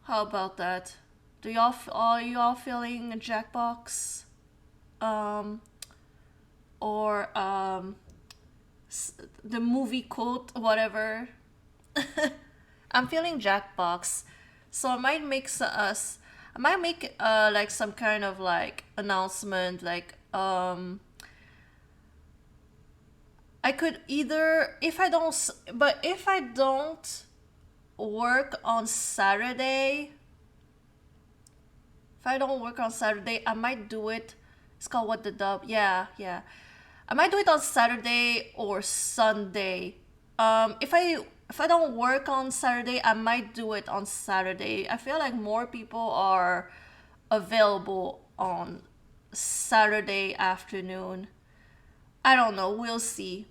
How about that? Do y'all are you all feeling a Jackbox? Um, or the movie quote, whatever. I'm feeling Jackbox, so I might make like some kind of like announcement, like I could either but if I don't work on Saturday, if I don't work on Saturday, I might do it. It's called What the Dub. Yeah, yeah. I might do it on Saturday or Sunday. If I don't work on Saturday, I might do it on Saturday. I feel like more people are available on Saturday afternoon. I don't know. We'll see.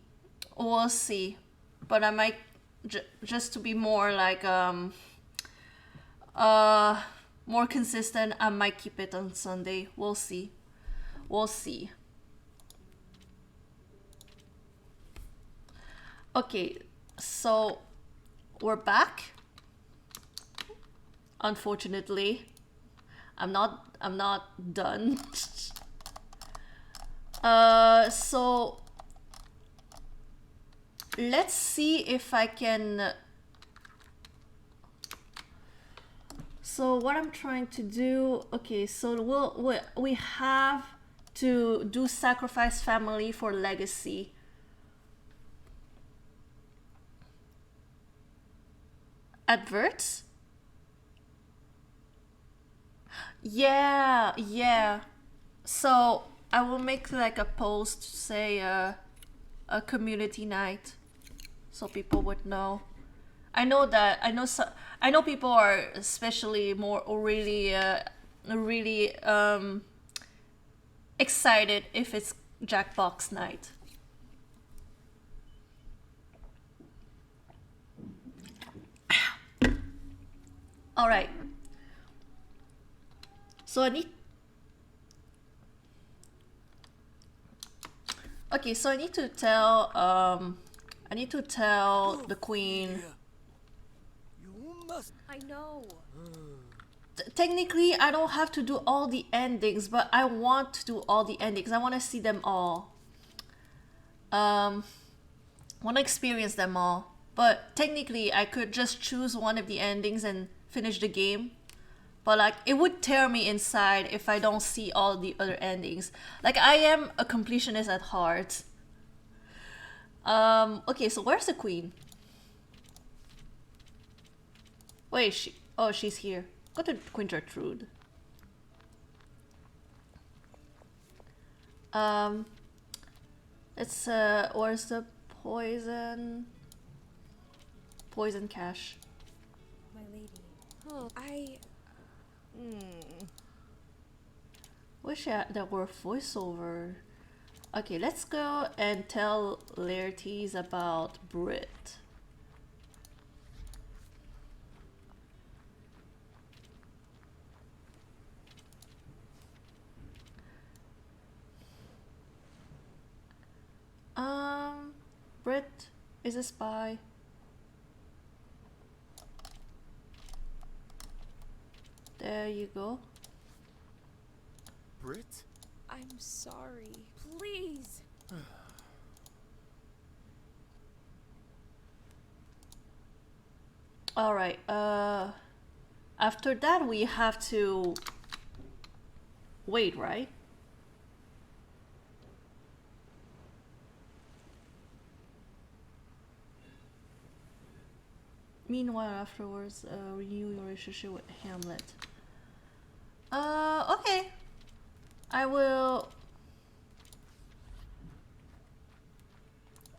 We'll see. But I might just to be more like uh more consistent. I might keep it on Sunday. We'll see. We'll see. Okay, so we're back. Unfortunately, I'm not done. So let's see if I can. So what I'm trying to do. Okay, so we have to do sacrifice family for legacy. Adverts? Yeah, yeah. So I will make like a post, say a community night, so people would know. I know that I know people are especially more really excited if it's Jackbox night. All right. So I need. Okay, so I need to tell I need to tell the queen. You must. I know. Technically, I don't have to do all the endings, but I want to do all the endings. I want to see them all. Want to experience them all. But technically, I could just choose one of the endings and finish the game. But like, it would tear me inside if I don't see all the other endings. Like, I am a completionist at heart. Okay, so where's the queen? Wait, she. Oh, she's here. Go to Queen Gertrude. Um, it's where's the poison? Poison cache. My lady. Oh, I. Wish there were voiceover. Okay, let's go and tell Laertes about Brit. Brit is a spy. There you go. Brit? I'm sorry. Please. All right. After that we have to wait, right? Meanwhile, afterwards, renew your relationship with Hamlet. Okay. I will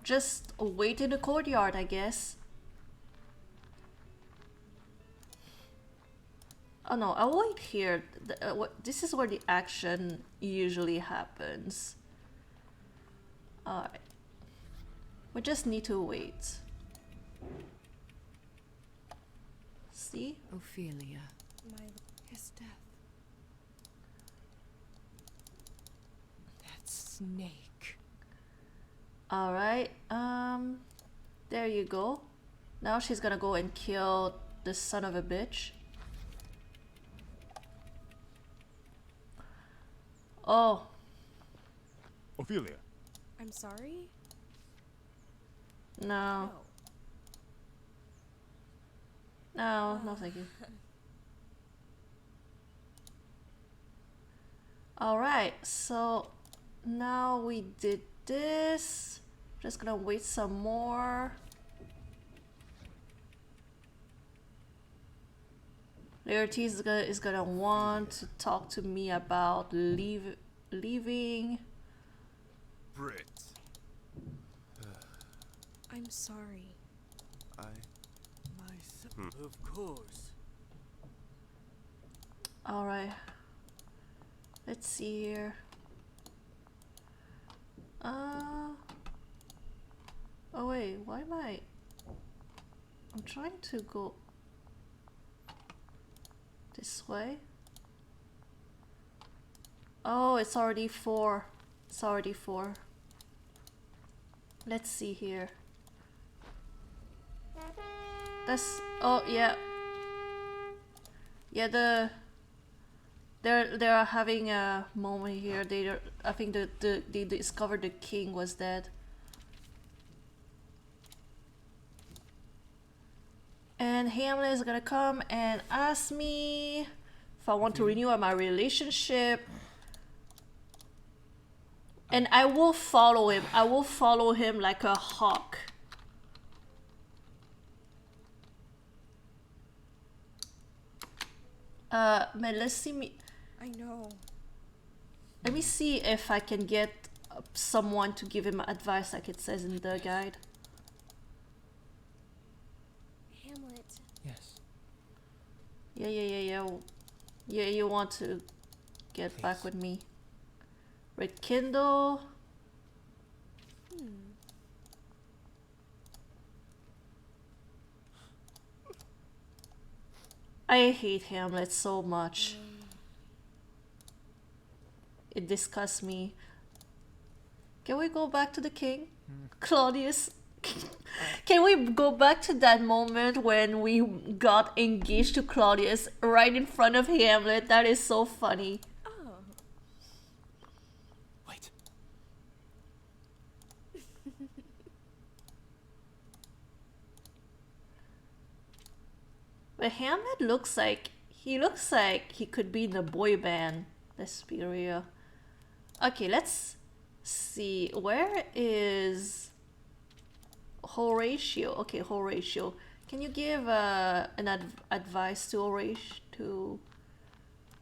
just wait in the courtyard, I guess. Oh no, I'll wait here. This is where the action usually happens. Alright. We just need to wait. See? Ophelia. His death. That snake. Alright, there you go. Now she's gonna go and kill this son of a bitch. Oh, Ophelia. I'm sorry? no. No. No, no thank you. Alright, so now we did this. Just gonna wait some more. Laertes is gonna want to talk to me about leaving. Brit. I'm sorry. Myself. Of course. Alright. Let's see here. Oh wait, why am I'm trying to go this way. Oh, it's already 4. It's already 4. Let's see here. That's, oh yeah. Yeah, they're having a moment here. I think they discovered the king was dead. And Hamlet is gonna come and ask me if I want to renew my relationship. And I will follow him. I will follow him like a hawk. Man, let's see me. I know. Let me see if I can get someone to give him advice like it says in the guide. Hamlet. Yes. Yeah. Yeah, you want to get back with me. Rekindle. I hate Hamlet so much. It disgusts me. Can we go back to the king? Claudius? Can we go back to that moment when we got engaged to Claudius right in front of Hamlet? That is so funny. Oh. Wait. But Hamlet looks like he could be in the boy band. Let's be real. Okay, let's see. Where is Horatio? Okay, Horatio. Can you give advice to Horatio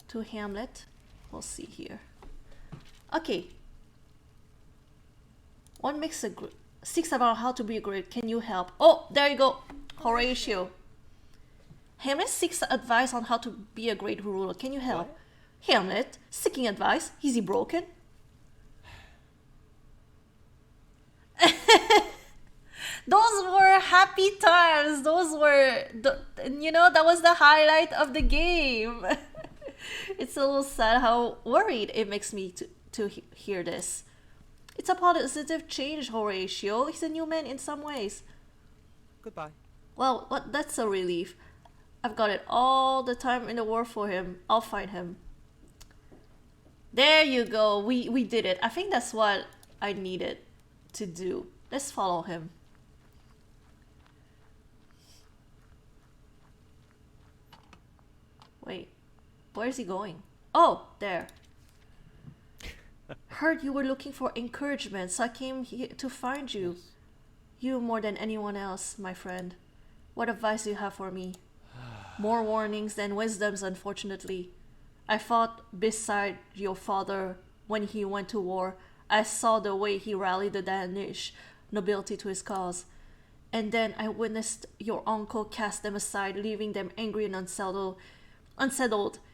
to Hamlet? We'll see here. Okay. One makes a 6 about how to be great. Can you help? Oh, there you go. Horatio. Hamlet seeks advice on how to be a great ruler. Can you help? What? Hamlet, seeking advice. Is he broken? Those were happy times. Those were, that was the highlight of the game. It's a little sad how worried it makes me to hear this. It's a positive change, Horatio. He's a new man in some ways. Goodbye. Well, that's a relief. I've got it all the time in the world for him. I'll find him. There you go. We did it. I think that's what I needed to do. Let's follow him. Wait, where is he going? Oh, there. Heard you were looking for encouragement, so I came here to find you. Yes. You more than anyone else, my friend. What advice do you have for me? More warnings than wisdoms, unfortunately. I fought beside your father when he went to war. I saw the way he rallied the Danish nobility to his cause. And then I witnessed your uncle cast them aside, leaving them angry and unsettled.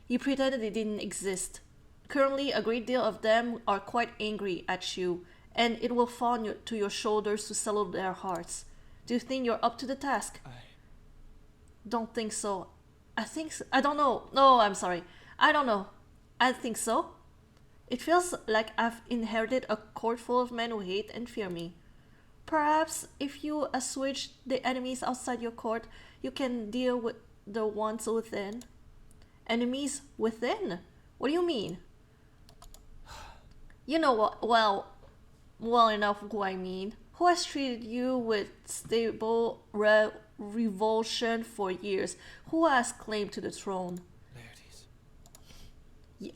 He pretended they didn't exist. Currently, a great deal of them are quite angry at you, and it will fall to your shoulders to settle their hearts. Do you think you're up to the task? Don't think so. I don't know. No, I'm sorry. I don't know. I think so. It feels like I've inherited a court full of men who hate and fear me. Perhaps if you assuage the enemies outside your court, you can deal with the ones within. Enemies within? What do you mean? You know what? Well enough who I mean. Who has treated you with stable revulsion for years? Who has claim to the throne? Laertes.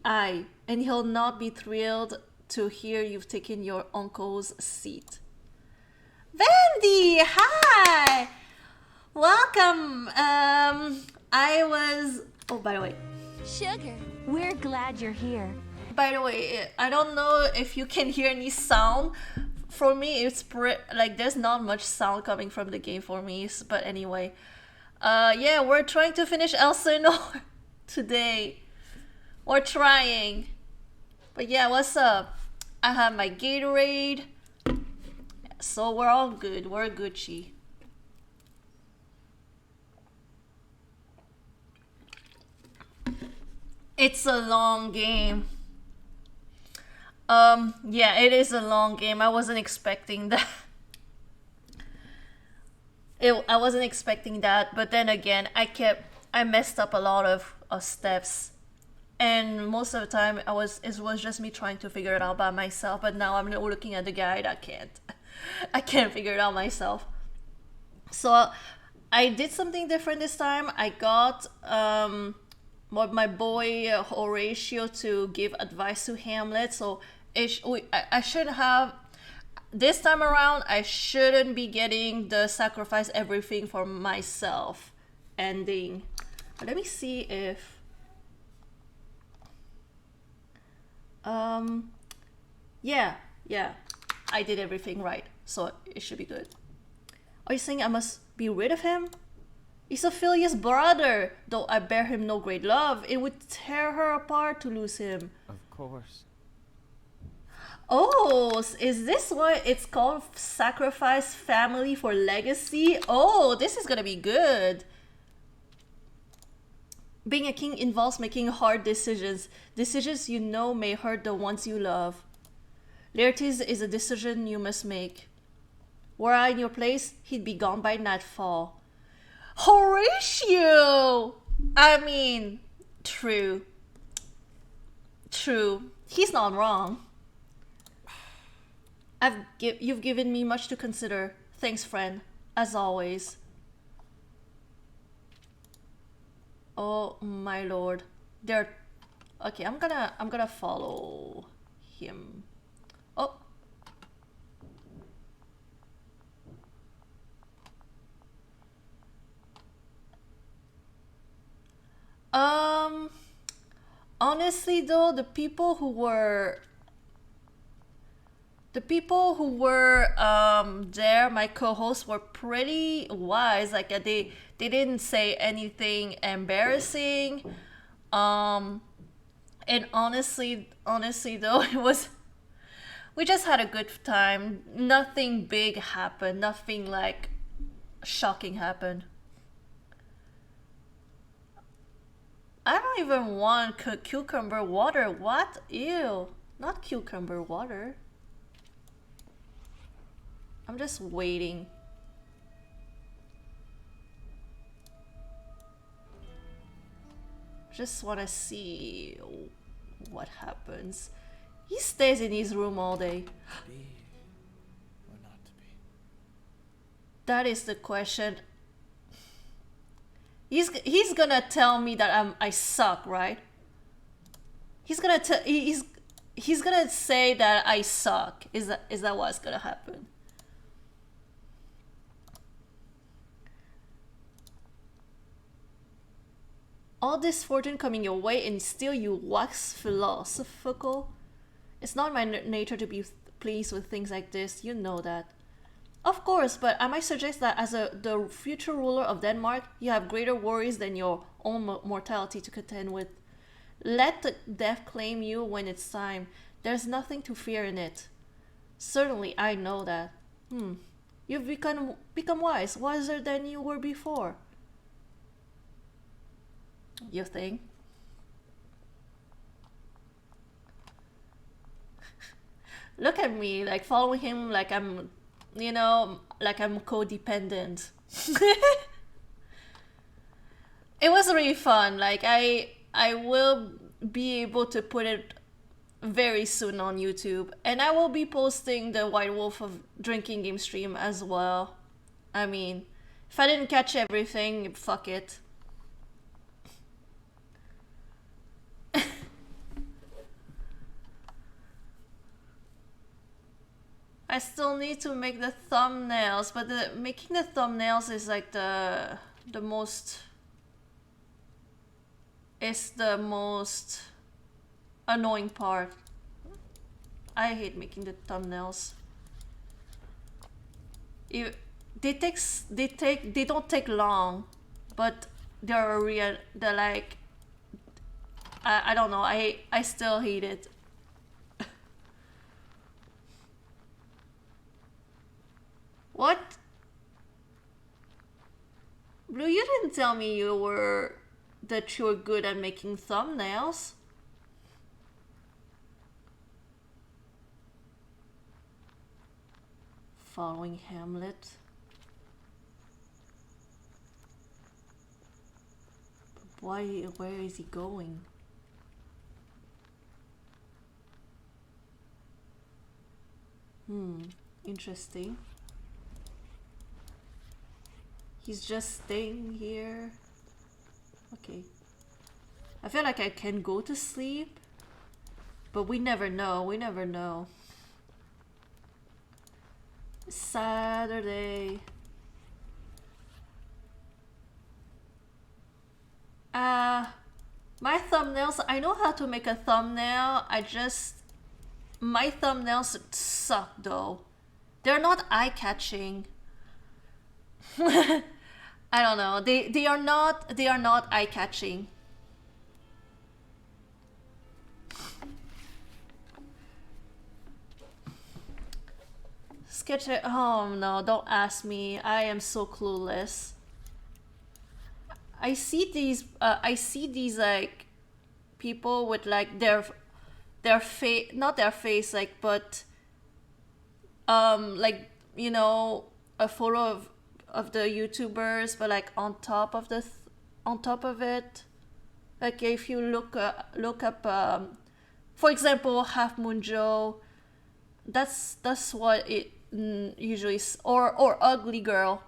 Aye, and he'll not be thrilled to hear you've taken your uncle's seat. Vandy, hi! Welcome. I was. Oh, by the way. Sugar, we're glad you're here. By the way, I don't know if you can hear any sound. For me, it's like there's not much sound coming from the game for me. But anyway, yeah, we're trying to finish Elsinore today. We're trying. But yeah, what's up? I have my Gatorade. So we're all good. We're Gucci. It's a long game. Yeah, it is a long game. I wasn't expecting that. I wasn't expecting that, but then again, I messed up a lot of steps, and most of the time it was just me trying to figure it out by myself. But now I'm looking at the guide. I can't figure it out myself. So I did something different this time. I got my boy Horatio to give advice to Hamlet. So I should have. This time around, I shouldn't be getting the sacrifice everything for myself ending. But let me see if... Yeah, I did everything right, so it should be good. Are you saying I must be rid of him? He's Ophelia's brother, though I bear him no great love. It would tear her apart to lose him. Of course. Oh, is this what it's called? Sacrifice family for legacy? Oh, this is gonna be good. Being a king involves making hard decisions. Decisions you know may hurt the ones you love. Laertes is a decision you must make. Were I in your place, he'd be gone by nightfall. Horatio! I mean, true. He's not wrong. You've given me much to consider. Thanks, friend. As always. Oh my lord. Okay, I'm gonna follow him. Oh. Honestly though, the people who were there, my co-hosts, were pretty wise. Like they didn't say anything embarrassing. And honestly though, we just had a good time. Nothing big happened. Nothing like shocking happened. I don't even want cucumber water. What? Ew. Not cucumber water. I'm just waiting. Just want to see what happens. He stays in his room all day. Be or not to be? That is the question. He's gonna tell me that I suck, right? He's gonna say that I suck. Is that what's gonna happen? All this fortune coming your way and still you wax philosophical? It's not my nature to be pleased with things like this, you know that. Of course, but I might suggest that as the future ruler of Denmark, you have greater worries than your own mortality to contend with. Let the death claim you when it's time. There's nothing to fear in it. Certainly, I know that. You've become wise, wiser than you were before. You think? Look at me, like following him like I'm, like I'm codependent. It was really fun. Like I will be able to put it very soon on YouTube. And I will be posting the White Wolf of Drinking Game stream as well. I mean, if I didn't catch everything, fuck it. I still need to make the thumbnails, but making the thumbnails is like the most annoying part. I hate making the thumbnails. They don't take long, but they're like I don't know, I still hate it. What? Blue, you didn't tell me that you were good at making thumbnails. Following Hamlet. Where is he going? Interesting. He's just staying here. Okay. I feel like I can go to sleep, but we never know. We never know. Saturday. My thumbnails, I know how to make a thumbnail. My thumbnails suck though. They're not eye-catching. I don't know. They are not eye-catching. Sketch it. Oh no, don't ask me. I am so clueless. I see these like people with like their face, not their face, like, but like, you know, a photo of the YouTubers, but like on top of it, like if you look up for example Half Moon Joe, that's what it usually is, or Ugly Girl.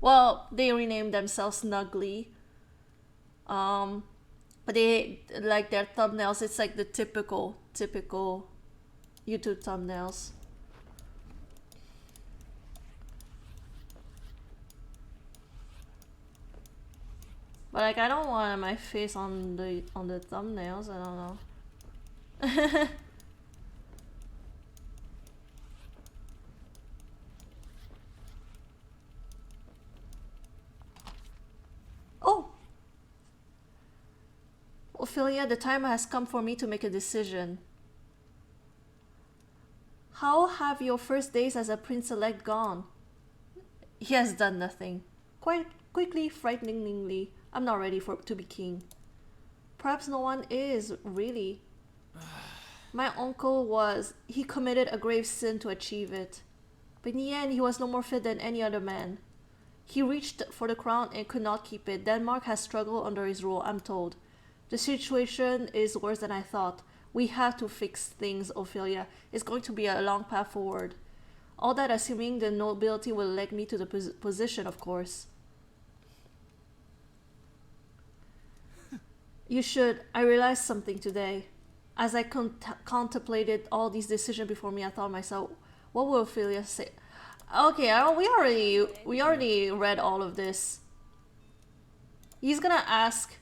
Well, they renamed themselves Nuggly. But they like their thumbnails, it's like the typical YouTube thumbnails. But like I don't want my face on the thumbnails, I don't know. Oh! Ophelia, the time has come for me to make a decision. How have your first days as a prince-elect gone? He has done nothing. Quite quickly, frighteningly, I'm not ready to be king. Perhaps no one is, really. My uncle was. He committed a grave sin to achieve it. But in the end, he was no more fit than any other man. He reached for the crown and could not keep it. Denmark has struggled under his rule, I'm told. The situation is worse than I thought. We have to fix things, Ophelia. It's going to be a long path forward. All that assuming the nobility will elect me to the position, of course. You should. I realized something today. As I contemplated all these decisions before me, I thought myself, what will Ophelia say? Okay, we already read all of this. He's gonna ask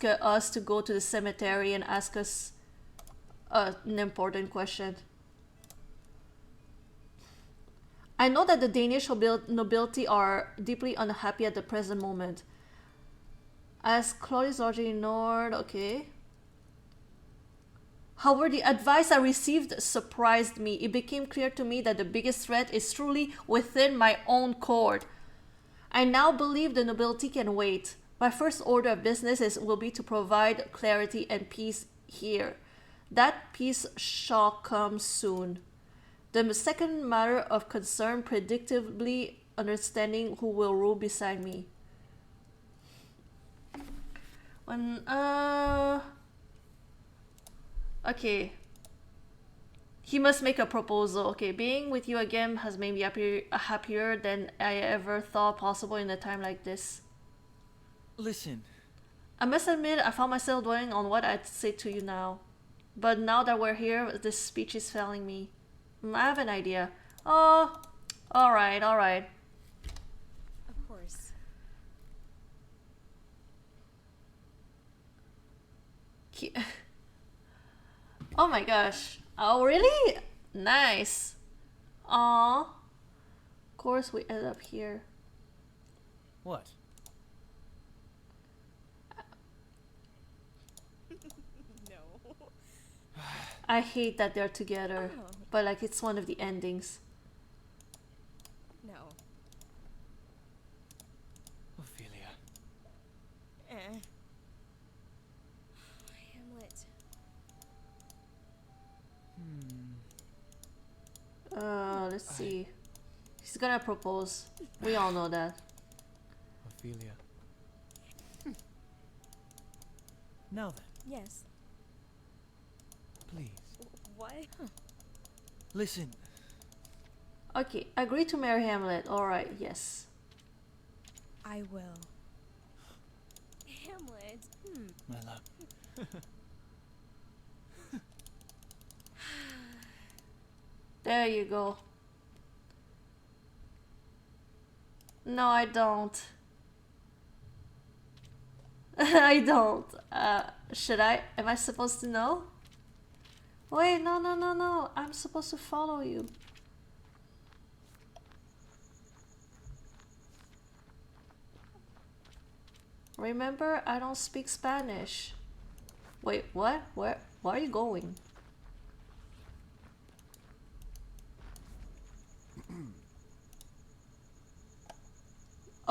us to go to the cemetery and ask us an important question. I know that the Danish nobility are deeply unhappy at the present moment. As Claudius already ignored, okay. However, the advice I received surprised me. It became clear to me that the biggest threat is truly within my own court. I now believe the nobility can wait. My first order of business will be to provide clarity and peace here. That peace shall come soon. The second matter of concern, predictably understanding who will rule beside me. Okay. He must make a proposal. Okay, being with you again has made me happier than I ever thought possible in a time like this. Listen. I must admit, I found myself dwelling on what I'd say to you now. But now that we're here, this speech is failing me. I have an idea. Oh, alright, alright. Of course. Oh my gosh. Oh, really? Nice. Aw. Of course we end up here. What? No. I hate that they're together. Oh. But like, it's one of the endings. No. Ophelia. Hamlet. Let's see. He's gonna propose. We all know that. Ophelia. Now then, Yes. please. What? Listen. Okay, agree to marry Hamlet. Alright, yes. I will. Hamlet. My love. There you go. No, I don't. I don't. Should I? Am I supposed to know? Wait, no, no, no, no. I'm supposed to follow you. Remember, I don't speak Spanish. Wait, what? Where are you going?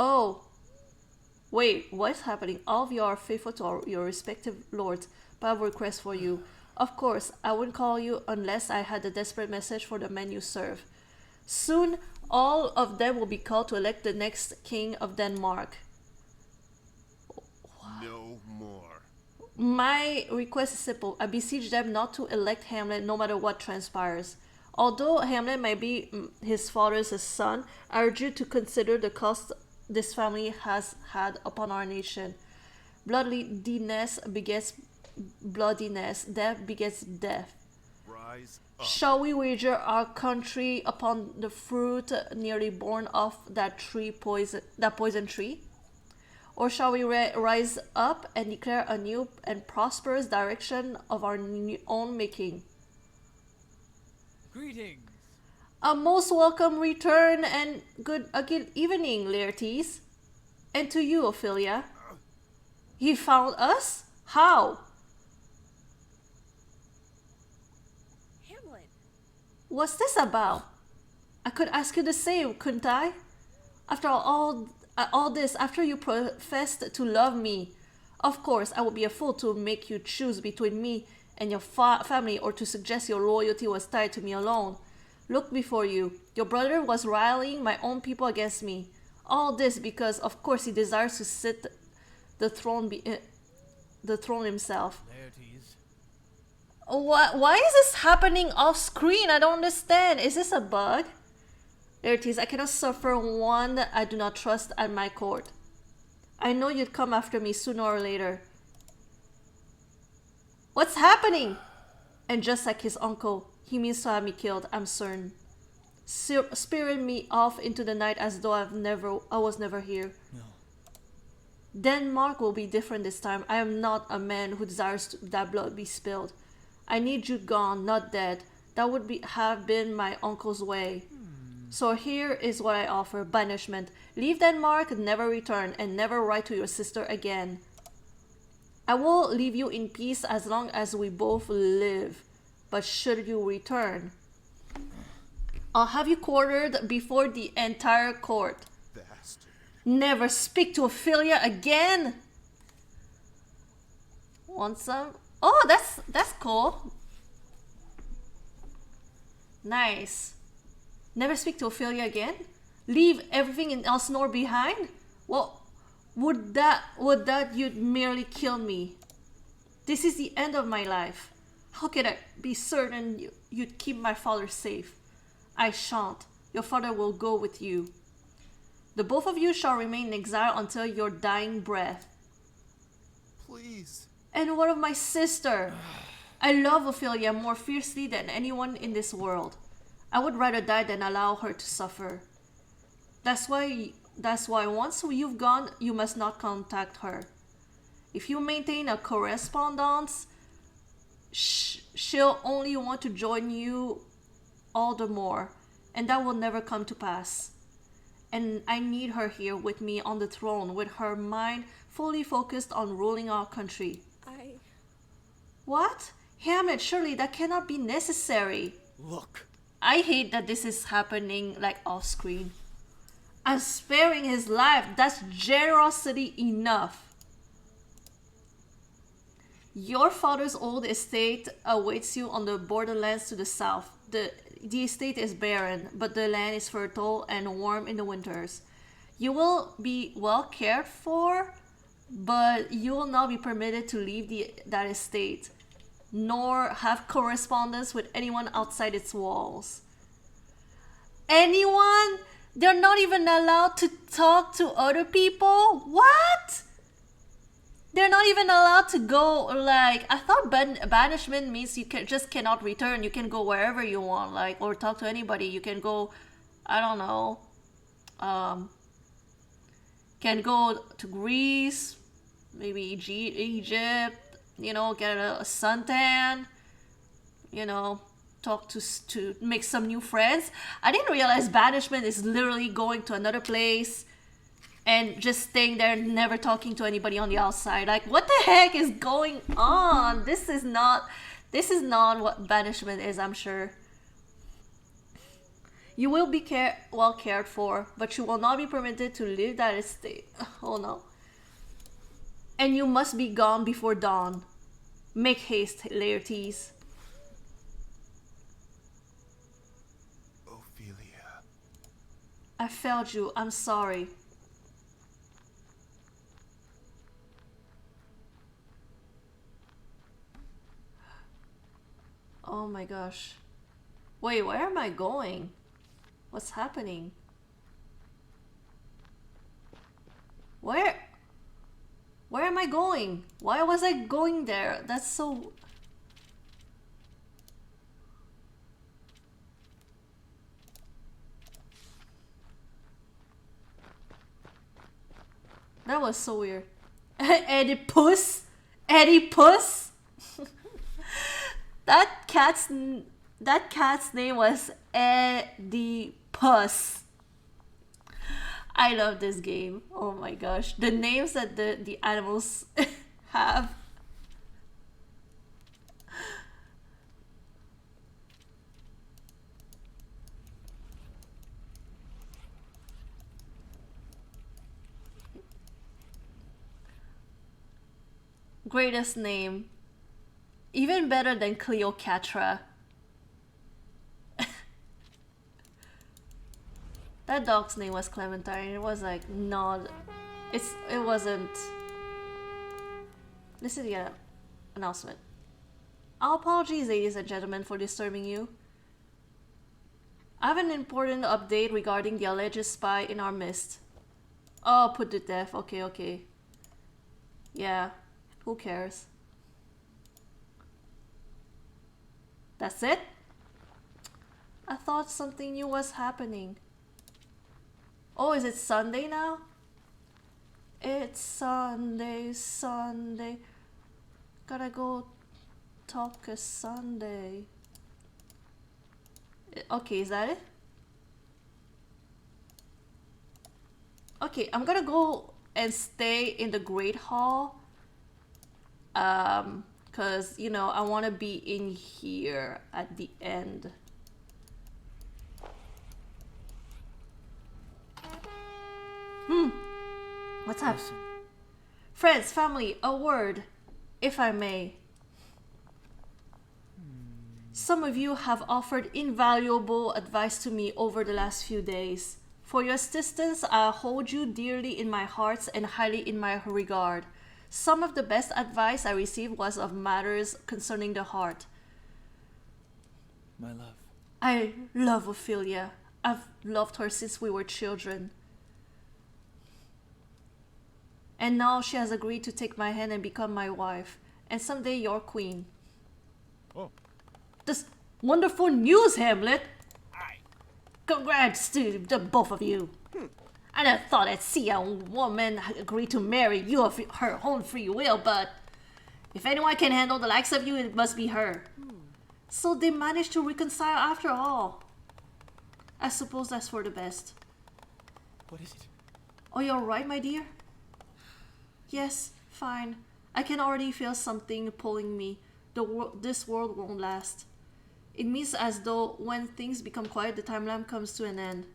Oh. Wait, what's happening? All of you are faithful to your respective lords, but I have a request for you. Of course, I wouldn't call you unless I had a desperate message for the men you serve. Soon, all of them will be called to elect the next king of Denmark. No more. My request is simple. I beseech them not to elect Hamlet no matter what transpires. Although Hamlet may be his father's son, I urge you to consider the cost this family has had upon our nation. Bloodiness begets bloodiness, death begets death. Rise up. Shall we wager our country upon the fruit nearly born off that poison tree? Or shall we rise up and declare a new and prosperous direction of our own making? Greetings. A most welcome return and good evening, Laertes. And to you, Ophelia. He found us? How? Hamlet. What's this about? I could ask you the same, couldn't I? After all this, after you professed to love me, of course I would be a fool to make you choose between me and your family, or to suggest your loyalty was tied to me alone. Look before you. Your brother was rallying my own people against me. All this because, of course, he desires to sit the throne himself. Laertes. Why is this happening off screen? I don't understand. Is this a bug? Laertes, I cannot suffer one that I do not trust at my court. I know you'd come after me sooner or later. What's happening? And just like his uncle, he means to have me killed, I'm certain. Spirit me off into the night as though I was never here. No. Denmark will be different this time. I am not a man who desires that blood be spilled. I need you gone, not dead. That would have been my uncle's way. So here is what I offer: banishment. Leave Denmark, never return, and never write to your sister again. I will leave you in peace as long as we both live. But should you return, I'll have you quartered before the entire court. Bastard. Never speak to Ophelia again. Want some? Oh, that's cool. Nice. Never speak to Ophelia again? Leave everything in Elsinore behind? Well, would that you'd merely kill me? This is the end of my life. How can I be certain you'd keep my father safe? I shan't. Your father will go with you. The both of you shall remain in exile until your dying breath. Please. And what of my sister? I love Ophelia more fiercely than anyone in this world. I would rather die than allow her to suffer. That's why once you've gone, you must not contact her. If you maintain a correspondence, she'll only want to join you all the more, and that will never come to pass. And I need her here with me on the throne, with her mind fully focused on ruling our country. What? Hamlet, surely that cannot be necessary. Look. I hate that this is happening like off screen. I'm sparing his life. That's generosity enough. Your father's old estate awaits you on the borderlands to the south. The estate is barren, but the land is fertile and warm in the winters. You will be well cared for, but you will not be permitted to leave that estate, nor have correspondence with anyone outside its walls. Anyone? They're not even allowed to talk to other people? What? They're not even allowed to go, like, I thought banishment means you just cannot return. You can go wherever you want, like, or talk to anybody. You can go, I don't know, can go to Greece, maybe Egypt, you know, get a suntan, you know, talk to make some new friends. I didn't realize banishment is literally going to another place and just staying there, never talking to anybody on the outside. Like, what the heck is going on? This is not what banishment is, I'm sure. You will be well cared for, but you will not be permitted to leave that estate. Oh no. And you must be gone before dawn. Make haste, Laertes. Ophelia. I failed you. I'm sorry. Oh my gosh. Wait, where am I going? What's happening? Where am I going? Why was I going there? That's so... That was so weird. Oedipus? Oedipus? That cat's name was Oedipus. I love this game. Oh my gosh. The names that the animals have. Greatest name. Even better than Cleopatra. That dog's name was Clementine. It was like not... It wasn't... Listen to the announcement. Our apologies, ladies and gentlemen, for disturbing you. I have an important update regarding the alleged spy in our midst. Oh, put to death. Okay, okay. Yeah, who cares? That's it? I thought something new was happening. Oh, is it Sunday now? It's Sunday, Sunday. Gotta go talk a Sunday. Okay, is that it? Okay, I'm gonna go and stay in the Great Hall. Cause, you know, I wanna be in here at the end. What's up? Listen. Friends, family, a word, if I may. Some of you have offered invaluable advice to me over the last few days. For your assistance, I hold you dearly in my heart and highly in my regard. Some of the best advice I received was of matters concerning the heart. my love. I love Ophelia. I've loved her since we were children. And now she has agreed to take my hand and become my wife, and someday your queen. Oh. This wonderful news, Hamlet! Congrats to the both of you. I never thought I'd see a woman agree to marry you of her own free will, but if anyone can handle the likes of you, it must be her. So they managed to reconcile after all. I suppose that's for the best. What is it? Oh, you're right, my dear? Yes, fine. I can already feel something pulling me. This world won't last. It means as though when things become quiet, the timeline comes to an end.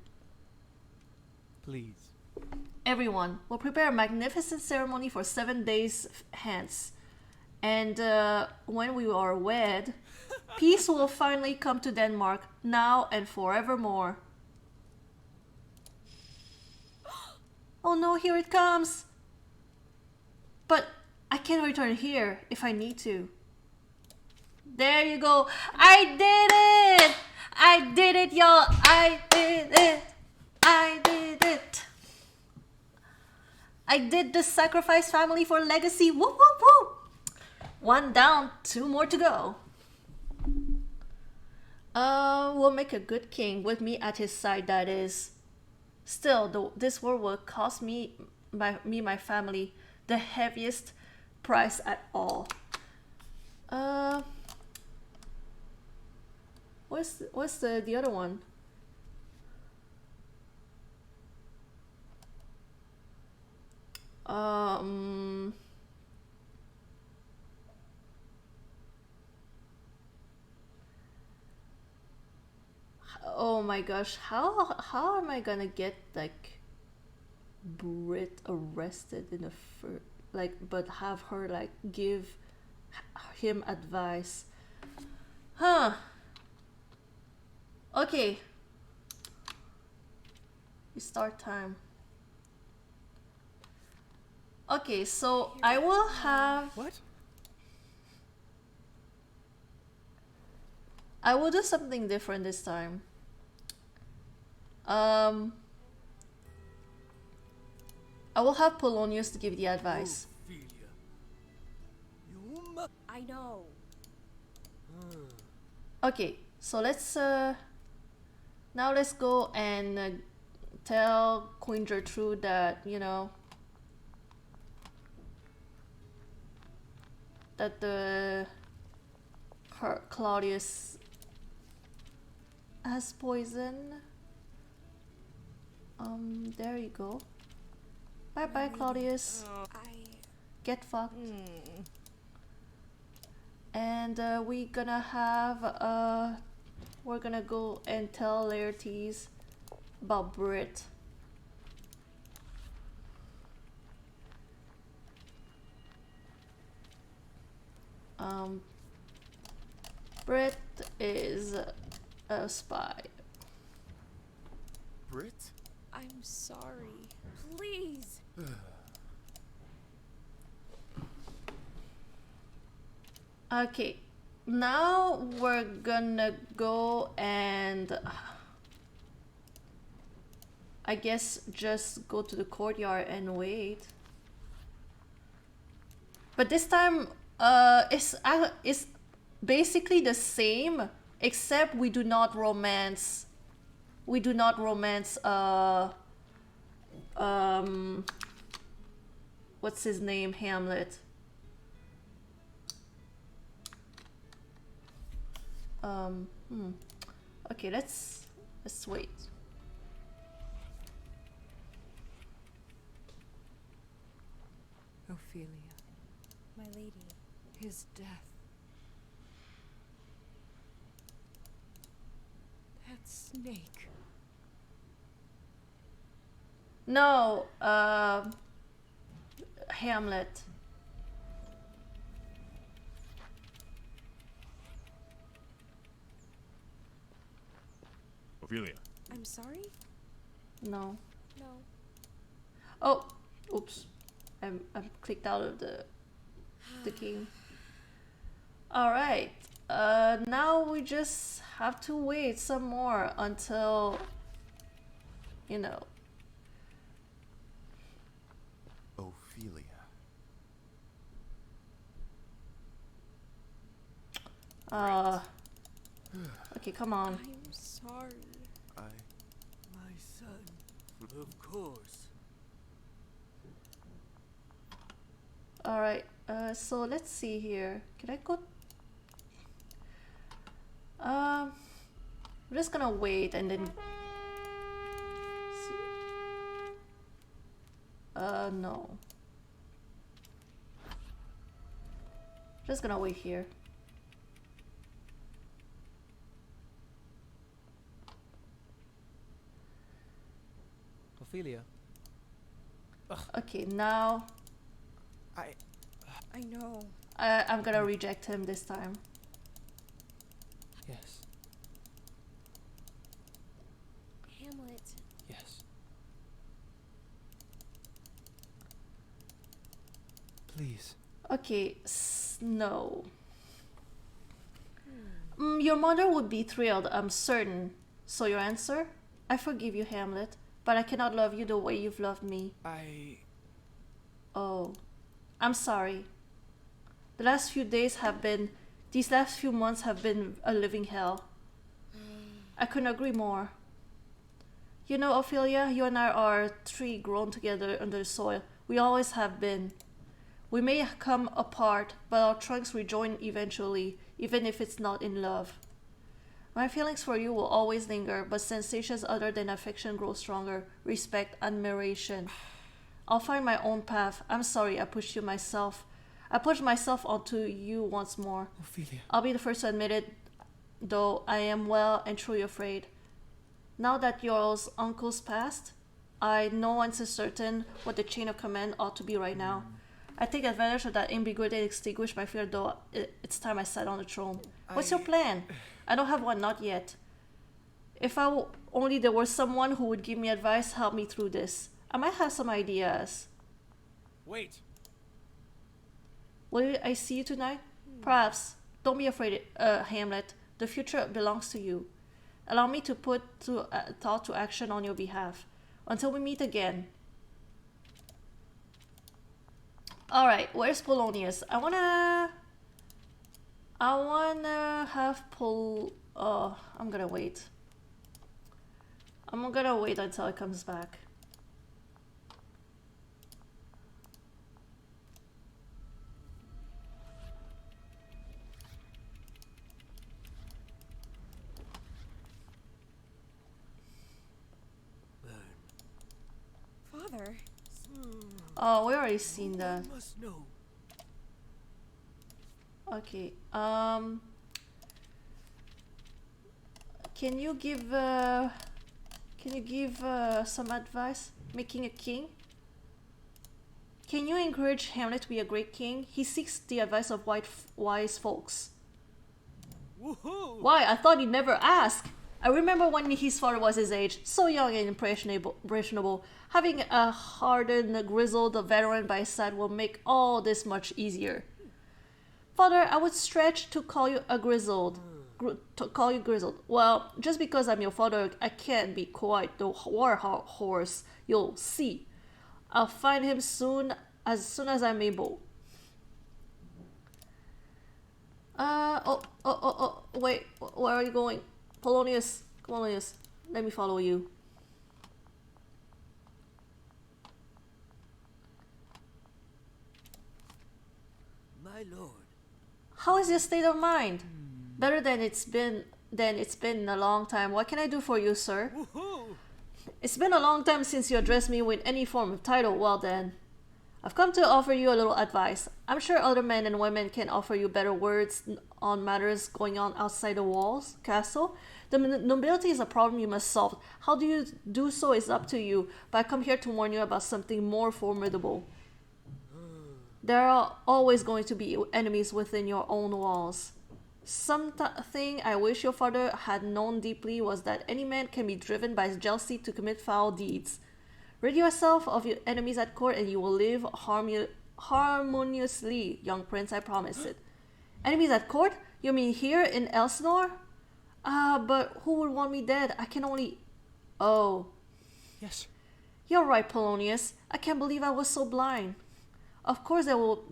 Please. Everyone will prepare a magnificent ceremony for 7 days hence. And when we are wed, peace will finally come to Denmark, now and forevermore. Oh no, here it comes! But I can return here if I need to. There you go. I did it! I did it, y'all! I did it! I did it! I did the sacrifice family for legacy. Woo woo woo! 1 down, 2 more to go. Will make a good king with me at his side, that is. Still, this war will cost me, my family, the heaviest price at all. What's the other one? Oh my gosh, how am I gonna get like Brit arrested in the first, like, but have her like give him advice? Huh. Okay. Start time. Okay, so I will have... What? I will do something different this time. I will have Polonius to give the advice. Ophelia. I know. Okay, so let's now let's go and tell Queen Gertrude that, you know, that her Claudius has poison. There you go. Bye bye, Claudius. Get fucked. And we're gonna have we're gonna go and tell Laertes about Brit. Brit is a spy. Brit? I'm sorry. Please. Okay, now we're gonna go and I guess just go to the courtyard and wait. But this time, it's basically the same, except we do not romance. We do not romance. What's his name? Hamlet. Okay, let's wait. Ophelia, My lady. his death. That snake. No, Hamlet. Ophelia. I'm sorry? No. No. Oh, oops. I'm clicked out of the game. All right. Now we just have to wait some more until, you know. Ophelia. Okay, come on. I'm sorry. My son. Of course. Alright, so let's see here. Can I go? I'm just gonna wait and then. No. Just gonna wait here. Ophelia. Okay, now I know. I'm gonna reject him this time. Yes. Hamlet, Yes. Please. Okay, no. Your mother would be thrilled, I'm certain. So your answer? I forgive you, Hamlet, but I cannot love you the way you've loved me. Oh, I'm sorry. These last few months have been a living hell. I couldn't agree more. You know, Ophelia, you and I are three grown together under the soil. We always have been. We may come apart, but our trunks rejoin eventually, even if it's not in love. My feelings for you will always linger, but sensations other than affection grow stronger. Respect, admiration. I'll find my own path. I'm sorry I pushed myself onto you once more. Ophelia. I'll be the first to admit it, though I am well and truly afraid. Now that your uncle's passed, I know once is certain what the chain of command ought to be right now. I take advantage of that ambiguity and extinguish my fear, though it's time I sat on the throne. What's your plan? I don't have one, not yet. If only there were someone who would give me advice, help me through this. I might have some ideas. Wait. Will I see you tonight? Perhaps. Don't be afraid, Hamlet. The future belongs to you. Allow me to put thought to action on your behalf. Until we meet again. Alright, where's Polonius? I wanna have I'm gonna wait. I'm gonna wait until it comes back. Father. Oh, we already seen that. Must know. Okay. Can you give some advice? Making a king? Can you encourage Hamlet to be a great king? He seeks the advice of wise folks. Woohoo! Why? I thought he'd never ask. I remember when his father was his age, so young and impressionable. Having a hardened, grizzled veteran by his side will make all this much easier. Father, I would stretch to call you grizzled. Well, just because I'm your father, I can't be quite the war horse. You'll see. I'll find him soon as I'm able. Wait, where are you going? Polonius, let me follow you. My lord. How is your state of mind? Better than it's been in a long time. What can I do for you, sir? Woohoo! It's been a long time since you addressed me with any form of title. Well then, I've come to offer you a little advice. I'm sure other men and women can offer you better words on matters going on outside the walls, castle. The nobility is a problem you must solve. How do you do so is up to you, but I come here to warn you about something more formidable. There are always going to be enemies within your own walls. Something I wish your father had known deeply was that any man can be driven by jealousy to commit foul deeds. Rid yourself of your enemies at court and you will live harmoniously, young prince, I promise it. Enemies at court? You mean here in Elsinore? But who would want me dead? I can only... Oh. Yes. You're right, Polonius. I can't believe I was so blind. Of course there will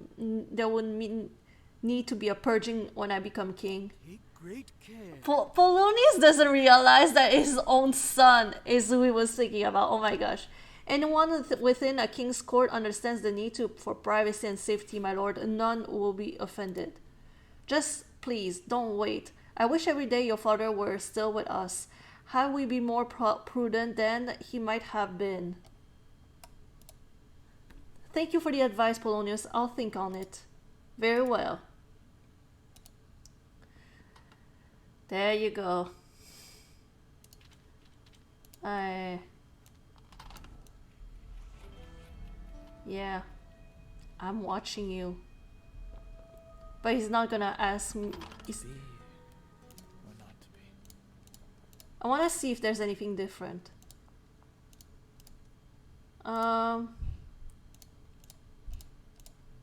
need to be a purging when I become king. Take great care. Polonius doesn't realize that his own son is who he was thinking about. Oh my gosh. Anyone within a king's court understands the need for privacy and safety, my lord, and none will be offended. Just please, don't wait. I wish every day your father were still with us. Had we been more prudent than he might have been. Thank you for the advice, Polonius. I'll think on it. Very well. There you go. Yeah. I'm watching you. But he's not gonna ask me. Be or not to be. I wanna see if there's anything different.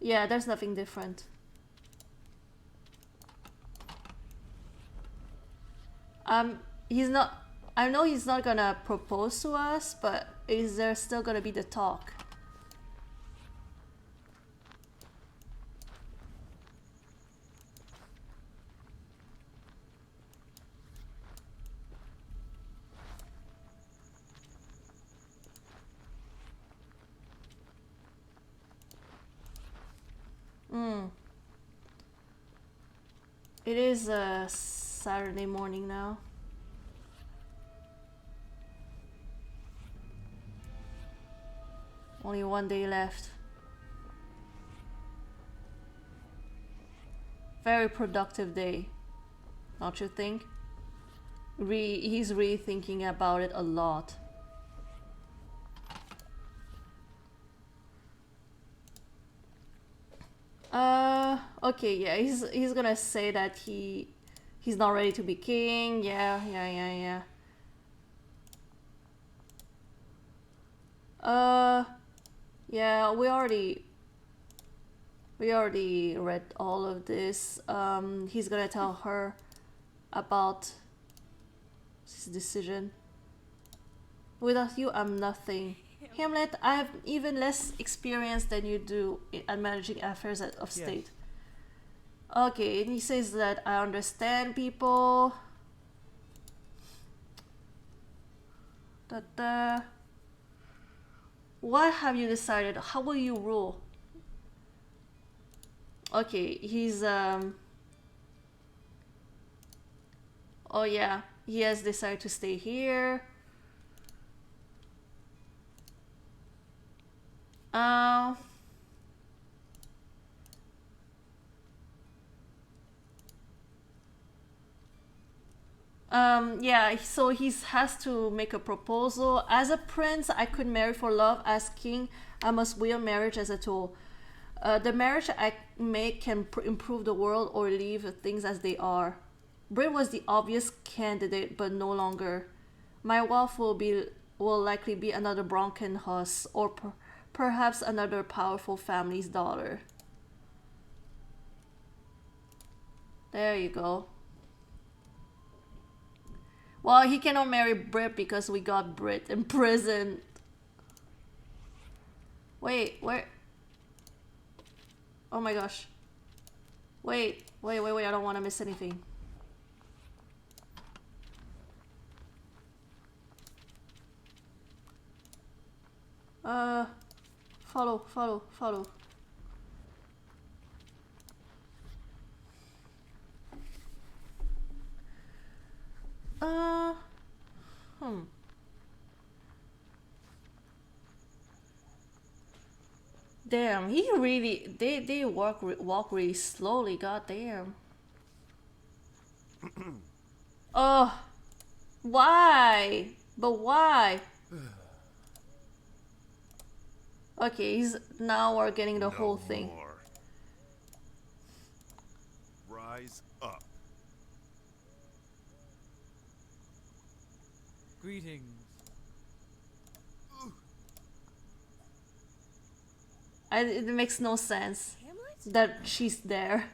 Yeah, there's nothing different. He's not... I know he's not gonna propose to us, but is there still gonna be the talk? It is a Saturday morning now. Only one day left. Very productive day, don't you think? He's really thinking about it a lot. Okay, yeah, he's gonna say that he's not ready to be king. Yeah. Yeah, we already read all of this. He's gonna tell her about his decision. Without you, I'm nothing. Hamlet, I have even less experience than you do at managing affairs of state. Okay, and he says that I understand people. What have you decided? How will you rule? Okay, he's oh yeah, he has decided to stay here. Yeah, so he has to make a proposal. As a prince, I could marry for love. As king, I must wield marriage as a tool. The marriage I make can improve the world or leave things as they are. Brit was the obvious candidate, but no longer. My wife will likely be another Bronkenhus, or perhaps another powerful family's daughter. There you go. Well, he cannot marry Brit because we got Brit in prison. Wait, where? Oh my gosh. Wait, I don't want to miss anything. Follow. Damn, he really they walk really slowly. God damn. Oh, why? But why? Okay, now we're getting the whole thing. More. Rise up. Greetings. It makes no sense Hamlet? that she's there.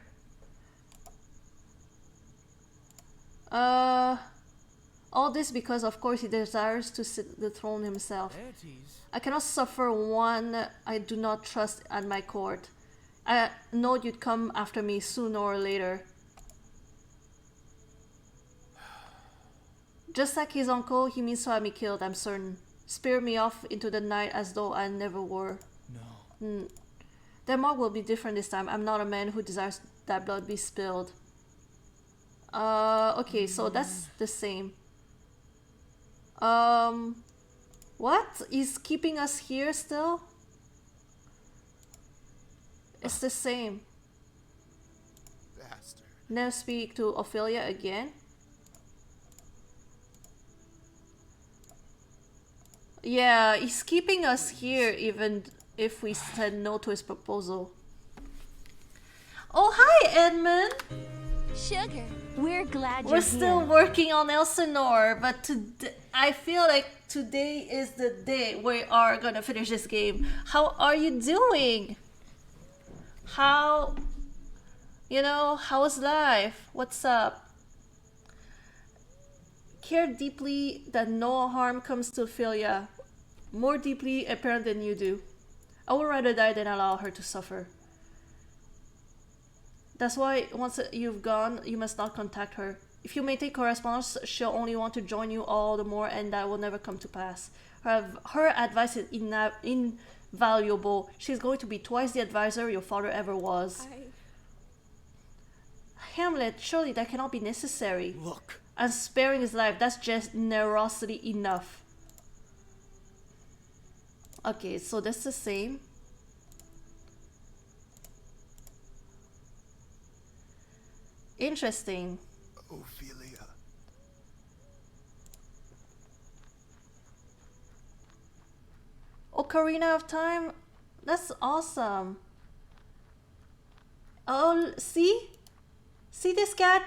Uh, all this because, of course, he desires to sit the throne himself. Deities? I cannot suffer one I do not trust at my court. I know you'd come after me sooner or later. Just like his uncle, he means to have me killed, I'm certain. Spear me off into the night as though I never were. No. Their mark will be different this time. I'm not a man who desires that blood be spilled. Okay, so that's the same. What? He's keeping us here still? It's the same. Bastard. Never speak to Ophelia again? Yeah, he's keeping us here even if we said no to his proposal. Oh, hi, Edmund! Sugar, we're glad We're you're still here. working on Elsinore, but I feel like today is the day we are gonna finish this game. How are you doing? How, how's life? What's up? Care deeply that no harm comes to Ophelia. More deeply apparent than you do. I would rather die than allow her to suffer. That's why once you've gone, you must not contact her. If you maintain correspondence, she'll only want to join you all the more, and that will never come to pass. Her advice is invaluable. She's going to be twice the advisor your father ever was. Hamlet, surely that cannot be necessary. Look. And sparing his life, that's just generosity enough. Okay, so that's the same. Interesting. Ophelia. Ocarina of Time? That's awesome. Oh, see? See this cat?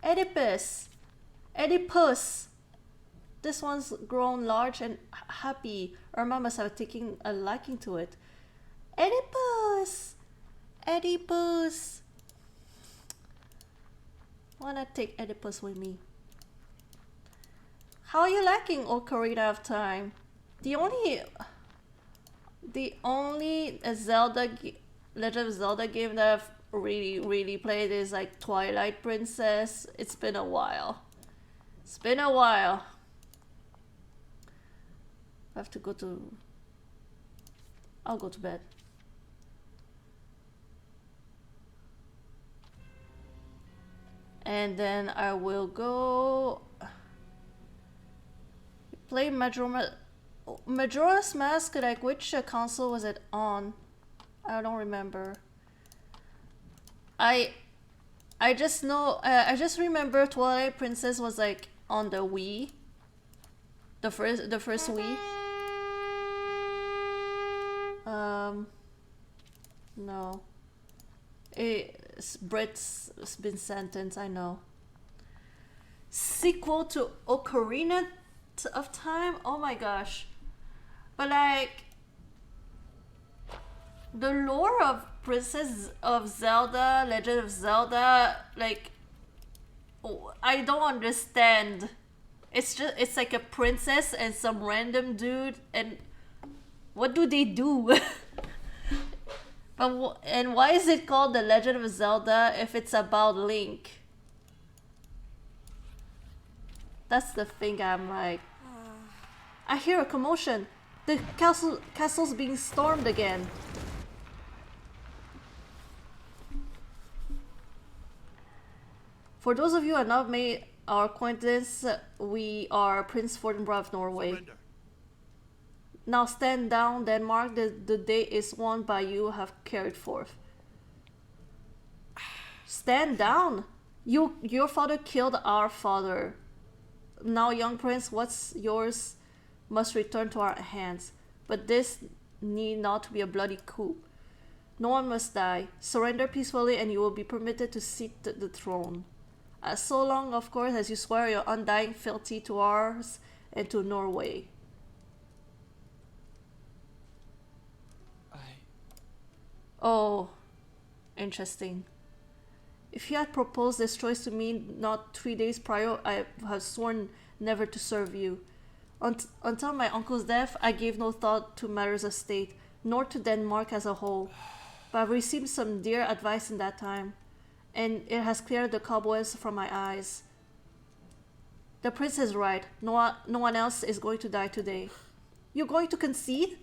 Oedipus. Oedipus. This one's grown large and happy. Irma must have taken a liking to it. Oedipus! Oedipus! Wanna take Oedipus with me. How are you liking Ocarina of Time? The only Legend of Zelda game that I've really played is like Twilight Princess. It's been a while. It's been a while. I have to go to... I'll go to bed. And then I will go... play Majora's Mask. Like, which console was it on? I don't remember. I just know... I just remember Twilight Princess was like on the Wii. The first Wii. No. Brett's been sentenced, I know. Sequel to Ocarina of Time? Oh my gosh. But like... the lore of Princess of Zelda, Legend of Zelda, like... oh, I don't understand. It's like a princess and some random dude, and what do they do? And why is it called The Legend of Zelda if it's about Link? That's the thing. I'm like, I hear a commotion. The castle's being stormed again. For those of you who have not made our acquaintance, we are Prince Fortinbras of Norway. Surrender. Now stand down, Denmark. The day is won by you have carried forth. Stand down. Your father killed our father. Now, young prince, what's yours must return to our hands. But this need not be a bloody coup. No one must die. Surrender peacefully and you will be permitted to seat the throne. So long, of course, as you swear your undying fealty to ours and to Norway. Oh, interesting. If he had proposed this choice to me not 3 days prior, I had sworn never to serve you. Until my uncle's death, I gave no thought to matters of state, nor to Denmark as a whole. But I've received some dear advice in that time, and it has cleared the cobwebs from my eyes. The prince is right. No one else is going to die today. You're going to concede?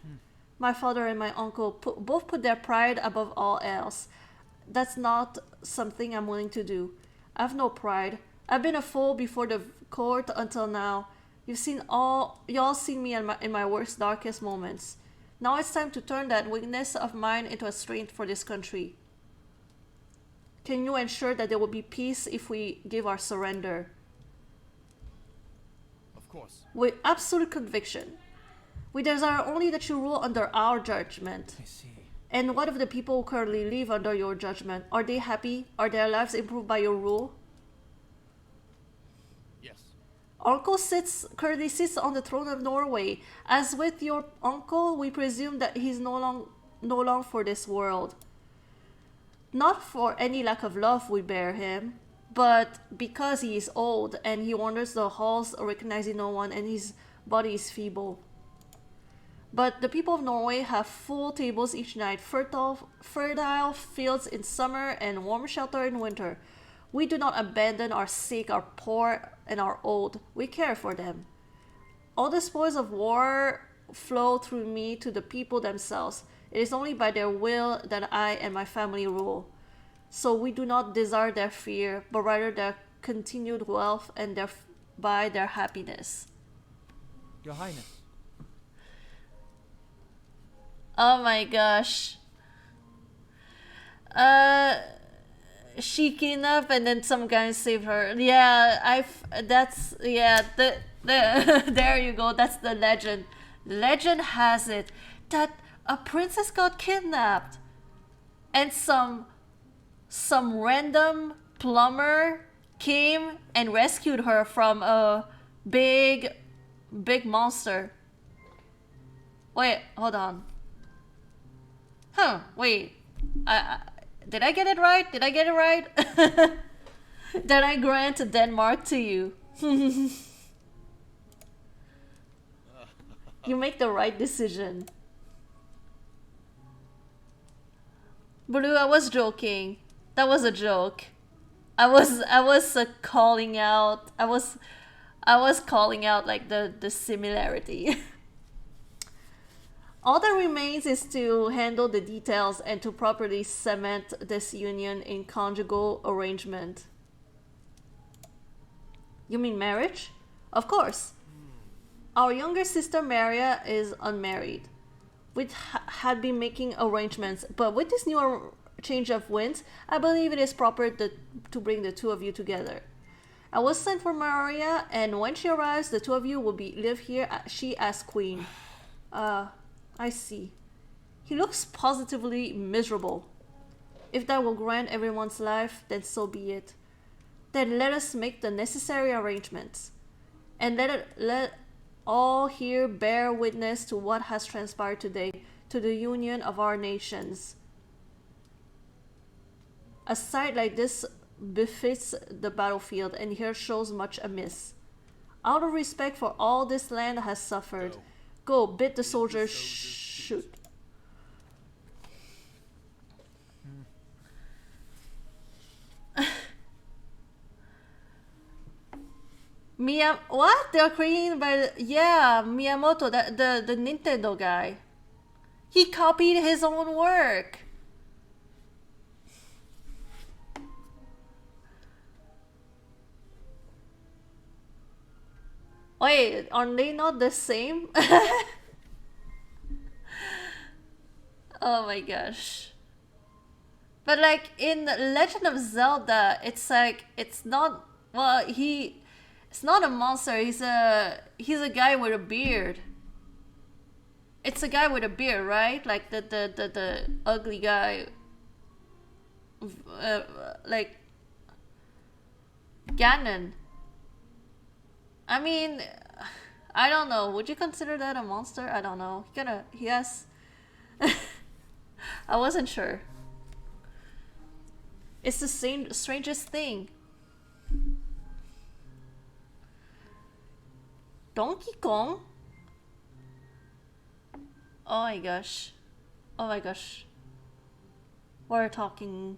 My father and my uncle both put their pride above all else. That's not something I'm willing to do. I have no pride. I've been a fool before the court until now. Y'all seen me in my worst, darkest moments. Now it's time to turn that weakness of mine into a strength for this country. Can you ensure that there will be peace if we give our surrender? Of course. With absolute conviction. We desire only that you rule under our judgment. I see. And what of the people who currently live under your judgment? Are they happy? Are their lives improved by your rule? Yes. Uncle currently sits on the throne of Norway. As with your uncle, we presume that he's no long for this world. Not for any lack of love we bear him, but because he is old and he wanders the halls recognizing no one and his body is feeble. But the people of Norway have full tables each night, fertile fields in summer and warm shelter in winter. We do not abandon our sick, our poor, and our old. We care for them. All the spoils of war flow through me to the people themselves. It is only by their will that I and my family rule. So we do not desire their fear, but rather their continued wealth and thereby their happiness. Your Highness. Oh my gosh. She kidnapped and then some guy saved her. Yeah, there you go. That's the legend. Legend has it that a princess got kidnapped and some random plumber came and rescued her from a big monster. Wait, hold on. Wait. Did I get it right? Did I grant Denmark to you? You make the right decision. Blue, I was joking. That was a joke. I was calling out. I was calling out like the similarity. All that remains is to handle the details and to properly cement this union in conjugal arrangement. You mean marriage? Of course. Our younger sister Maria is unmarried. We had been making arrangements, but with this new change of winds, I believe it is proper to bring the two of you together. I will send for Maria, and when she arrives, the two of you will live here, she as queen. I see. He looks positively miserable. If that will grant everyone's life, then so be it. Then let us make the necessary arrangements. And let all here bear witness to what has transpired today, to the union of our nations. A sight like this befits the battlefield, and here shows much amiss. Out of respect for all this land has suffered, go, bid the soldiers shoot. What? They're created by Miyamoto, the Nintendo guy. He copied his own work. Wait, are they not the same? Oh my gosh. But like in Legend of Zelda, it's like it's not it's not a monster, he's a guy with a beard. It's a guy with a beard, right? Like the ugly guy, like Ganon. I mean, I don't know. Would you consider that a monster? I don't know. He has. I wasn't sure. It's the same strangest thing. Donkey Kong? Oh my gosh. Oh my gosh. We're talking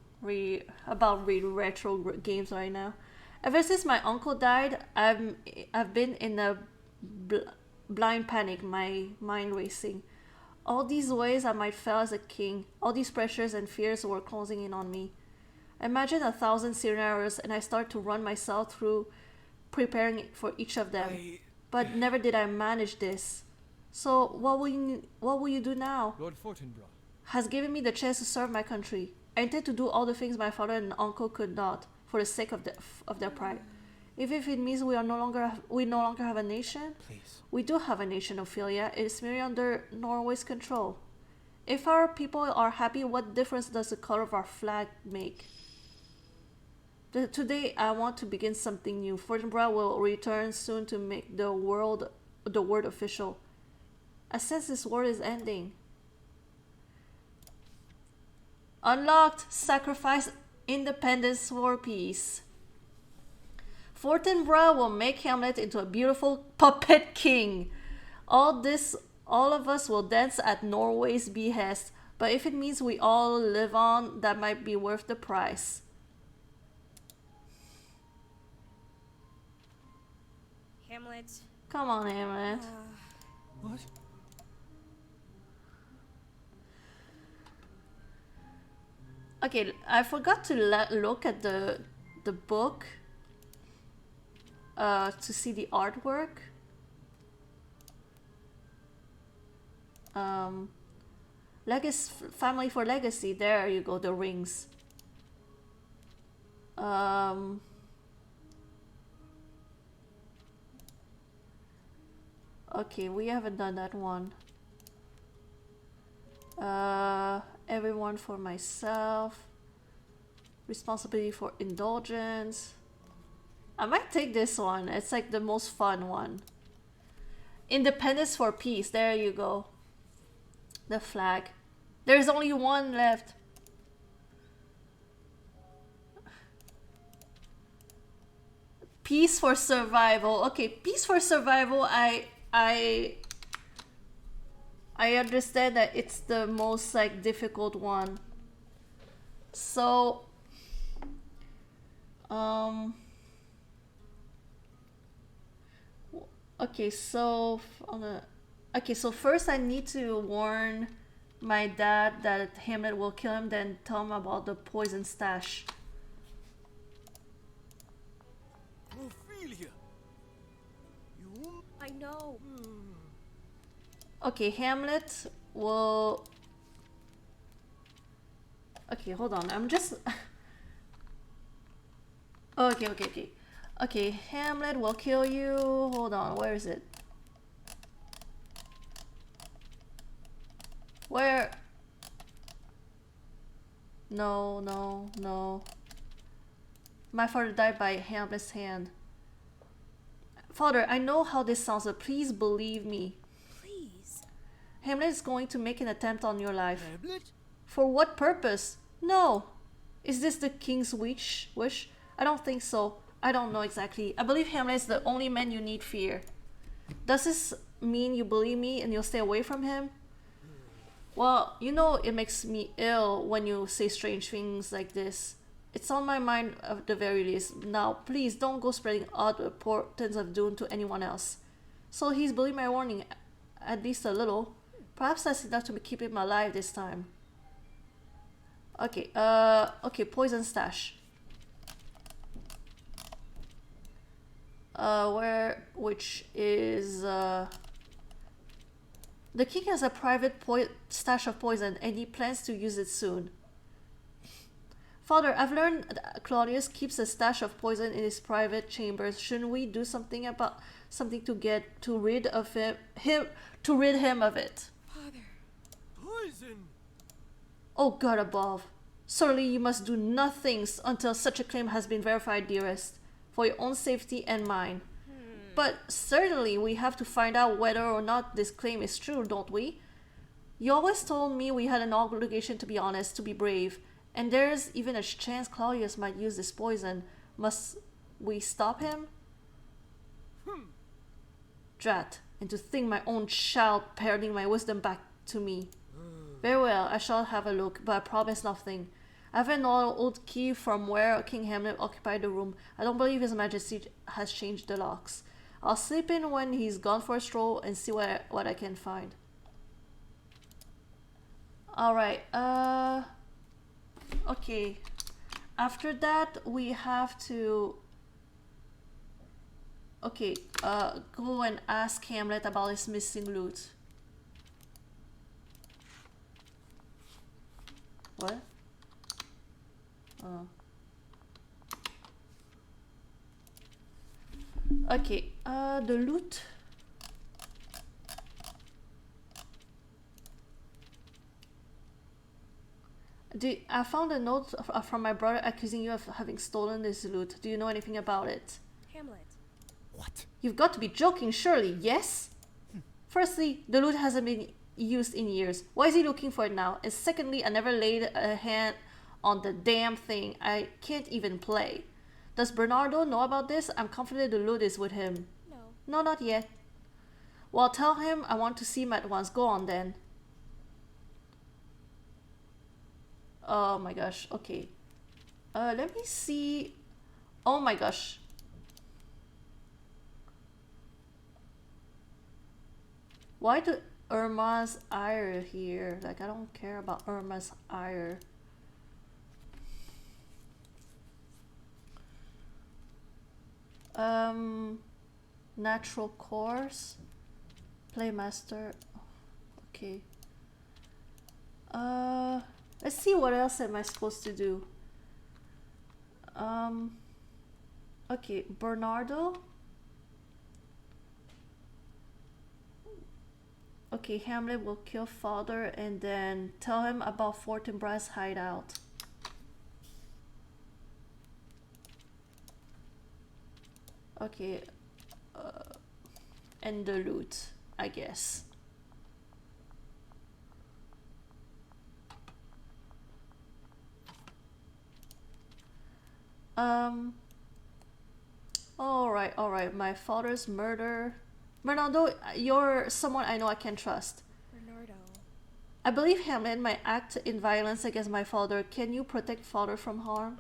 about retro games right now. Ever since my uncle died, I've been in a blind panic, my mind racing. All these ways I might fail as a king, all these pressures and fears were closing in on me. I imagine 1,000 scenarios and I start to run myself through preparing for each of them. But never did I manage this. So what will you do now? Lord Fortinbras. Has given me the chance to serve my country. I intend to do all the things my father and uncle could not, for the sake of their pride. Even if it means we no longer have a nation. Please. We do have a nation, Ophelia. It is merely under Norway's control. If our people are happy, what difference does the color of our flag make? Today, I want to begin something new. Fortinbras will return soon to make the word official. I sense this war is ending. Unlocked. Sacrifice independence for peace. Fortinbras will make Hamlet into a beautiful puppet king. All of us will dance at Norway's behest. But if it means we all live on, that might be worth the price. Hamlet. Come on, Hamlet. What? Okay, I forgot to look at the book to see the artwork. Legacy, family for legacy. There you go. The rings. Okay, we haven't done that one. Everyone for myself. Responsibility for indulgence. I might take this one. It's like the most fun one. Independence for peace. There you go. The flag. There's only one left. Peace for survival. Okay, peace for survival. I understand that it's the most like difficult one. So okay, so first I need to warn my dad that Hamlet will kill him, then tell him about the poison stash. Ophelia! You... I know. Okay, Hamlet will... Okay, hold on. I'm just... Okay. Okay, Hamlet will kill you. Hold on, where is it? Where? No. My father died by Hamlet's hand. Father, I know how this sounds, but please believe me. Please. Hamlet is going to make an attempt on your life. Hamlet? For what purpose? No. Is this the king's wish? I don't think so. I don't know exactly. I believe Hamlet is the only man you need fear. Does this mean you believe me and you'll stay away from him? Well, you know it makes me ill when you say strange things like this. It's on my mind at the very least. Now, please don't go spreading odd portents of doom to anyone else. So he's believing my warning, at least a little. Perhaps that's enough to keep him alive this time. Okay, poison stash. Which is, the king has a private stash of poison and he plans to use it soon. Father, I've learned that Claudius keeps a stash of poison in his private chambers. Shouldn't we do something to rid him of it? Father. Poison! Oh God above. Surely you must do nothing until such a claim has been verified, dearest, for your own safety and mine. But certainly we have to find out whether or not this claim is true, don't we? You always told me we had an obligation to be honest, to be brave, And there's even a chance Claudius might use this poison. Must we stop him? Drat, and to think my own child parroting my wisdom back to me. Very well, I shall have a look, but I promise nothing. I have an old key from where King Hamlet occupied the room. I don't believe His Majesty has changed the locks. I'll slip in when he's gone for a stroll and see what I can find. Alright, okay. After that, we have to... Okay, go and ask Hamlet about his missing loot. What? Oh. Okay, the loot. I found a note from my brother accusing you of having stolen this loot. Do you know anything about it? Hamlet. What? You've got to be joking, surely, yes? Firstly, the loot hasn't been used in years. Why is he looking for it now? And secondly, I never laid a hand on the damn thing. I can't even play. Does Bernardo know about this? I'm confident the loot is with him. No. No, not yet. Well, tell him I want to see him at once. Go on then. Oh my gosh, okay. Let me see. Oh my gosh. Why do Irma's ire here? Like, I don't care about Irma's ire. Natural course. Playmaster. Okay. Let's see what else am I supposed to do. Okay, Bernardo. Okay, Hamlet will kill father and then tell him about Fortinbras' hideout. Okay, and the loot, I guess. Alright, my father's murder. Bernardo, you're someone I know I can trust. Bernardo. I believe Hamlet might act in violence against my father. Can you protect father from harm?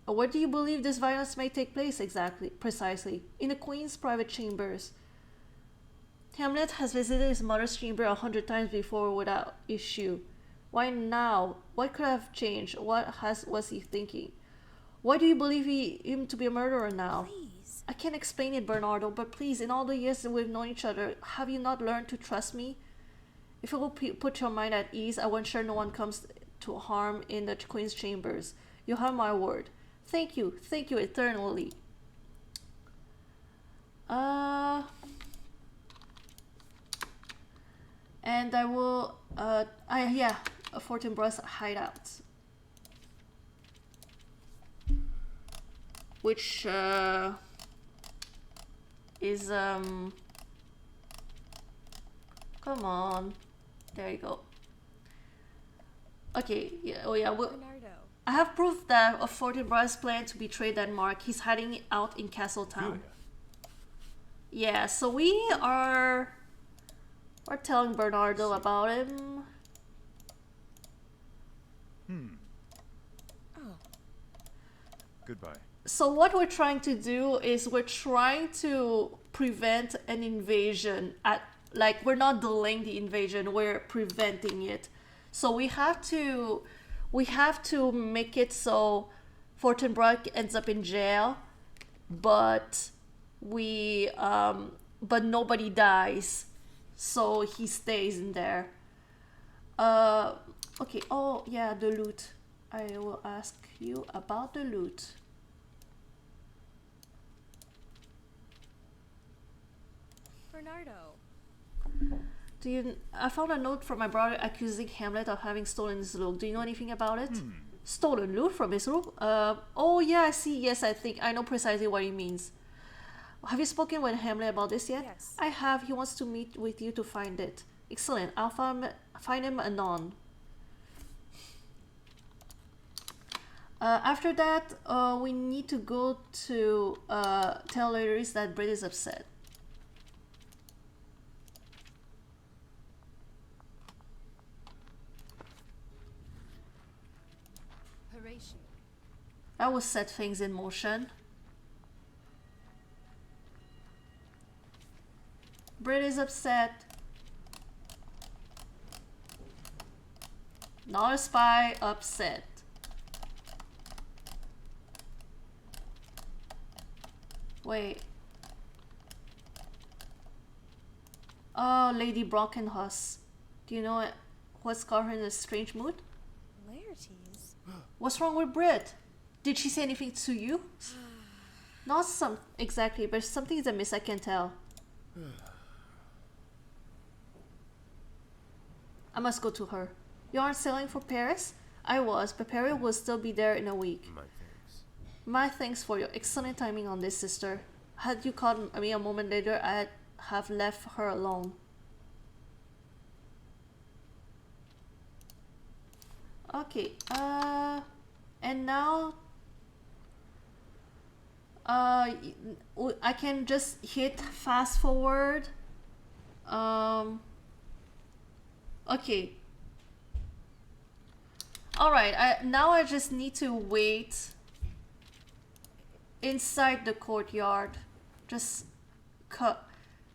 Where do you believe this violence may take place precisely? In the Queen's private chambers. Hamlet has visited his mother's chamber 100 times before without issue. Why now? What could have changed? What was he thinking? Why do you believe him to be a murderer now? Please. I can't explain it, Bernardo, but please, in all the years that we've known each other, have you not learned to trust me? If it will put your mind at ease, I will ensure no one comes to harm in the Queen's chambers. You have my word. Thank you eternally. And I will, a Fortinbras hideout. Which, is, come on. There you go. Okay, yeah, oh yeah, Bernardo. I have proof that of Fortinbras' plan to betray Denmark. He's hiding out in Castletown. Yeah, so we're telling Bernardo about him. Oh. Goodbye. So what we're trying to do is we're trying to prevent an invasion we're not delaying the invasion, we're preventing it. So we have to make it so Fortinbras ends up in jail, but nobody dies, so he stays in there. Okay, oh yeah, the loot. I will ask you about the loot. Bernardo. I found a note from my brother accusing Hamlet of having stolen his loot. Do you know anything about it? Stolen loot from his room? Oh yeah, I see. Yes, I think I know precisely what he means. Have you spoken with Hamlet about this yet? Yes. I have. He wants to meet with you to find it. Excellent. I'll find him anon. After that, we need to go to tell Larry's that Brit is upset. Horatio. I will set things in motion. Brit is upset. Not a spy, upset. Wait. Oh, Lady Brockenhus. Do you know what's got her in a strange mood? Laertes. What's wrong with Brit? Did she say anything to you? Not some exactly, but something is amiss, I can tell. I must go to her. You aren't sailing for Paris? I was, but Perry will still be there in a week. My thanks. My thanks for your excellent timing on this, sister. Had you called me a moment later, I'd have left her alone. Okay, and now, I can just hit fast forward. Okay. Alright, now I just need to wait inside the courtyard. Just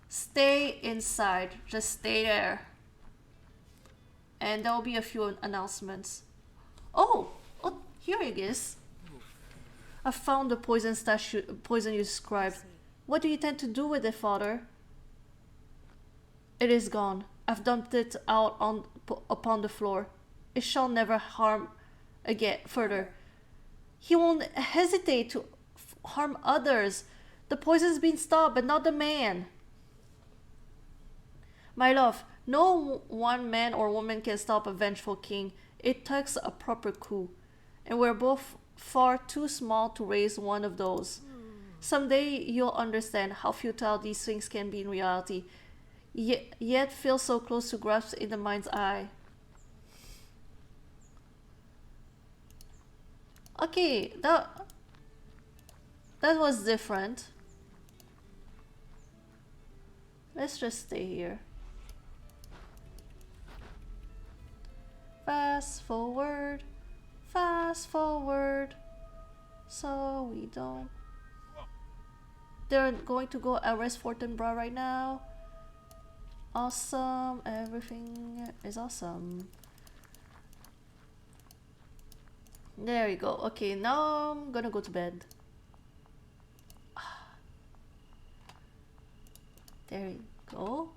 stay inside. Just stay there. And there will be a few announcements. Oh, here it is. I found the poison you described. What do you intend to do with it, Father? It is gone. I've dumped it out upon the floor. It shall never harm again further. He won't hesitate to harm others. The poison's been stopped, but not the man. My love, no one man or woman can stop a vengeful king. It takes a proper coup, and we're both far too small to raise one of those. Someday you'll understand how futile these things can be in reality, yet feel so close to grasp in the mind's eye. Okay, that was different. Let's just stay here. Fast forward, so we don't. They're going to go arrest Fortinbras right now. Awesome, everything is awesome. There you go. Okay, now I'm gonna go to bed. There you go.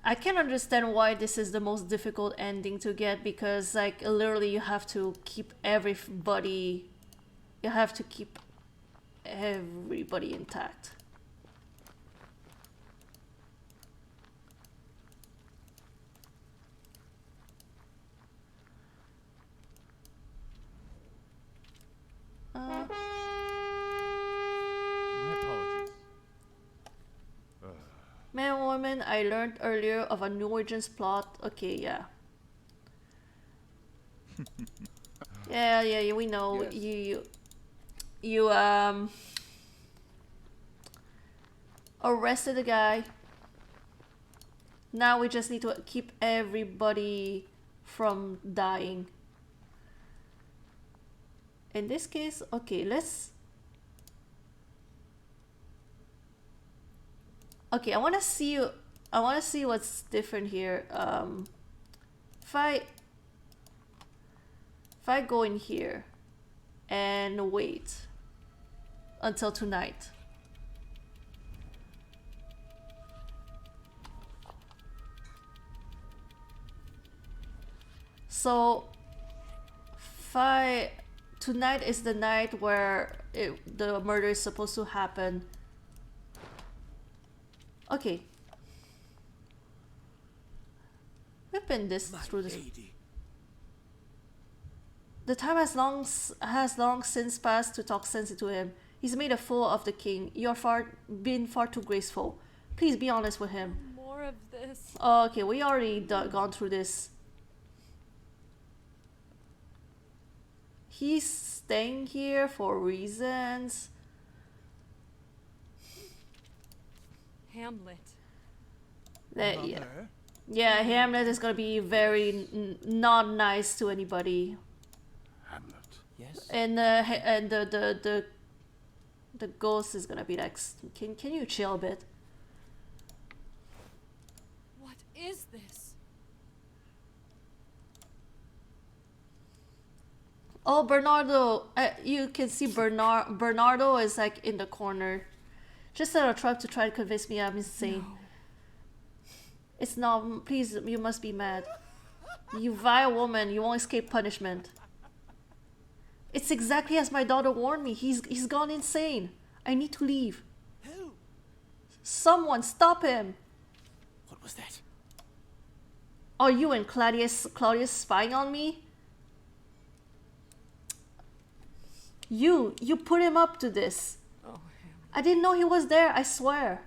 I can understand why this is the most difficult ending to get, because like literally you have to keep everybody intact. My apologies. Man, woman, I learned earlier of a New Origins plot. Okay, yeah. yeah, we know. Yes. You arrested the guy. Now we just need to keep everybody from dying. In this case, okay, okay, I wanna see what's different here. If I go in here and wait until tonight. So tonight is the night where the murder is supposed to happen. Okay. We've been through this. Lady. The time has long since passed to talk sense into him. He's made a fool of the king. You're been far too graceful. Please be honest with him. More of this. this? Oh, okay, we already gone through this. He's staying here for reasons. Hamlet. That, yeah. Mother? Yeah, Hamlet is gonna be very not nice to anybody. Hamlet. Yes? And the ghost is gonna be like, can you chill a bit? What is this? Oh, Bernardo, you can see Bernardo is like in the corner. Just set a trap to try to convince me I'm insane. No. It's not, please, you must be mad. You vile woman, you won't escape punishment. It's exactly as my daughter warned me. He's gone insane. I need to leave. Who? Someone stop him. What was that? Are you and Claudius spying on me? You put him up to this. Oh, Hamlet. I didn't know he was there, I swear.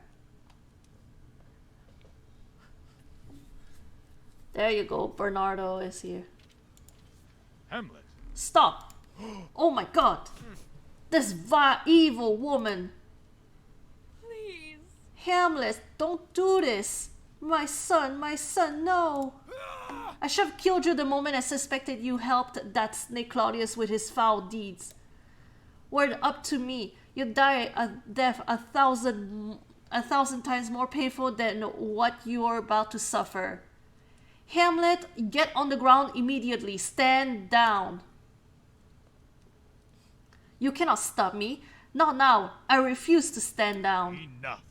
There you go, Bernardo is here. Hamlet. Stop! Oh my god! This vile, evil woman! Please. Hamlet, don't do this! My son, no! I should have killed you the moment I suspected you helped that snake Claudius with his foul deeds. Were it up to me, you'd die a death a thousand times more painful than what you are about to suffer. Hamlet, get on the ground immediately. Stand down. You cannot stop me. Not now. I refuse to stand down. Enough.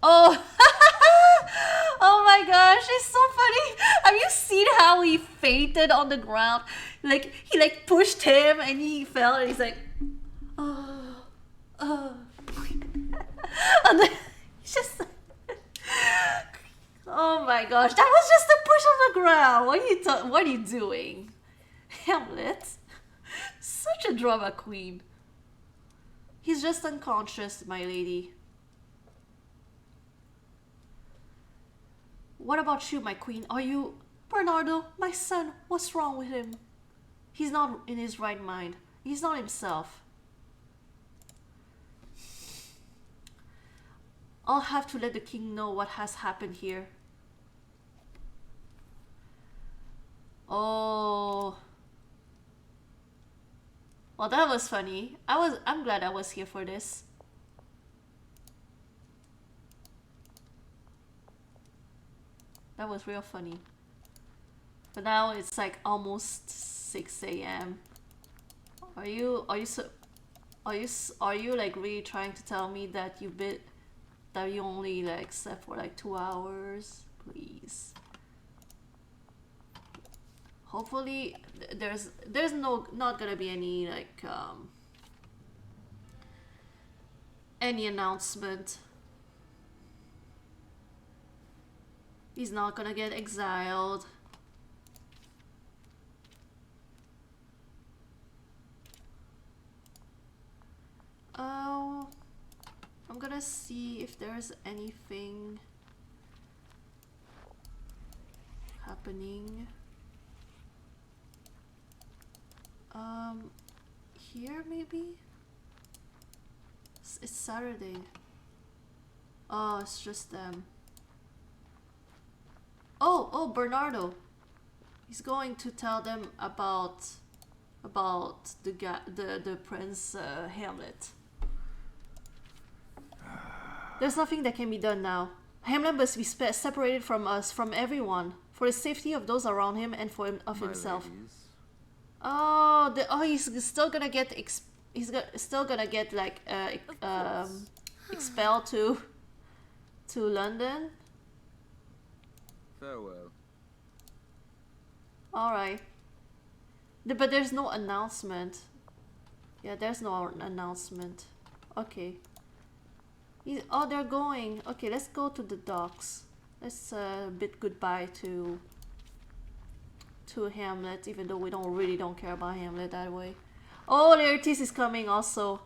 Oh, oh my gosh, it's so funny. Have you seen how he fainted on the ground? Like, he like pushed him and he fell and he's like, oh. And then he's just, oh my gosh, that was just a push on the ground. What are you doing? Hamlet, such a drama queen. He's just unconscious, my lady. What about you, my queen? Are you... Bernardo, my son, what's wrong with him? He's not in his right mind. He's not himself. I'll have to let the king know what has happened here. Oh. Well, that was funny. I'm glad I was here for this. That was real funny. But now it's like almost 6 a.m. Are you like really trying to tell me that you only like slept for like 2 hours? Please. Hopefully there's not gonna be any like any announcement. He's not gonna get exiled. Oh, I'm gonna see if there's anything happening. Here maybe? It's Saturday. Oh, it's just them. Oh, Bernardo. He's going to tell them about the Prince Hamlet. There's nothing that can be done now. Hamlet must be separated from us, from everyone, for the safety of those around him and for himself. Ladies. Oh, he's still gonna get still gonna get like expelled to London. Farewell. Alright. But there's no announcement. Yeah, there's no announcement. Okay. Oh, they're going. Okay, let's go to the docks. Let's bid goodbye to Hamlet, even though we really don't care about Hamlet that way. Oh, Laertes is coming also.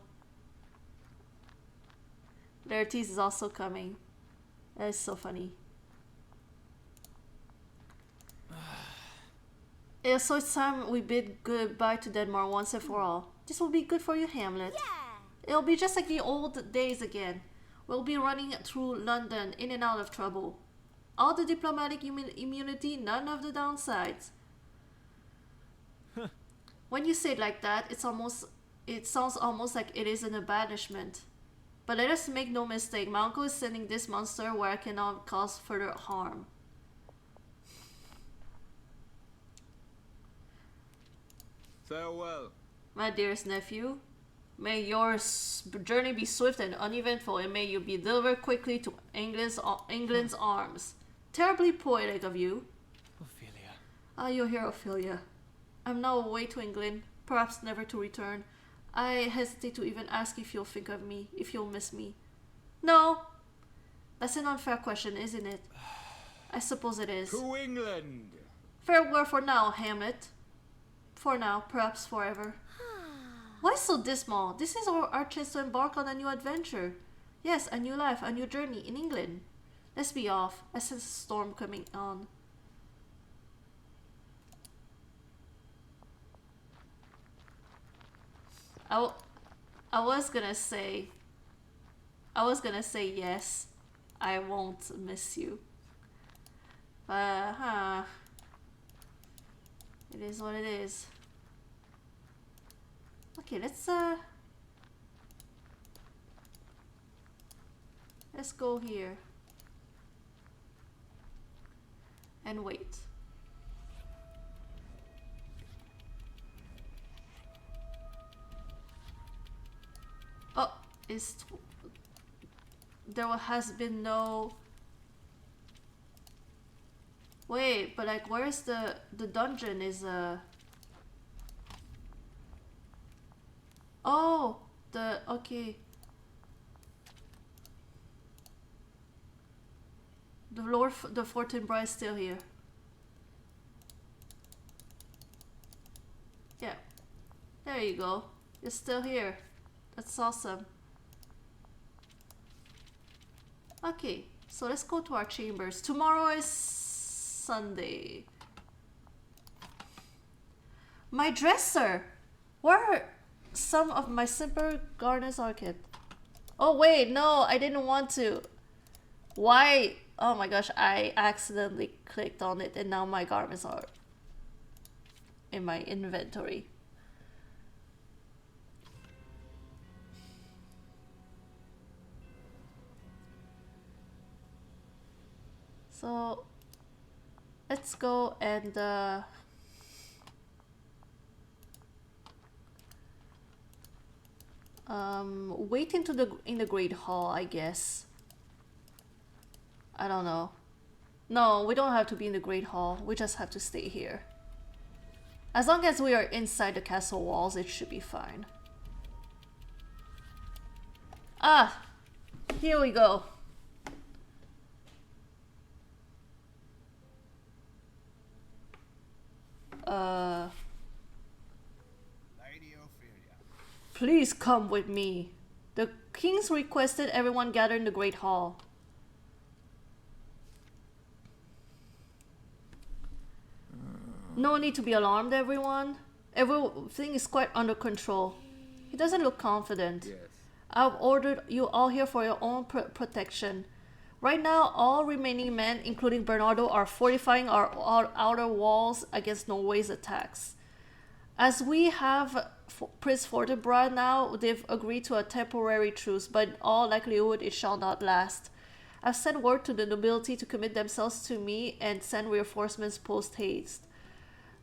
Laertes is also coming. That is so funny. Yeah, so it's time we bid goodbye to Denmark once and for all. This will be good for you, Hamlet. Yeah. It'll be just like the old days again. We'll be running through London, in and out of trouble. All the diplomatic immunity, none of the downsides. When you say it like that, it sounds almost like it is an banishment. But let us make no mistake, my uncle is sending this monster where I cannot cause further harm. Farewell. My dearest nephew, may your journey be swift and uneventful, and may you be delivered quickly to England's arms. Terribly poetic of you. Ophelia. Ah, your hero, Ophelia. I'm now away to England, perhaps never to return. I hesitate to even ask if you'll think of me, if you'll miss me. No. That's an unfair question, isn't it? I suppose it is. To England. Farewell for now, Hamlet. For now, perhaps forever. Why so dismal? This is our chance to embark on a new adventure. Yes, a new life, a new journey in England. Let's be off. I sense a storm coming on. I was gonna say yes, I won't miss you. But it is what it is. Okay, let's go here and wait. Oh, there has been no. Wait, but like, where's the dungeon? Is Oh, okay. The Fortinbras is still here. Yeah, there you go. It's still here. That's awesome. Okay, so let's go to our chambers. Tomorrow is Sunday. My dresser! Where are some of my simple gardeners are kept? Oh wait, no, I didn't want to. Why? Oh my gosh, I accidentally clicked on it and now my garments are in my inventory. So let's go and wait in the Great Hall, I guess. I don't know. No, we don't have to be in the Great Hall. We just have to stay here. As long as we are inside the castle walls, it should be fine. Ah, here we go. Lady Ophelia. Please come with me. The kings requested everyone gather in the Great Hall. No need to be alarmed, everyone. Everything is quite under control. He doesn't look confident. Yes. I've ordered you all here for your own protection. Right now, all remaining men, including Bernardo, are fortifying our outer walls against Norway's attacks. As we have Prince Fortinbras now, they've agreed to a temporary truce, but in all likelihood it shall not last. I've sent word to the nobility to commit themselves to me and send reinforcements post haste.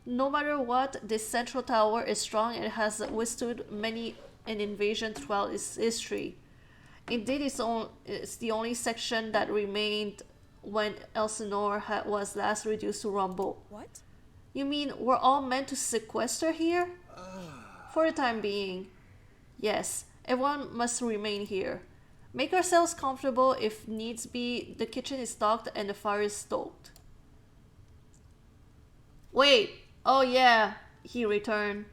No matter what, this central tower is strong and has withstood many an invasion throughout its history. Indeed, it's the only section that remained when Elsinore was last reduced to rubble. What? You mean we're all meant to sequester here? For the time being. Yes, everyone must remain here. Make yourselves comfortable if needs be. The kitchen is stocked and the fire is stoked. Wait, oh yeah, he returned.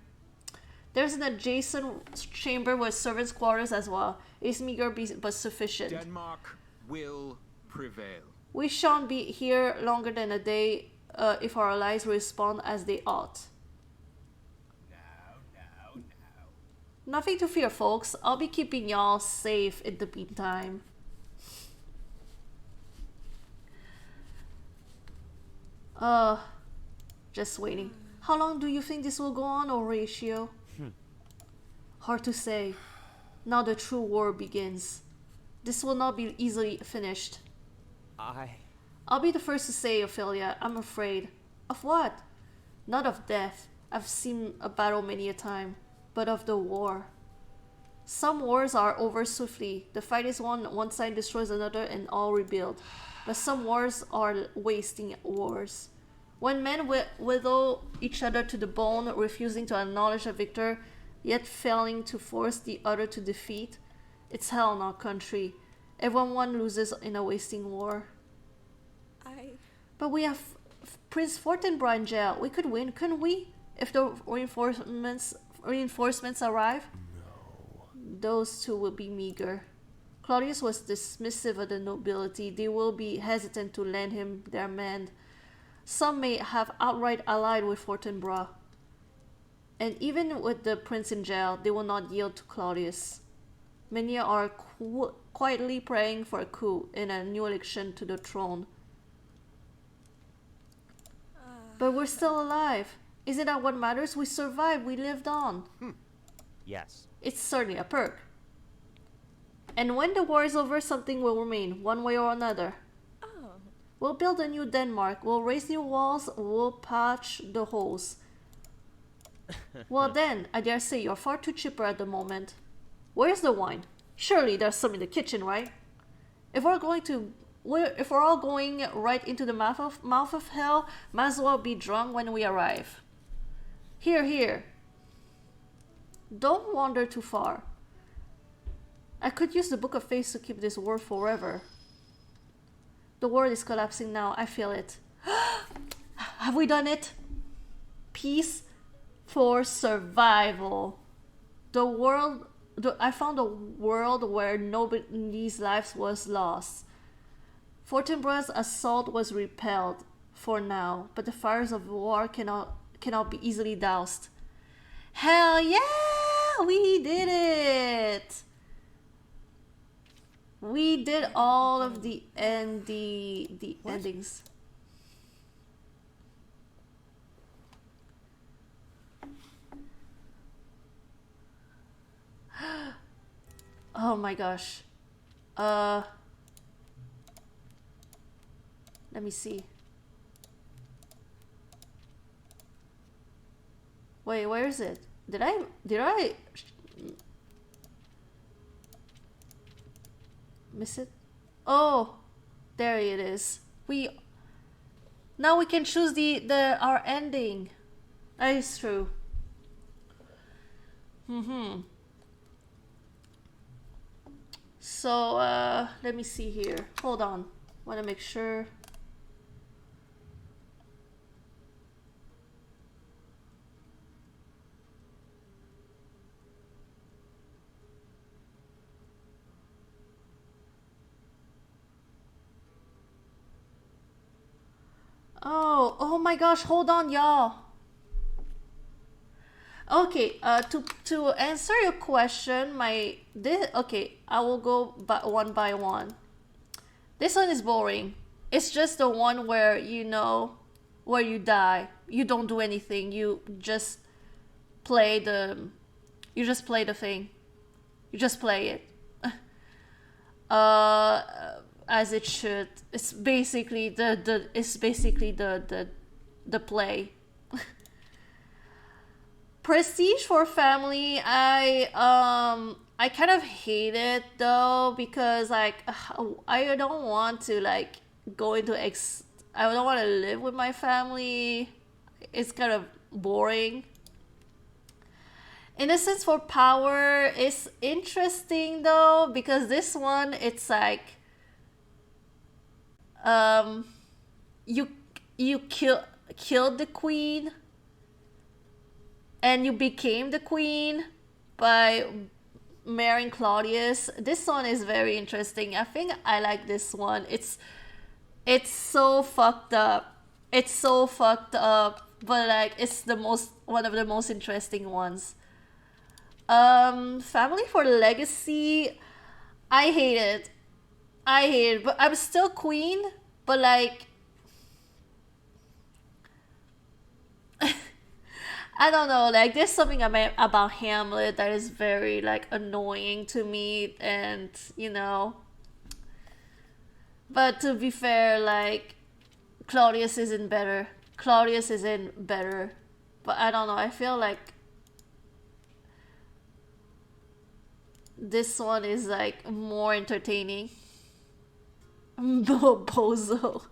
There's an adjacent chamber with servants' quarters as well. It's meager but sufficient. Denmark will prevail. We shan't be here longer than a day. if our allies respond as they ought. No. Nothing to fear, folks. I'll be keeping y'all safe in the meantime. Just waiting. How long do you think this will go on, Horatio? Hard to say. Now the true war begins. This will not be easily finished. I'll be the first to say, Ophelia, I'm afraid. Of what? Not of death. I've seen a battle many a time. But of the war. Some wars are over swiftly. The fight is won, one side destroys another and all rebuild. But some wars are wasting wars. When men withhold each other to the bone, refusing to acknowledge a victor, yet failing to force the other to defeat, it's hell in our country. Everyone loses in a wasting war. But we have Prince Fortinbras in jail. We could win, couldn't we? If the reinforcements arrive? No. Those two will be meager. Claudius was dismissive of the nobility. They will be hesitant to lend him their men. Some may have outright allied with Fortinbras. And even with the prince in jail, they will not yield to Claudius. Many are quietly praying for a coup in a new election to the throne. But we're still alive. Isn't that what matters? We survived, we lived on. Yes. It's certainly a perk. And when the war is over, something will remain, one way or another. We'll build a new Denmark, we'll raise new walls, we'll patch the holes. Well then, I dare say you're far too chipper at the moment. Where's the wine? Surely there's some in the kitchen, right? If we're all going right into the mouth of hell, might as well be drunk when we arrive. Here. Don't wander too far. I could use the Book of Faith to keep this war forever. The world is collapsing now, I feel it. Have we done it? Peace for survival. I found a world where nobody's lives was lost. Fortinbras' assault was repelled for now, but the fires of war cannot be easily doused. Hell yeah! We did it! We did all of the endings. Oh my gosh. Let me see. Wait, where is it? Did I miss it? Oh, there it is. Now we can choose our ending. That is true. So let me see here. Hold on. Want to make sure. Oh my gosh, hold on, y'all. Okay, to answer your question, okay, I will go one by one. This one is boring. It's just the one where where you die. You don't do anything. You just play the thing. You just play it. As it should. It's basically the play. Prestige for family, I kind of hate it though, because like I don't want to go into I don't want to live with my family. It's kind of boring. Innocence for power is interesting though, because this one it's like you killed the queen and you became the queen by marrying Claudius. This one is very interesting. I think I like this one. It's so fucked up. It's so fucked up, but like it's the most one of the most interesting ones. Family for Legacy, I hate it. I hate it, but I'm still queen, but like I don't know, like there's something about Hamlet that is very like annoying to me and you know. But to be fair, like Claudius isn't better. Claudius isn't better. But I don't know, I feel like this one is like more entertaining. Bozo.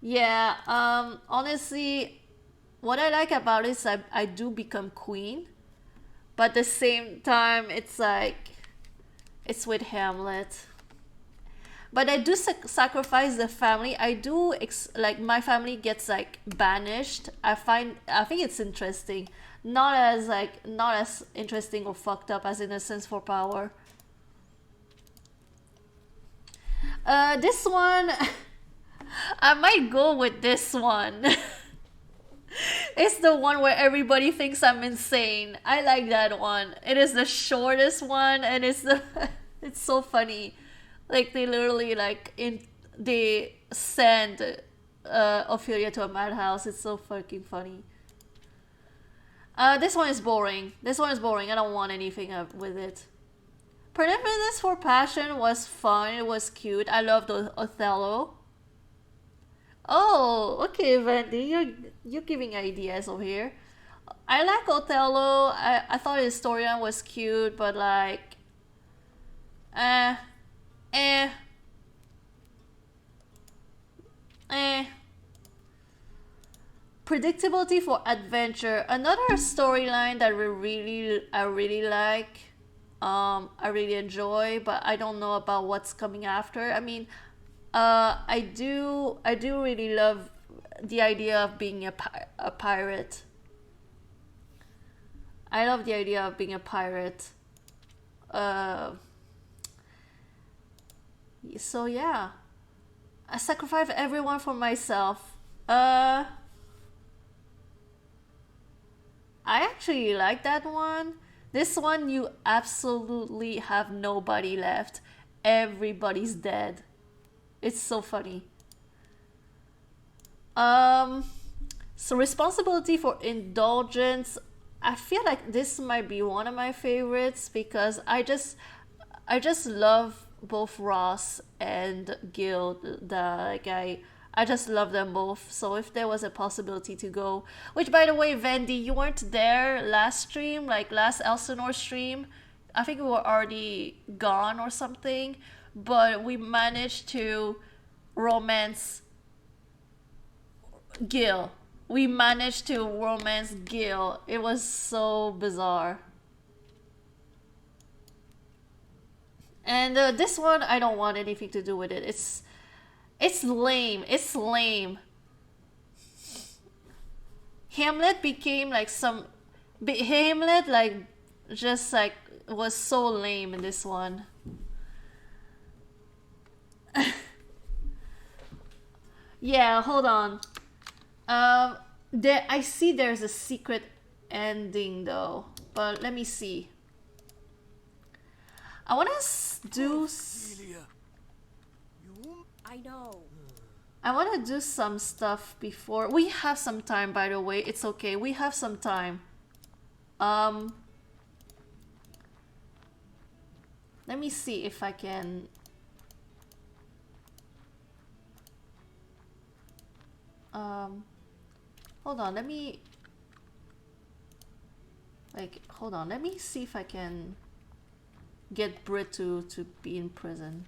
Yeah, honestly, what I like about it is I do become queen, but at the same time, it's like, it's with Hamlet. But I do sacrifice the family. I do, like, my family gets, like, banished. I think it's interesting. Not as interesting or fucked up as Innocence for Power. This one, I might go with this one. It's the one where everybody thinks I'm insane. I like that one. It is the shortest one, and it's it's so funny. Like they literally they send Ophelia to a madhouse. It's so fucking funny. This one is boring. This one is boring. I don't want anything up with it. Pernippiness for Passion was fun. It was cute. I loved Othello. Oh, okay, Vandy, you're giving ideas over here. I like Othello. I thought his storyline was cute, but like, eh, eh, eh. Predictability for Adventure, another storyline that I really like. I really enjoy, but I don't know about what's coming after. I mean, I do really love the idea of being a pirate. I love the idea of being a pirate. So yeah, I sacrifice everyone for myself. I actually like that one. This one, you absolutely have nobody left. Everybody's dead. It's so funny. So Responsibility for Indulgence. I feel like this might be one of my favorites because I just love both Ross and Gil. I just love them both. So if there was a possibility to go, which by the way, Vandy, you weren't there last stream, like last Elsinore stream. I think we were already gone or something, but we managed to romance Gil. We managed to romance Gil. It was so bizarre. And this one, I don't want anything to do with it. It's lame. It's lame. Hamlet became like Hamlet just like was so lame in this one. Yeah, hold on. I see there's a secret ending though, but let me see. I want to do. I know. I want to do some stuff before we have some time. By the way, it's okay. We have some time. Let me see if I can. Hold on. Let me. Hold on. Let me see if I can get Brit to be in prison.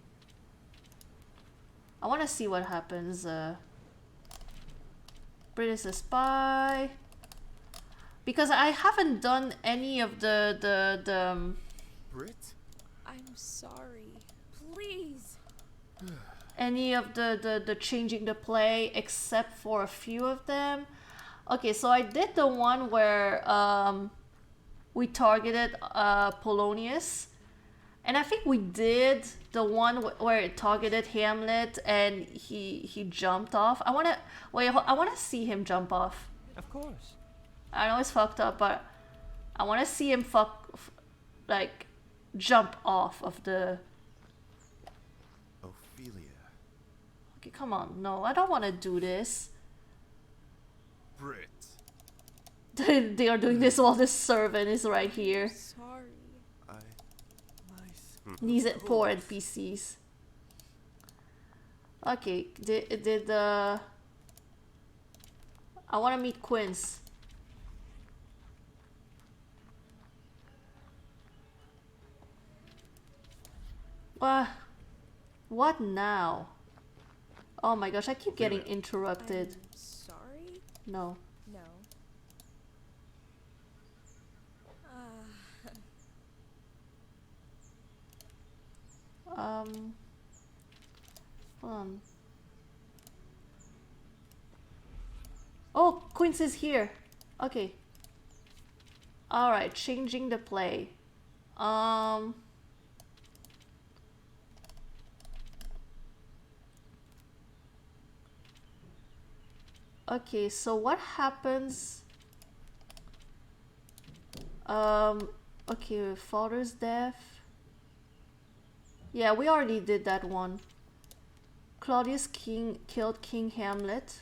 I want to see what happens. Brit is a spy. Because I haven't done any of the Brit? I'm sorry. Please. any of the changing the play except for a few of them. Okay, so I did the one where we targeted Polonius. And I think we did the one where it targeted Hamlet and he jumped off. I wanna wait. I wanna see him jump off. Of course. I know it's fucked up, but I wanna see him like jump off of the. Ophelia. Okay, come on. No, I don't want to do this. Brit. They are doing this while the servant is right here. Sorry. These poor NPCs. Okay, I want to meet Quince. What now? Oh my gosh, I keep getting interrupted. I'm sorry? No. No. Hold on. Oh, Quince is here. Okay. Alright, changing the play. Okay, so what happens? Okay, father's death. Yeah, we already did that one. Claudius killed King Hamlet.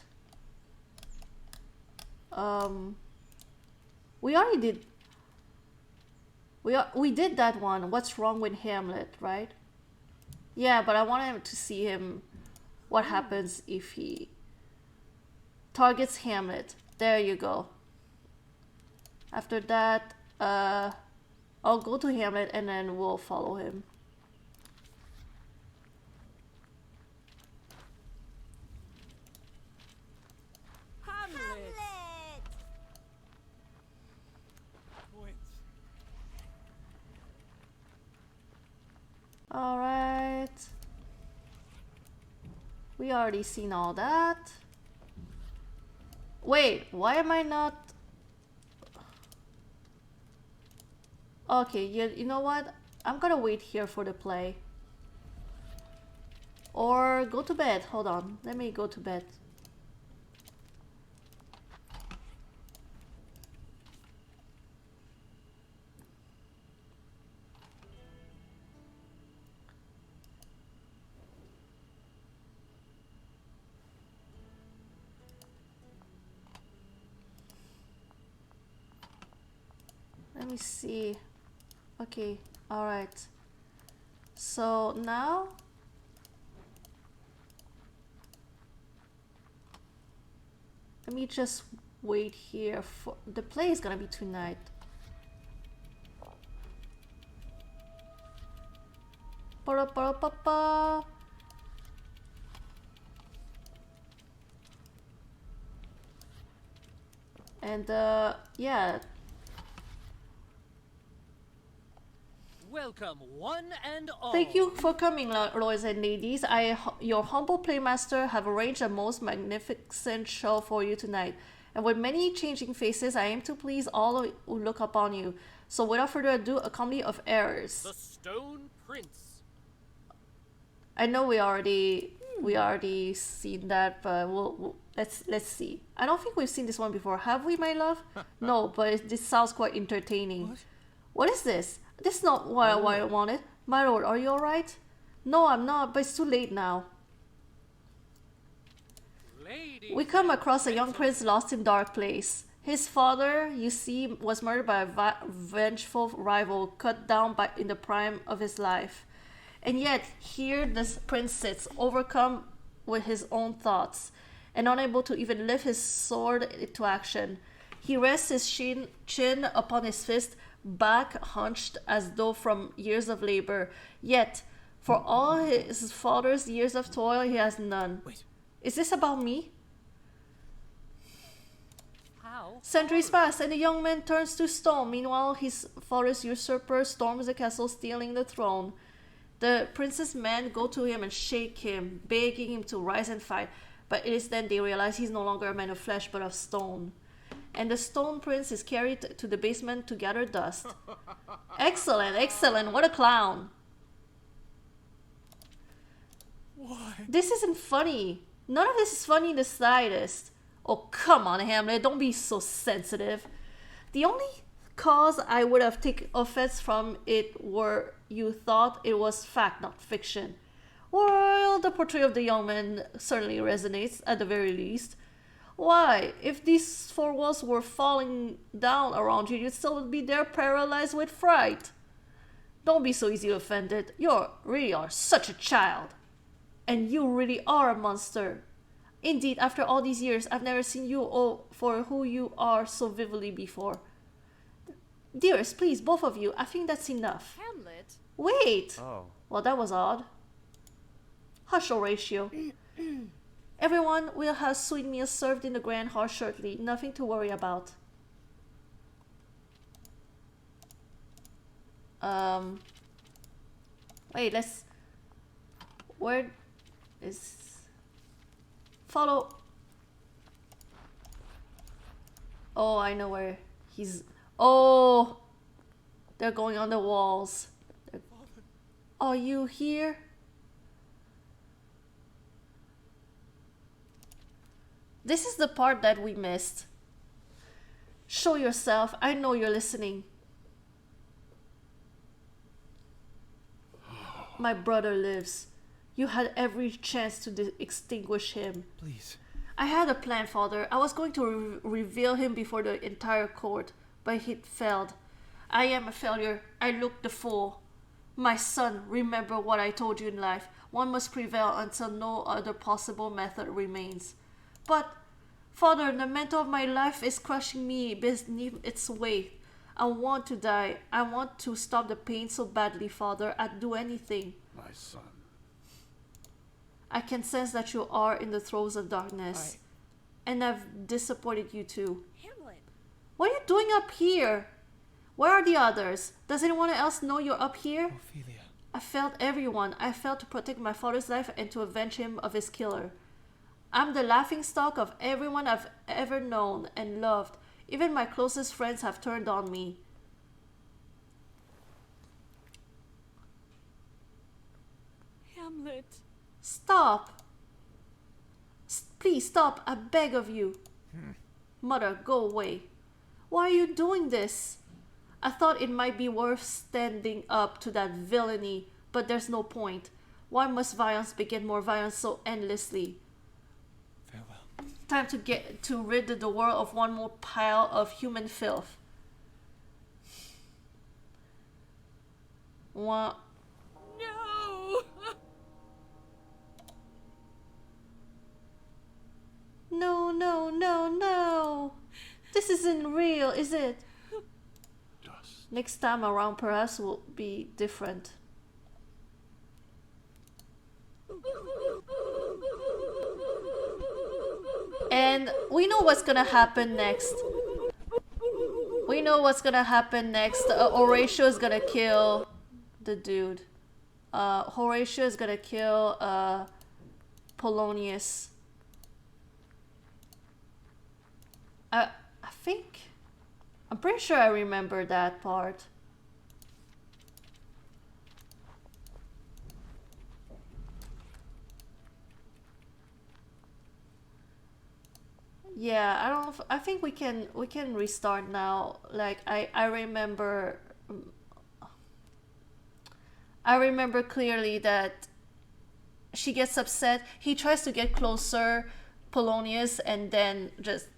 We already did. We did that one. What's wrong with Hamlet, right? Yeah, but I wanted to see him. What happens if he targets Hamlet? There you go. After that, I'll go to Hamlet and then we'll follow him. Hamlet! Alright. We already seen all that. Wait, why am I not... Okay, you know what? I'm gonna wait here for the play. Or go to bed. Hold on. Let me go to bed. Let me see. Okay, alright. So now let me just wait here for the play is gonna be tonight. Ba-da-ba-da-ba-ba. And yeah. Welcome, one and all. Thank you for coming, lords and ladies. Your humble playmaster, have arranged a most magnificent show for you tonight. And with many changing faces, I aim to please all who look upon you. So without further ado, a comedy of errors. The Stone Prince. I know we already seen that, but let's see. I don't think we've seen this one before, have we, my love? No, but this sounds quite entertaining. What is this? This is not what I wanted. My lord, are you alright? No, I'm not, but it's too late now. Lady. We come across a young prince lost in dark place. His father, you see, was murdered by a vengeful rival, cut down in the prime of his life. And yet, here this prince sits, overcome with his own thoughts, and unable to even lift his sword into action. He rests his chin upon his fist, back hunched as though from years of labor. Yet, for all his father's years of toil, he has none. Wait. Is this about me? How? Centuries pass, and the young man turns to stone. Meanwhile, his father's usurper storms the castle, stealing the throne. The prince's men go to him and shake him, begging him to rise and fight. But it is then they realize he's no longer a man of flesh, but of stone. And the stone prince is carried to the basement to gather dust. Excellent, excellent, what a clown. Why? This isn't funny. None of this is funny in the slightest. Oh, come on, Hamlet. Don't be so sensitive. The only cause I would have taken offense from it were you thought it was fact, not fiction. Well, the portrayal of the young man certainly resonates, at the very least. Why, if these four walls were falling down around you, you'd still be there paralyzed with fright. Don't be so easily offended. You really are such a child. And you really are a monster. Indeed, after all these years, I've never seen you for who you are so vividly before. Dearest, please, both of you, I think that's enough. Hamlet? Wait! Oh. Well, that was odd. Hush, Horatio. Everyone will have sweet meals served in the grand hall shortly. Nothing to worry about. Wait, let's... Where is... Follow... Oh, I know where he's... Oh! They're going on the walls. Are you here? This is the part that we missed. Show yourself. I know you're listening. My brother lives. You had every chance to extinguish him. Please. I had a plan, Father. I was going to reveal him before the entire court, but it failed. I am a failure. I looked the fool. My son, remember what I told you in life. One must prevail until no other possible method remains. But, Father, the mantle of my life is crushing me beneath its weight. I want to die. I want to stop the pain so badly, Father. I'd do anything. My son. I can sense that you are in the throes of darkness. And I've disappointed you too. Hamlet. What are you doing up here? Where are the others? Does anyone else know you're up here? Ophelia. I failed everyone. I failed to protect my father's life and to avenge him of his killer. I'm the laughingstock of everyone I've ever known and loved. Even my closest friends have turned on me. Hamlet. Stop! Please stop, I beg of you. Mother, go away. Why are you doing this? I thought it might be worth standing up to that villainy, but there's no point. Why must violence beget more violence so endlessly? Farewell. Time to rid the world of one more pile of human filth. What? No! No, no, no, no. This isn't real, is it? Dust. Next time around perhaps will be different. And we know what's gonna happen next. We know what's gonna happen next. Horatio is gonna kill the dude. Horatio is gonna kill Polonius. I think... I'm pretty sure I remember that part. Yeah, I think we can restart now. Like I remember clearly that she gets upset. He tries to get closer, Polonius, and then just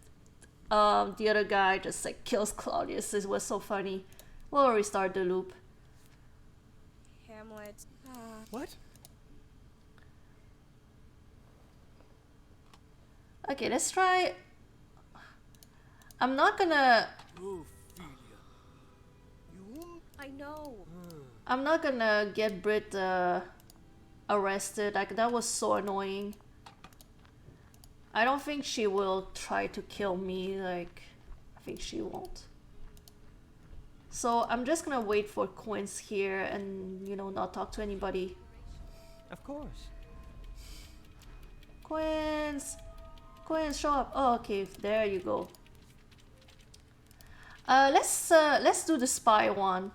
the other guy just like kills Claudius. It was so funny. We'll restart the loop. Hamlet. What? Okay, let's try. I'm not gonna. Ophelia. You? I know. I'm not gonna get Brit arrested. Like that was so annoying. I don't think she will try to kill me. Like, I think she won't. So I'm just gonna wait for Quince here and, you know, not talk to anybody. Of course. Quince! Quince, show up. Oh, okay, there you go. Let's do the spy one.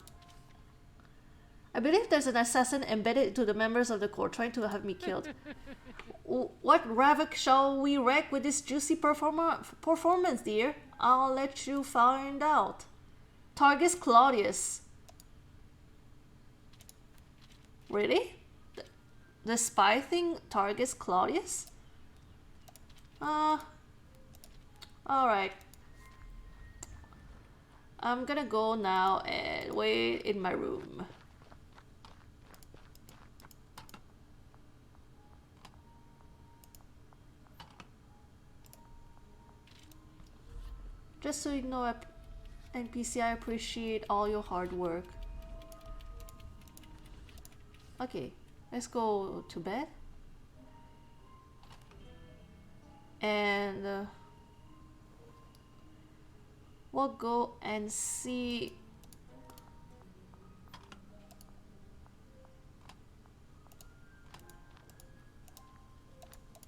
I believe there's an assassin embedded into the members of the court trying to have me killed. What havoc shall we wreak with this juicy performance, dear? I'll let you find out. Targus Claudius. Really? The spy thing, Targus Claudius? Alright. I'm gonna go now and wait in my room. Just so you know, NPC, I appreciate all your hard work. Okay, let's go to bed. And we'll go and see.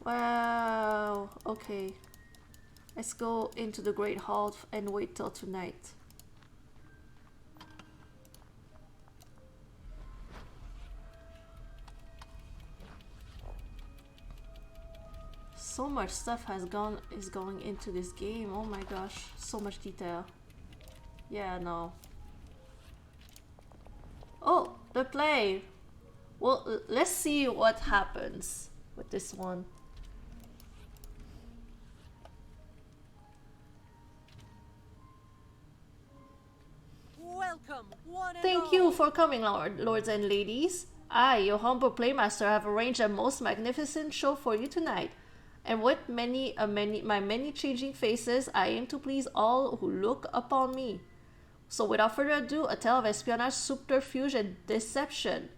Wow, okay. Let's go into the Great Hall and wait till tonight. So much stuff is going into this game. Oh my gosh, so much detail. Yeah, no. Oh, the play. Well, let's see what happens with this one. Welcome, one and Thank all. you for coming, lords and ladies. I, your humble playmaster, have arranged a most magnificent show for you tonight. And with my many changing faces, I aim to please all who look upon me. So without further ado, a tale of espionage, subterfuge, and deception.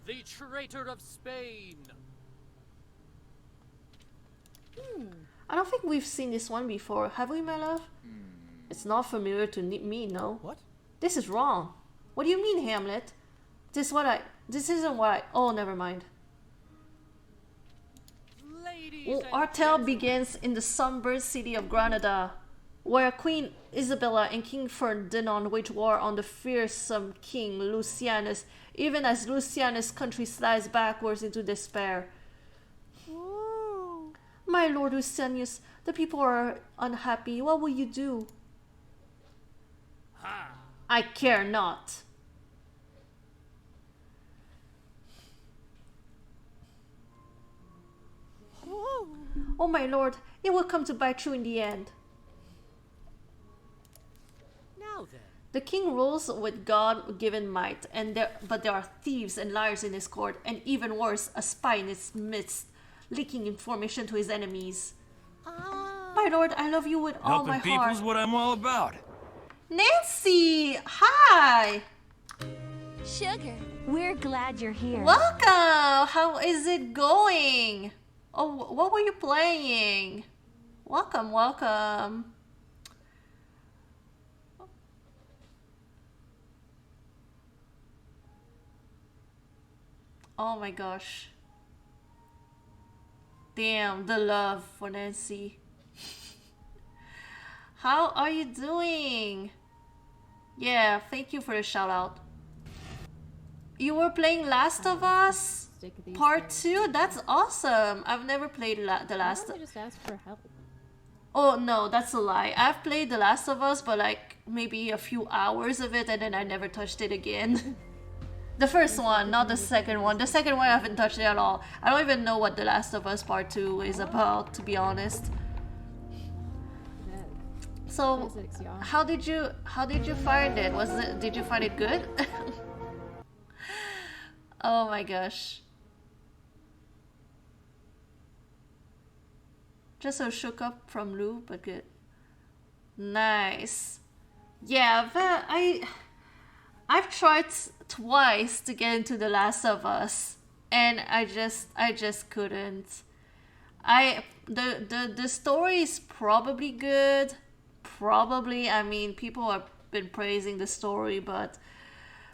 The traitor of Spain. I don't think we've seen this one before, have we, my love? It's not familiar to me, no. What? This is wrong. What do you mean, Hamlet? This isn't what I... Oh, never mind. Ladies and Our tale gentlemen, begins in the sunburned city of Granada, where Queen Isabella and King Ferdinand wage war on the fearsome King Lucianus, even as Lucianus' country slides backwards into despair. My lord Lucianus, the people are unhappy. What will you do? Ha! I care not. Oh my lord, it will come to bite you in the end. Now then, The king rules with God-given might, but there are thieves and liars in his court, and even worse, a spy in its midst, leaking information to his enemies. My lord, I love you with all my Helping people heart. is what I'm all about. Nancy, hi! Sugar, we're glad you're here. Welcome! How is it going? Oh, what were you playing? Welcome, welcome. Oh my gosh. Damn, the love for Nancy. How are you doing? Yeah, thank you for the shout out. You were playing Last of Us Part 2? That's awesome. I've never played the Last of Us. Just ask for help. Oh no, that's a lie. I've played The Last of Us, but like maybe a few hours of it and then I never touched it again. The first one, not the second one. The second one I haven't touched it at all. I don't even know what The Last of Us Part 2 is about, to be honest. So, Physics, y'all. how did you find it? Did you find it good? Oh my gosh. Just so shook up from Lou, but good. Nice. Yeah, but I've tried twice to get into The Last of Us, and I just couldn't. The story is probably good. Probably, I mean, people have been praising the story, but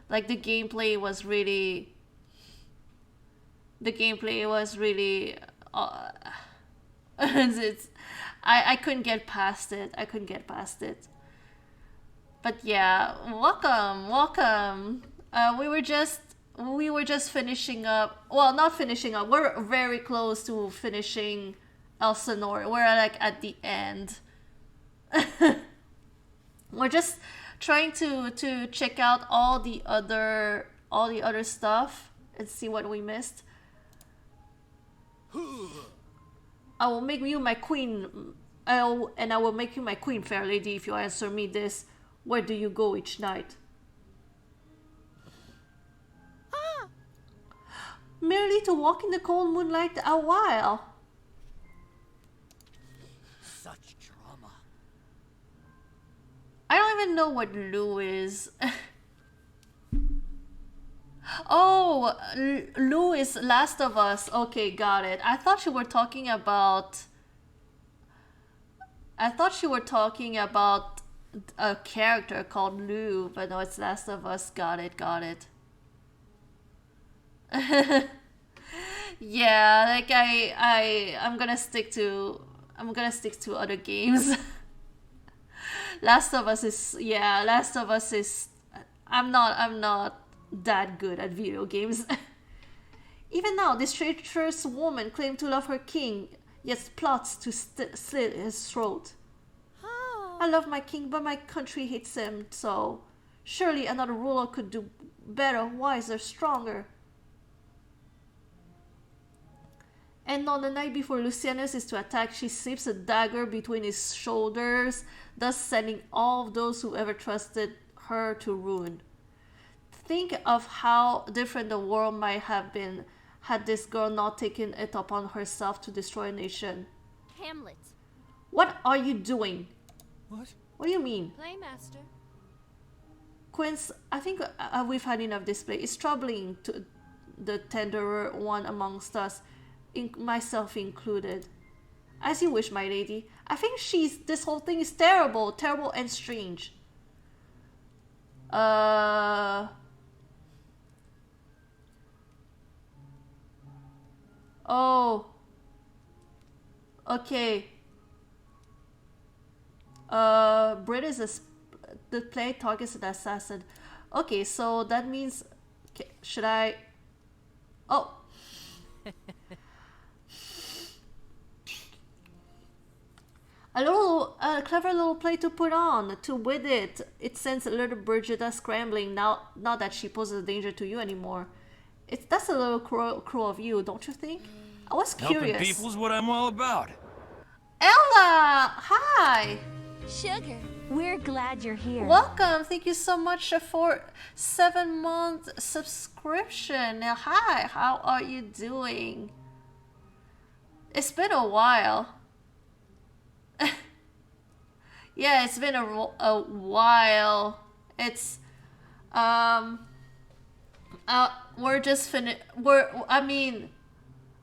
like the gameplay was really I couldn't get past it. But yeah, welcome. We were just we were just finishing up. Well, not finishing up. We're very close to finishing Elsinore. We're like at the end. We're just trying to check out all the other stuff and see what we missed. I will make you my queen. I will make you my queen, fair lady, if you answer me this. Where do you go each night? Merely to walk in the cold moonlight a while. Such drama. I don't even know what Lou is. Oh, Lou is Last of Us. Okay, got it. I thought you were talking about a character called Lou, but no, it's Last of Us. Got it. Yeah, like I'm gonna stick to other games. Last of Us is I'm not that good at video games. Even now, this traitorous woman claimed to love her king, yet plots to slit his throat. I love my king, but my country hates him, so surely another ruler could do better, wiser, stronger. And on the night before Lucianus is to attack, she slips a dagger between his shoulders, thus sending all of those who ever trusted her to ruin. Think of how different the world might have been had this girl not taken it upon herself to destroy a nation. Hamlet. What are you doing? What? What do you mean? Playmaster. Quince, I think we've had enough display. It's troubling to the tenderer one amongst us, myself included. As you wish, my lady. I think this whole thing is terrible and strange. Oh. Okay. Brit is the play targets an assassin. Okay, so that means... Okay, should I... Oh. A clever little play to put on. To wit it, it sends little Brigida scrambling now that she poses a danger to you anymore. That's a little cruel of you, don't you think? I was curious. Helping people's what I'm all about. Ella! Hi! Sugar, we're glad you're here. Welcome! Thank you so much for 7-month subscription. Now, hi! How are you doing? It's been a while. Yeah, it's been a while. It's we're just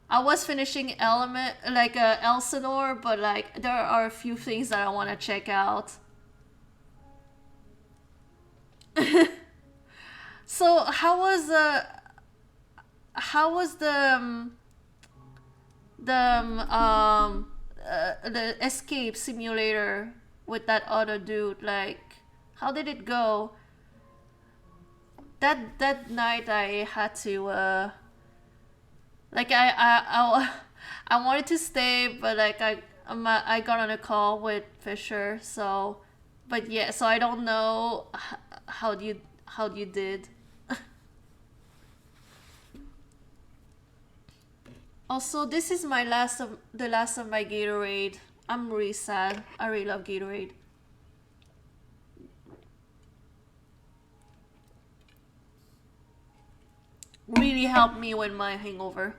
I was finishing Elsinore, but like there are a few things that I want to check out. So how was the escape simulator with that other dude? Like, how did it go? That night I had to like I wanted to stay, but like I got on a call with Fisher, so but yeah, so I don't know how you did. Also, this is the last of my Gatorade. I'm really sad. I really love Gatorade. Really helped me with my hangover.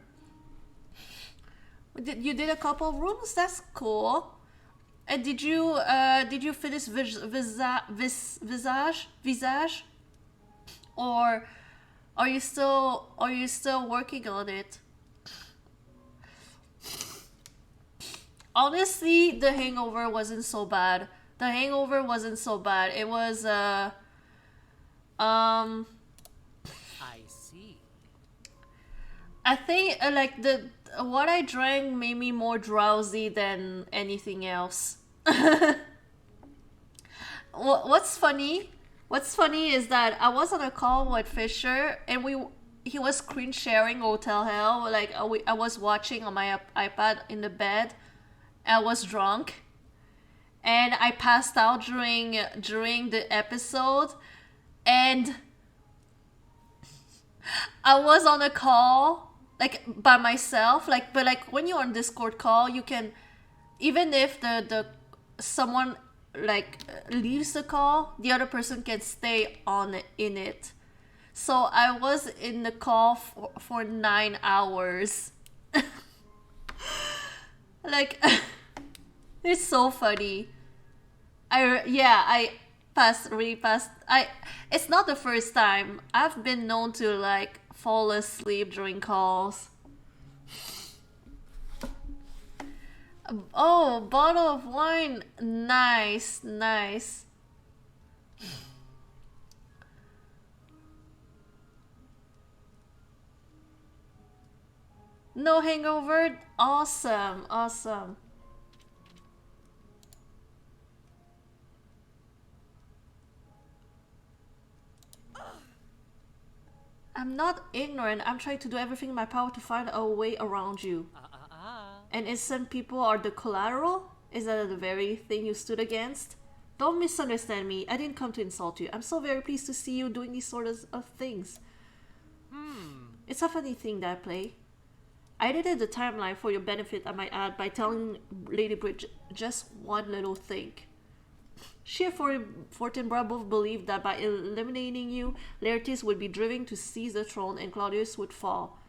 You did a couple of rooms? That's cool. And did you finish Visage? Or are you still working on it? Honestly, the hangover wasn't so bad. It was I see. I think like what I drank made me more drowsy than anything else. What's funny is that I was on a call with Fisher and he was screen sharing Hotel Hell. Like I was watching on my iPad in the bed. I was drunk, and I passed out during the episode, and I was on a call like by myself. Like, but like when you're on Discord call, you can, even if the someone like leaves the call, the other person can stay on in it. So I was in the call for 9 hours. Like, it's so funny. I passed. It's not the first time. I've been known to like fall asleep during calls. Oh, bottle of wine. Nice, nice. No hangover? Awesome, awesome. I'm not ignorant. I'm trying to do everything in my power to find a way around you. And innocent people are the collateral? Is that the very thing you stood against? Don't misunderstand me. I didn't come to insult you. I'm so very pleased to see you doing these sorts of things. It's a funny thing that I play. I edited the timeline for your benefit, I might add, by telling Lady Bridge just one little thing. She and Fortinbras both believed that by eliminating you, Laertes would be driven to seize the throne and Claudius would fall.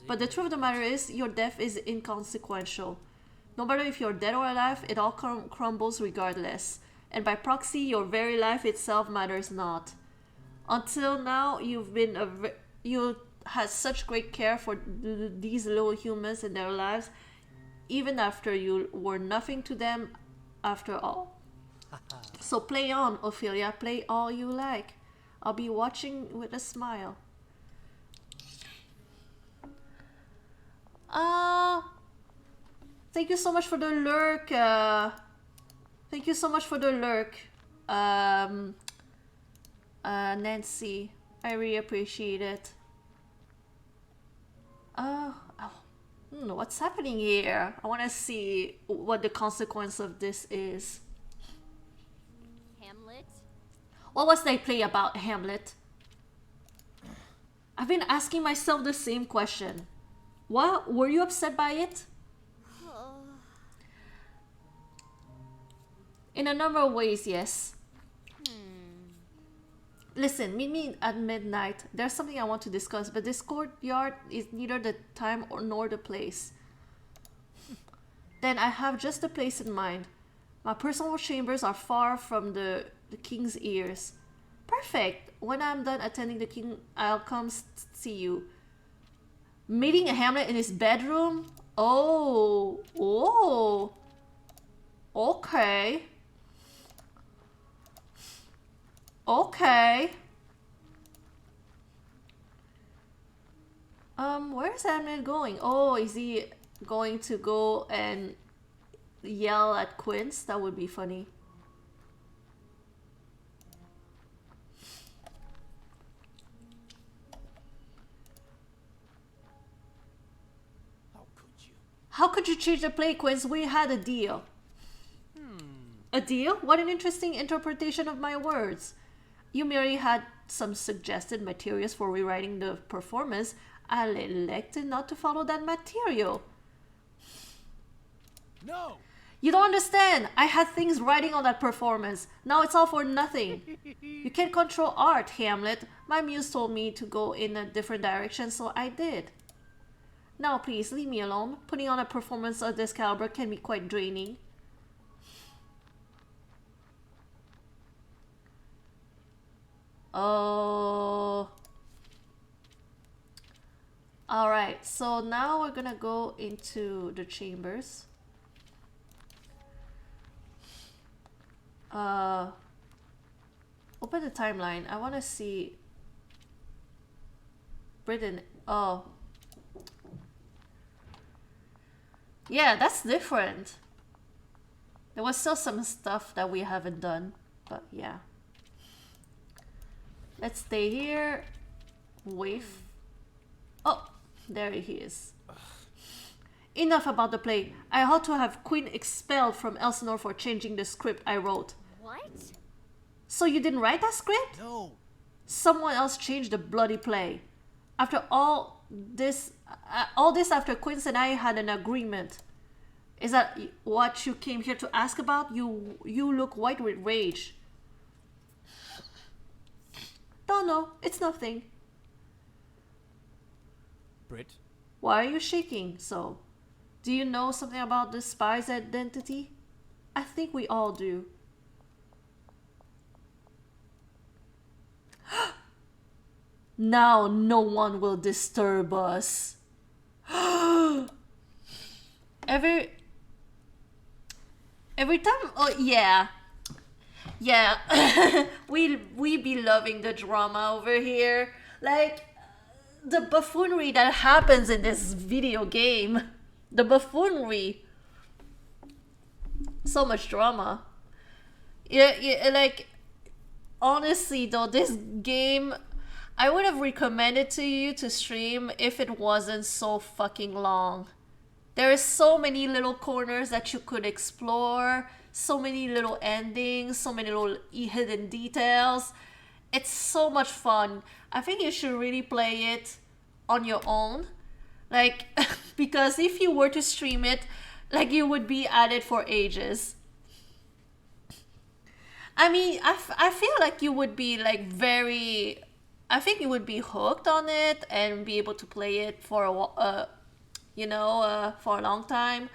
But the truth of the matter is, your death is inconsequential. No matter if you're dead or alive, it all crumbles regardless. And by proxy, your very life itself matters not. Until now, you had such great care for these little humans in their lives, even after you were nothing to them after all. So play on, Ophelia, play all you like. I'll be watching with a smile. Thank you so much for the lurk. Thank you so much for the lurk, Nancy. I really appreciate it. What's happening here? I want to see what the consequence of this is. Hamlet? What was they play about, Hamlet? I've been asking myself the same question. What? Were you upset by it? In a number of ways, yes. Listen, meet me at midnight. There's something I want to discuss, but this courtyard is neither the time nor the place. Then I have just the place in mind. My personal chambers are far from the king's ears. Perfect. When I'm done attending the king, I'll come see you. Meeting Hamlet in his bedroom? Oh. Okay. Okay. Where's Hamlet going? Oh, is he going to go and yell at Quince? That would be funny. How could you change the play, Quince? We had a deal. A deal? What an interesting interpretation of my words. You merely had some suggested materials for rewriting the performance. I elected not to follow that material. No! You don't understand. I had things writing on that performance. Now it's all for nothing. You can't control art, Hamlet. My muse told me to go in a different direction, so I did. Now please, leave me alone. Putting on a performance of this caliber can be quite draining. Oh. Alright, so now we're gonna go into the chambers. Open the timeline. I wanna see Britain. Oh. Yeah, that's different. There was still some stuff that we haven't done, but yeah. Let's stay here. Wave. Oh, there he is. Enough about the play. I ought to have Queen expelled from Elsinore for changing the script I wrote. What? So you didn't write that script? No. Someone else changed the bloody play. After all this after Quince and I had an agreement. Is that what you came here to ask about? You look white with rage. No, it's nothing. Brit? Why are you shaking so? Do you know something about the spy's identity? I think we all do. Now no one will disturb us. Every time, oh yeah. we be loving the drama over here. Like the buffoonery that happens in this video game. The buffoonery. So much drama. Yeah, like honestly though, this game I would have recommended to you to stream if it wasn't so fucking long. There is so many little corners that you could explore, so many little endings, so many little hidden details. It's so much fun. I think you should really play it on your own. Like, because if you were to stream it, like you would be at it for ages. I mean, I feel like you would be like very... I think you would be hooked on it and be able to play it for a for a long time.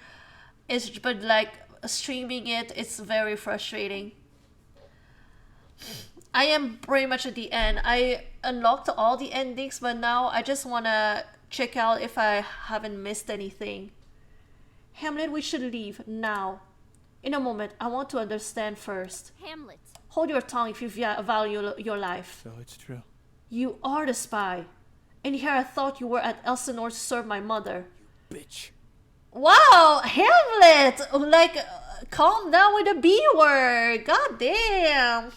But like streaming it, it's very frustrating. I am pretty much at the end. I unlocked all the endings, but now I just wanna check out if I haven't missed anything. Hamlet, we should leave now. In a moment, I want to understand first. Hamlet. Hold your tongue if you value your life. So it's true. You are the spy. And here I thought you were at Elsinore to serve my mother. Bitch. Wow, Hamlet! Like, calm down with the B word. God damn.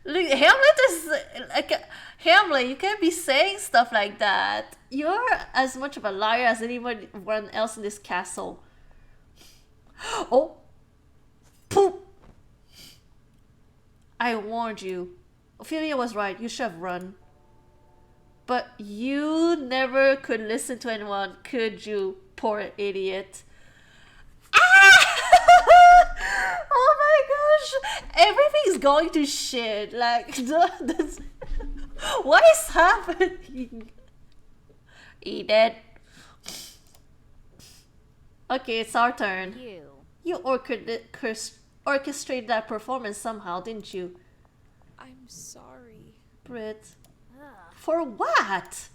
Look, Hamlet is like... Hamlet, you can't be saying stuff like that. You're as much of a liar as anyone else in this castle. Oh. Poop. I warned you. Ophelia was right. You should have run. But you never could listen to anyone, could you, poor idiot? Ah! Oh my gosh! Everything's going to shit. Like, what is happening? Eat it. Okay, it's our turn. You orchestrated that performance somehow, didn't you? I'm sorry. Brit. For what?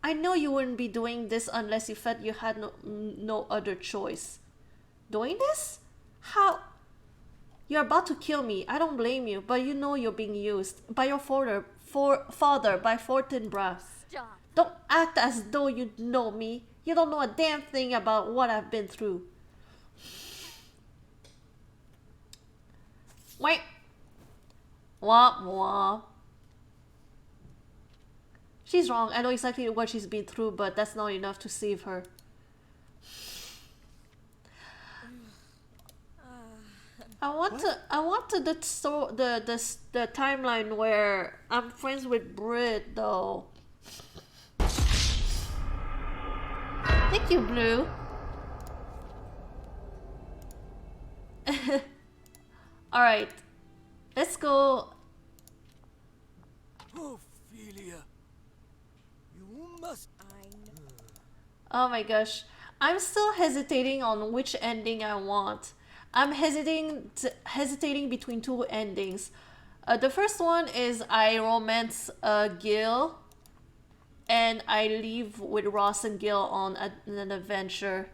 I know you wouldn't be doing this unless you felt you had no other choice. Doing this? How? You're about to kill me. I don't blame you, but you know you're being used by your father by Fortinbras. Stop. Don't act as though you know me. You don't know a damn thing about what I've been through. Wait. Womp womp. She's wrong. I know exactly what she's been through, but that's not enough to save her. I want the timeline where I'm friends with Brit though. Thank you, Blue. Alright. Let's go. Ophelia. You must... I know. Oh my gosh. I'm still hesitating on which ending I want. I'm hesitating between two endings. The first one is I romance Gil and I leave with Ross and Gil on an adventure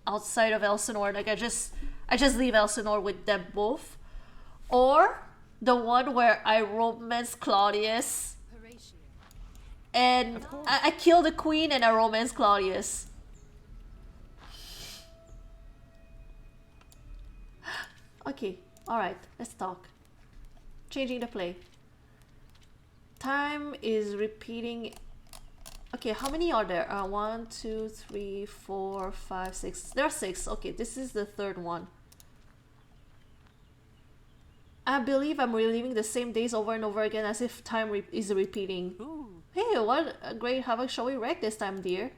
outside of Elsinore. Like I just leave Elsinore with them both. Or the one where I romance Claudius and I kill the queen and I romance Claudius. Okay, alright, let's talk. Changing the play. Time is repeating. Okay, how many are there? 1, 2, 3, 4, 5, 6. There are 6. Okay, this is the third one. I believe I'm reliving the same days over and over again as if time is repeating. Ooh. Hey, what a great havoc shall we wreak this time, dear?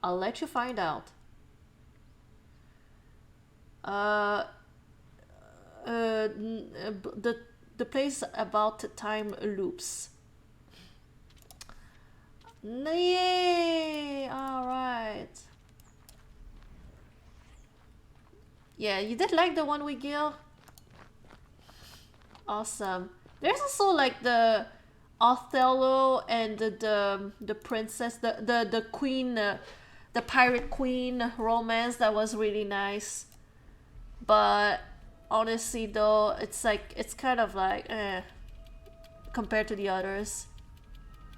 I'll let you find out. The place about time loops. Yay! Alright. Yeah, you did like the one with Gil? Awesome. There's also like the Othello and the princess, the queen, the pirate queen romance that was really nice. But honestly though, it's like, it's kind of like compared to the others.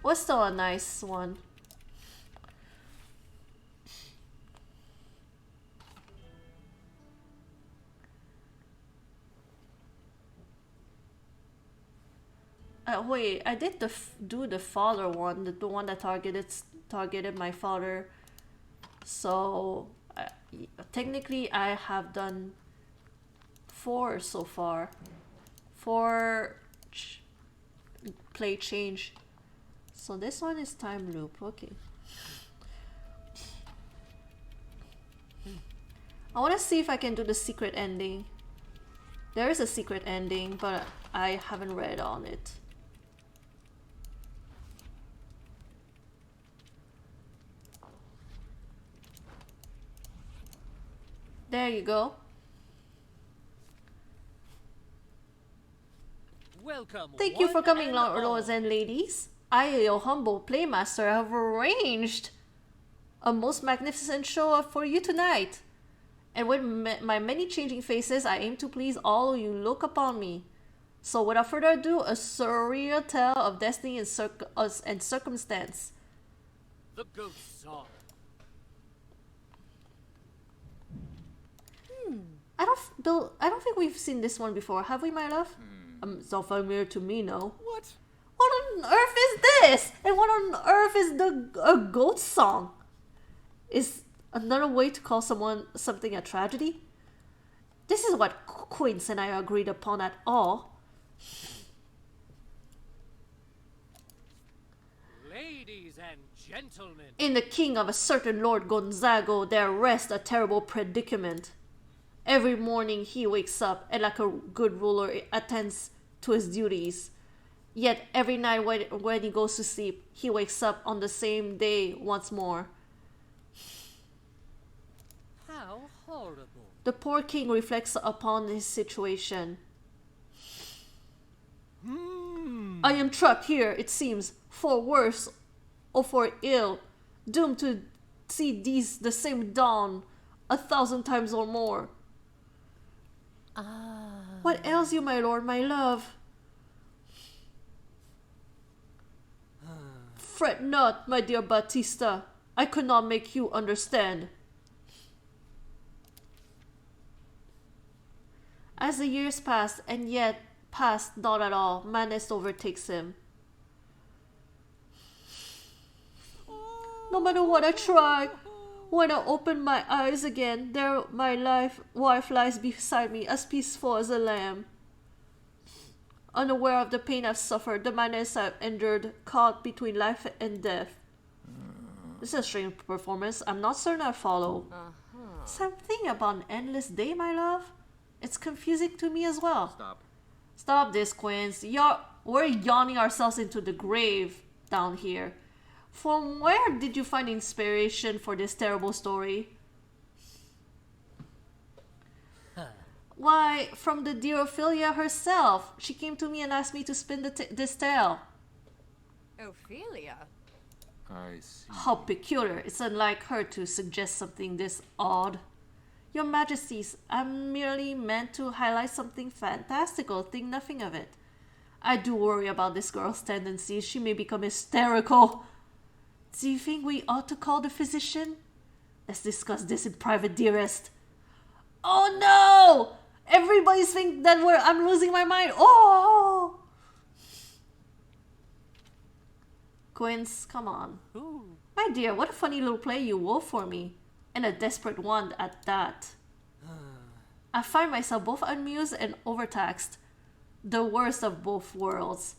Was still a nice one. Wait, I did do the father one, the one that targeted my father. So technically, I have done 4 so far. 4 play change. So this one is time loop. Okay. I want to see if I can do the secret ending. There is a secret ending, but I haven't read on it. There you go. Welcome. Thank you for one coming, and lords all. and ladies. I, your humble playmaster, have arranged a most magnificent show for you tonight. And with my many changing faces, I aim to please all you look upon me. So without further ado, a surreal tale of destiny and circumstance. The ghost song. I don't think we've seen this one before, have we, my love? It's not familiar to me, no. What? What on earth is this? And what on earth is a goat song? Is another way to call something a tragedy? This is what Quince and I agreed upon at all. Ladies and gentlemen. In the king of a certain Lord Gonzago there rests a terrible predicament. Every morning he wakes up and like a good ruler attends to his duties. Yet every night when he goes to sleep, he wakes up on the same day once more. How horrible. The poor king reflects upon his situation. I am trapped here, it seems, for worse or for ill, doomed to see the same dawn 1,000 times or more. What ails you, my lord, my love? Fret not, my dear Batista. I could not make you understand. As the years pass, and yet pass not at all, madness overtakes him. No matter what I try, when I open my eyes again, there my wife lies beside me, as peaceful as a lamb. Unaware of the pain I've suffered, the madness I've endured, caught between life and death. This is a strange performance. I'm not certain I follow. Something about an endless day, my love? It's confusing to me as well. Stop this, Quince. We're yawning ourselves into the grave down here. From where did you find inspiration for this terrible story? Why, from the dear Ophelia herself. She came to me and asked me to spin this tale. Ophelia? I see. How peculiar. It's unlike her to suggest something this odd. Your Majesties, I'm merely meant to highlight something fantastical. Think nothing of it. I do worry about this girl's tendencies. She may become hysterical. Do you think we ought to call the physician? Let's discuss this in private, dearest. Oh no! Everybody's thinking that I'm losing my mind. Oh! Quince, come on. Ooh. My dear, what a funny little play you wove for me. And a desperate one at that. I find myself both amused and overtaxed. The worst of both worlds.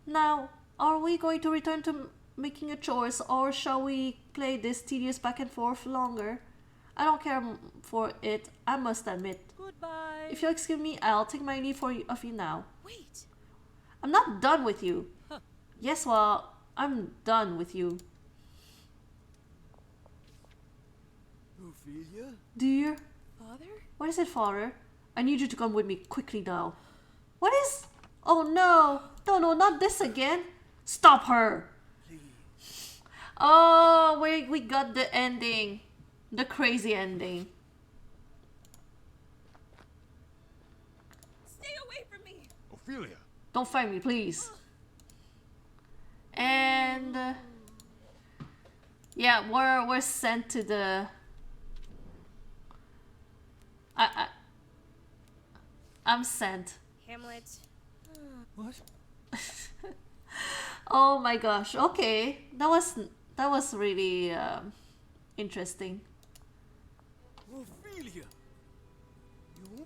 Now, are we going to return to making a choice, or shall we play this tedious back and forth longer? I don't care for it, I must admit. Goodbye. If you'll excuse me, I'll take my leave of you now. Wait. I'm not done with you. Huh. Yes, well, I'm done with you. Ophelia? Dear? Father? What is it, father? I need you to come with me quickly now. What is... Oh no! No, not this again! Stop her! Please. Oh, we got the ending. The crazy ending. Stay away from me! Ophelia. Don't fight me, please. And... yeah, we're sent to the... I'm sent. Hamlet. What? Oh my gosh. Okay, that was really interesting. Ophelia! You?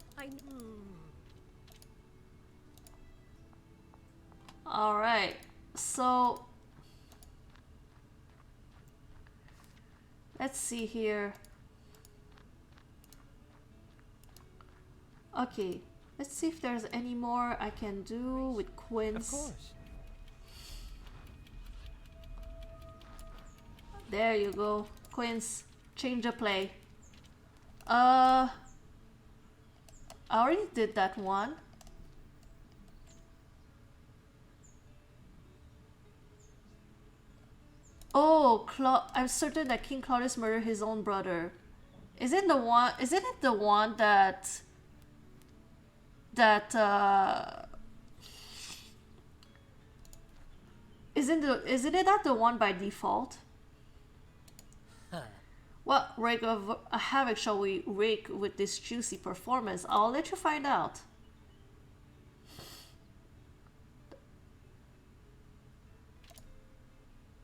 All right. So let's see here. Okay, let's see if there's any more I can do with Of Quince. course. There you go. Quince, change the play. I already did that one. Oh, I'm certain that King Claudius murdered his own brother. Isn't it the one that isn't it not the one by default? What rake of havoc shall we rake with this juicy performance? I'll let you find out.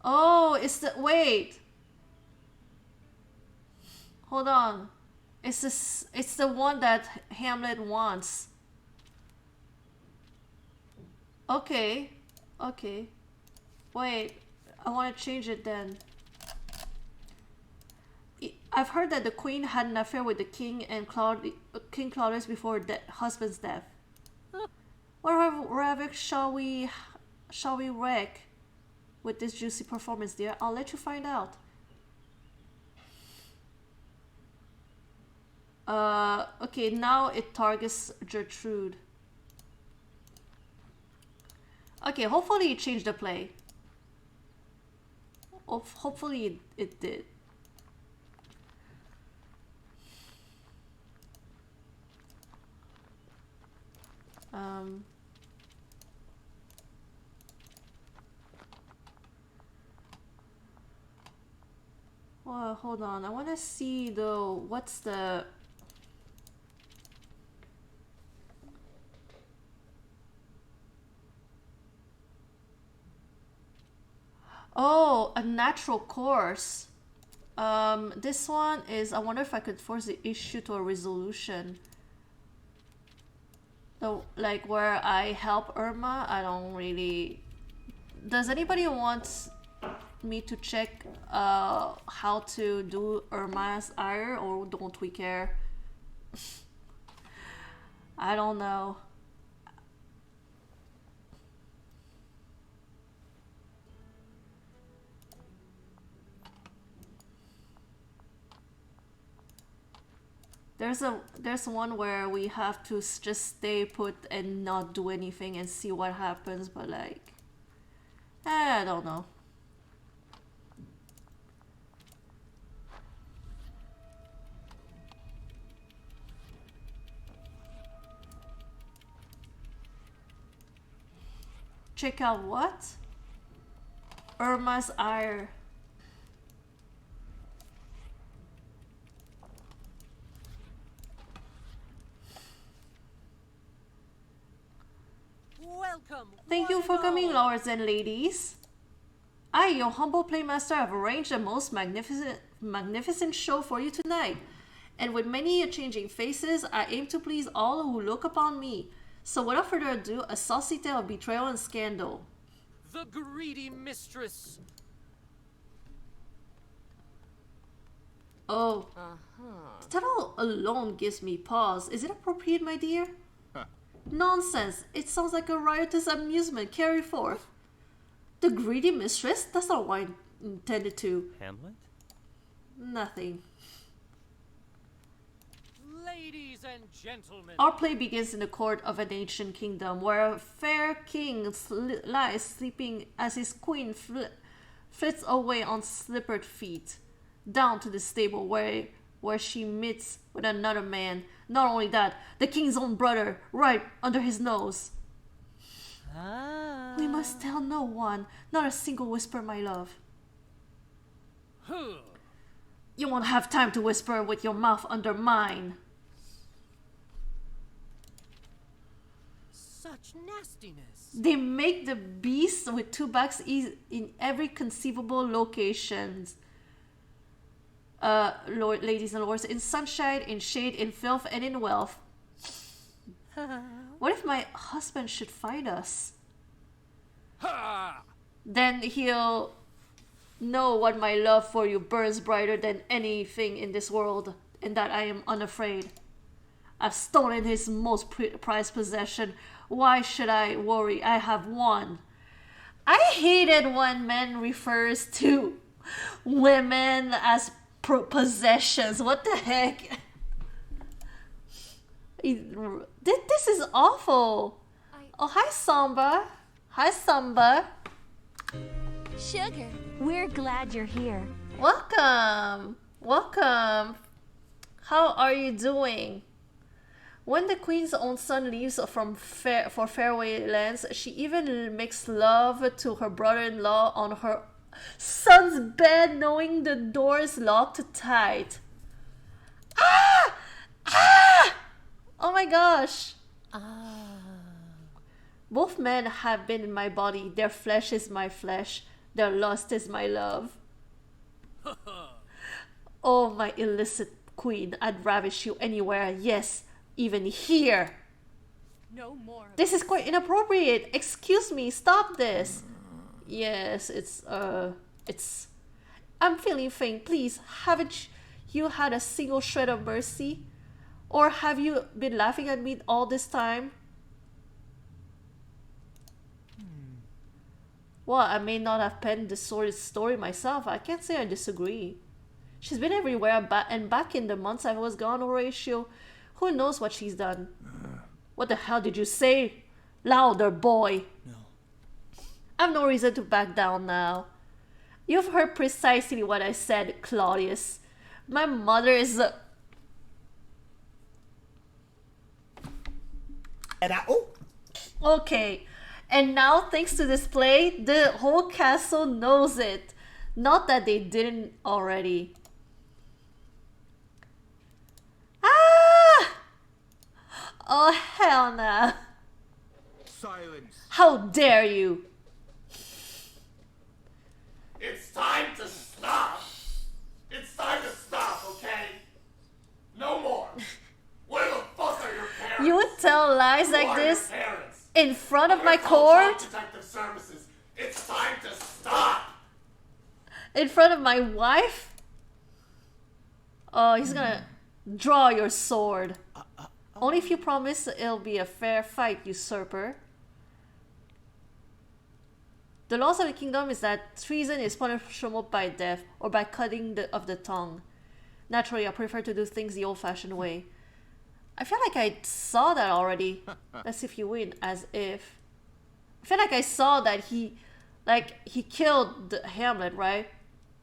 Oh, it's the... wait. Hold on. It's the one that Hamlet wants. Okay. Okay. Wait. I want to change it then. I've heard that the queen had an affair with the king and King Claudius before her husband's death. What havoc shall we wreak with this juicy performance, dear? I'll let you find out. Okay, now it targets Gertrude. Okay, hopefully it changed the play. Hopefully it did. Well, hold on. I want to see though. What's the... Oh, a natural course. This one is... I wonder if I could force the issue to a resolution. So, like where I help Irma, I don't really... Does anybody want me to check how to do Irma's ire, or don't we care? I don't know. There's one where we have to just stay put and not do anything and see what happens, but like, I don't know. Check out what? Irma's ire. Welcome. Thank you one for and coming, all. lords and ladies. I, your humble playmaster, have arranged a most magnificent show for you tonight. And with many changing faces, I aim to please all who look upon me. So without further ado, a saucy tale of betrayal and scandal. The greedy mistress. Oh, the title alone gives me pause. Is it appropriate, my dear? Nonsense. It sounds like a riotous amusement carried forth. The greedy mistress? That's not what I intended to. Hamlet? Nothing. Ladies and gentlemen. Our play begins in the court of an ancient kingdom, where a fair king lies sleeping as his queen flits away on slippered feet, down to the stable where she meets with another man. Not only that, the king's own brother, right under his nose. We must tell no one, not a single whisper, my love. Huh. You won't have time to whisper with your mouth under mine. Such nastiness. They make the beast with two backs in every conceivable locations. Ladies and lords, in sunshine, in shade, in filth, and in wealth. What if my husband should find us? Ha! Then he'll know what my love for you burns brighter than anything in this world, and that I am unafraid. I've stolen his most prized possession. Why should I worry? I have won. I hate it when men refers to women as possessions. What the heck? This is awful. Oh, hi, Samba. Hi, Samba. Sugar, we're glad you're here. Welcome. Welcome. How are you doing? When the queen's own son leaves for faraway lands, she even makes love to her brother-in-law on her son's bed, knowing the door is locked tight. Ah! Ah! Oh my gosh. Both men have been in my body. Their flesh is my flesh. Their lust is my love. Oh, my illicit queen, I'd ravish you anywhere. Yes, even here. No more. This is quite inappropriate. Excuse me, stop this. Yes, I'm feeling faint. Please, haven't you had a single shred of mercy? Or have you been laughing at me all this time? Well, I may not have penned this sordid story myself. I can't say I disagree. She's been everywhere and back in the months I was gone, Horatio. Who knows what she's done? What the hell did you say? Louder, boy. No. I've no reason to back down now. You've heard precisely what I said, Claudius. My mother is a... Okay. And now, thanks to this play, the whole castle knows it. Not that they didn't already. Ah! Oh, hell nah. Silence. How dare you? It's time to stop. It's time to stop, okay? No more. Where the fuck are your parents? You would tell lies Who like are this your parents? in front of I'm my gonna call court? Child Protective Services. It's time to stop. In front of my wife? Oh, he's gonna draw your sword. Only if you promise it'll be a fair fight, usurper. The laws of the kingdom is that treason is punishable by death or by cutting of the tongue. Naturally, I prefer to do things the old-fashioned way. I feel like I saw that already. Let's see if you win. As if. I feel like I saw that he killed Hamlet, right?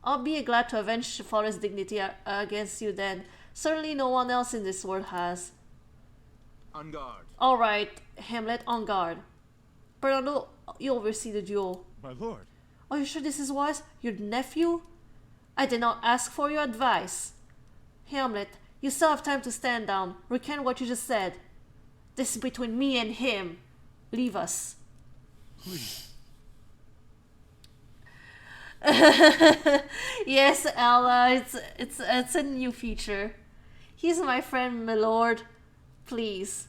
I'll be glad to avenge father's dignity against you then. Certainly no one else in this world has. On guard. Alright, Hamlet, on guard. Bernardo, you oversee the duel. My lord. Are you sure this is wise? Your nephew? I did not ask for your advice. Hamlet, you still have time to stand down. Recant what you just said. This is between me and him. Leave us. Please. Yes, Ella, it's a new feature. He's my friend, my lord. Please.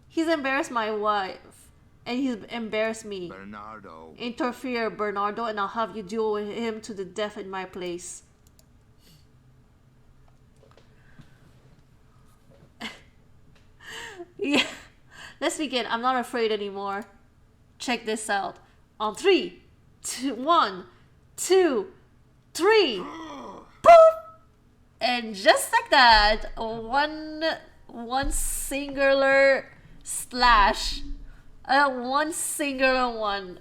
He's embarrassed my wife, and he's embarrassed me. Bernardo. Interfere, Bernardo, and I'll have you deal with him to the death in my place. Yeah. Let's begin. I'm not afraid anymore. Check this out. On 3, 2, 1, 2, 3. Boop! And just like that, one singular slash. One singular one.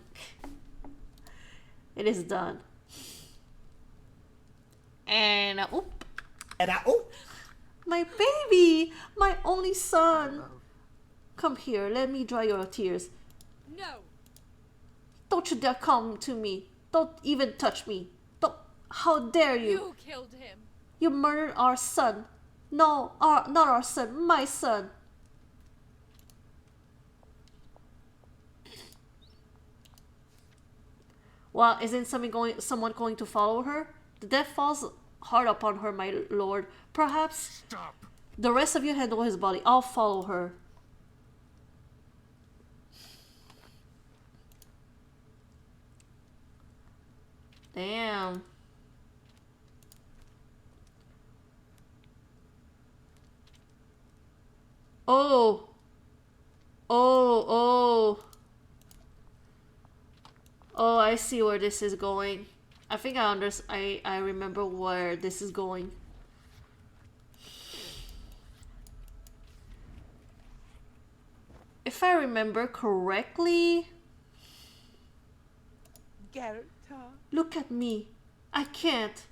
It is done. And oop. My baby, my only son. Come here, let me dry your tears. No. Don't you dare come to me. Don't even touch me. Don't. How dare you? You killed him. You murdered our son. No, not our son, my son. Well, isn't someone going to follow her? The death falls hard upon her, my lord. Perhaps Stop. the rest of you handle his body. I'll follow her. Damn. Oh. Oh. Oh, I see where this is going. I think I remember where this is going. If I remember correctly, look at me. I can't.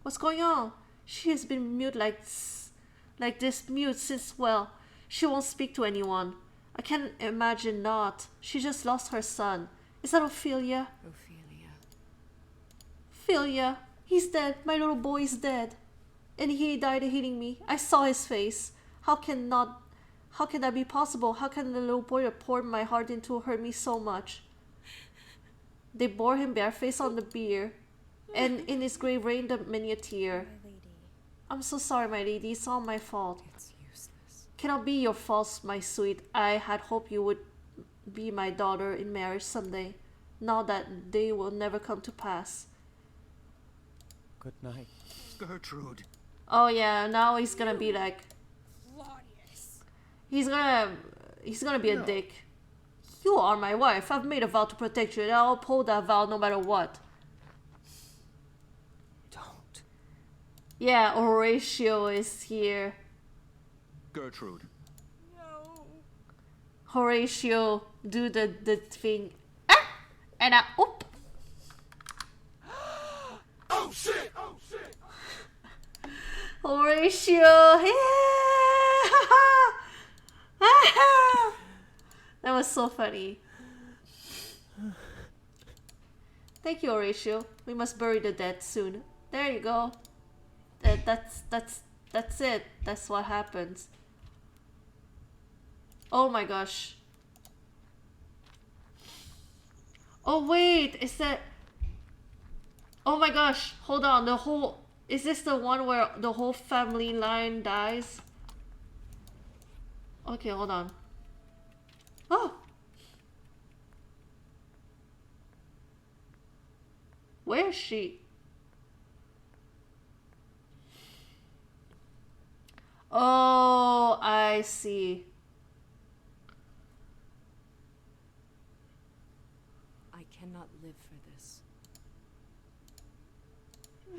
What's going on? She has been mute like this mute since, well, she won't speak to anyone. I can't imagine not. She just lost her son. Is that Ophelia? Ophelia. Ophelia. He's dead. My little boy is dead. And he died hitting me. I saw his face. How can that be possible? How can the little boy that poured my heart into hurt me so much? They bore him barefaced on the bier, and in his grave rained many a tear. My lady, I'm so sorry, my lady. It's all my fault. It's useless. Cannot be your fault, my sweet. I had hoped you would be my daughter in marriage someday. Now that day will never come to pass. Good night. Gertrude. Oh yeah, now he's gonna be like, Claudius. he's gonna be a dick. You are my wife. I've made a vow to protect you, and I'll uphold that vow no matter what. Don't. Yeah, Horatio is here. Gertrude. No. Horatio, do the thing. Ah! And I, oop. Oh shit! Oh shit! Horatio, yeah! That was so funny. Thank you, Horatio. We must bury the dead soon. There you go. That's it. That's what happens. Oh my gosh. Oh wait, is that? Oh my gosh, hold on. Is this the one where the whole family line dies? Okay, hold on. Oh! Where is she? Oh, I see. I cannot live for this.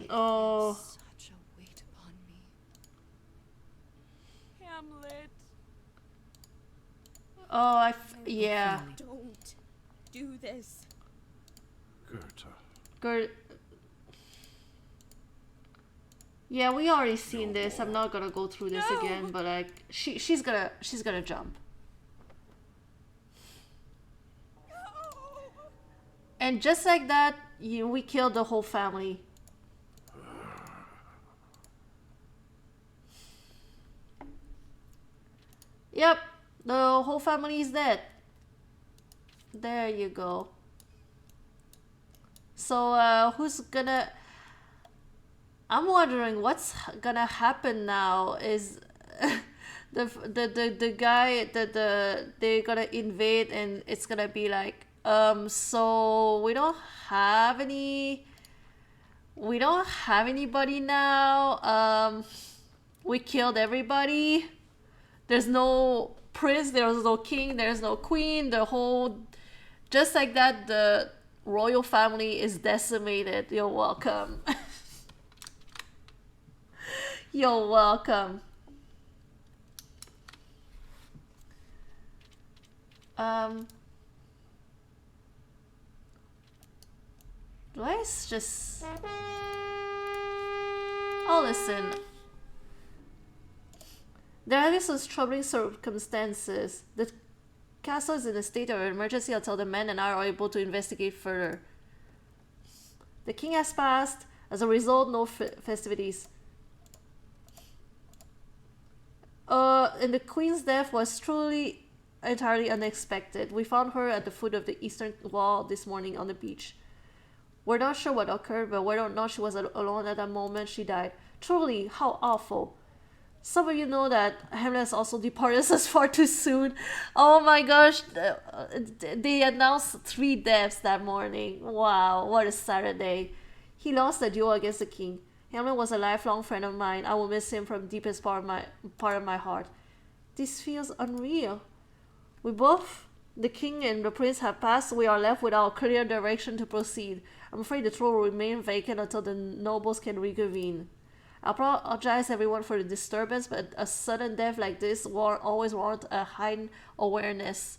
Oh. Such a weight upon me. Hamlet. Oh, yeah. don't do this. Gert. Yeah, we already seen this. I'm not gonna go through this again, but like she's gonna jump. And just like that, we killed the whole family. Yep, the whole family is dead. There you go. So who's gonna? I'm wondering what's gonna happen now. Is the guy that they're gonna invade, and it's gonna be like so we don't have anybody now. We killed everybody. There's no prince, there's no king, there's no queen. The whole, just like that, the royal family is decimated. You're welcome. You're welcome. Do I just... Oh, listen. There have been some troubling circumstances. The castle is in a state of emergency until the men and I are able to investigate further. The king has passed. As a result, no festivities. And the queen's death was truly entirely unexpected. We found her at the foot of the eastern wall this morning on the beach. We're not sure what occurred, but whether or not she was alone at that moment she died. Truly, how awful. Some of you know that Hamlet also departed us far too soon. Oh my gosh, they announced 3 deaths that morning. Wow, what a Saturday. He lost the duel against the king. Hamlet was a lifelong friend of mine. I will miss him from the deepest part of my heart. This feels unreal. We both, the king and the prince, have passed. We are left without a clear direction to proceed. I'm afraid the throne will remain vacant until the nobles can reconvene. I apologize everyone for the disturbance, but a sudden death like this always warrants a heightened awareness.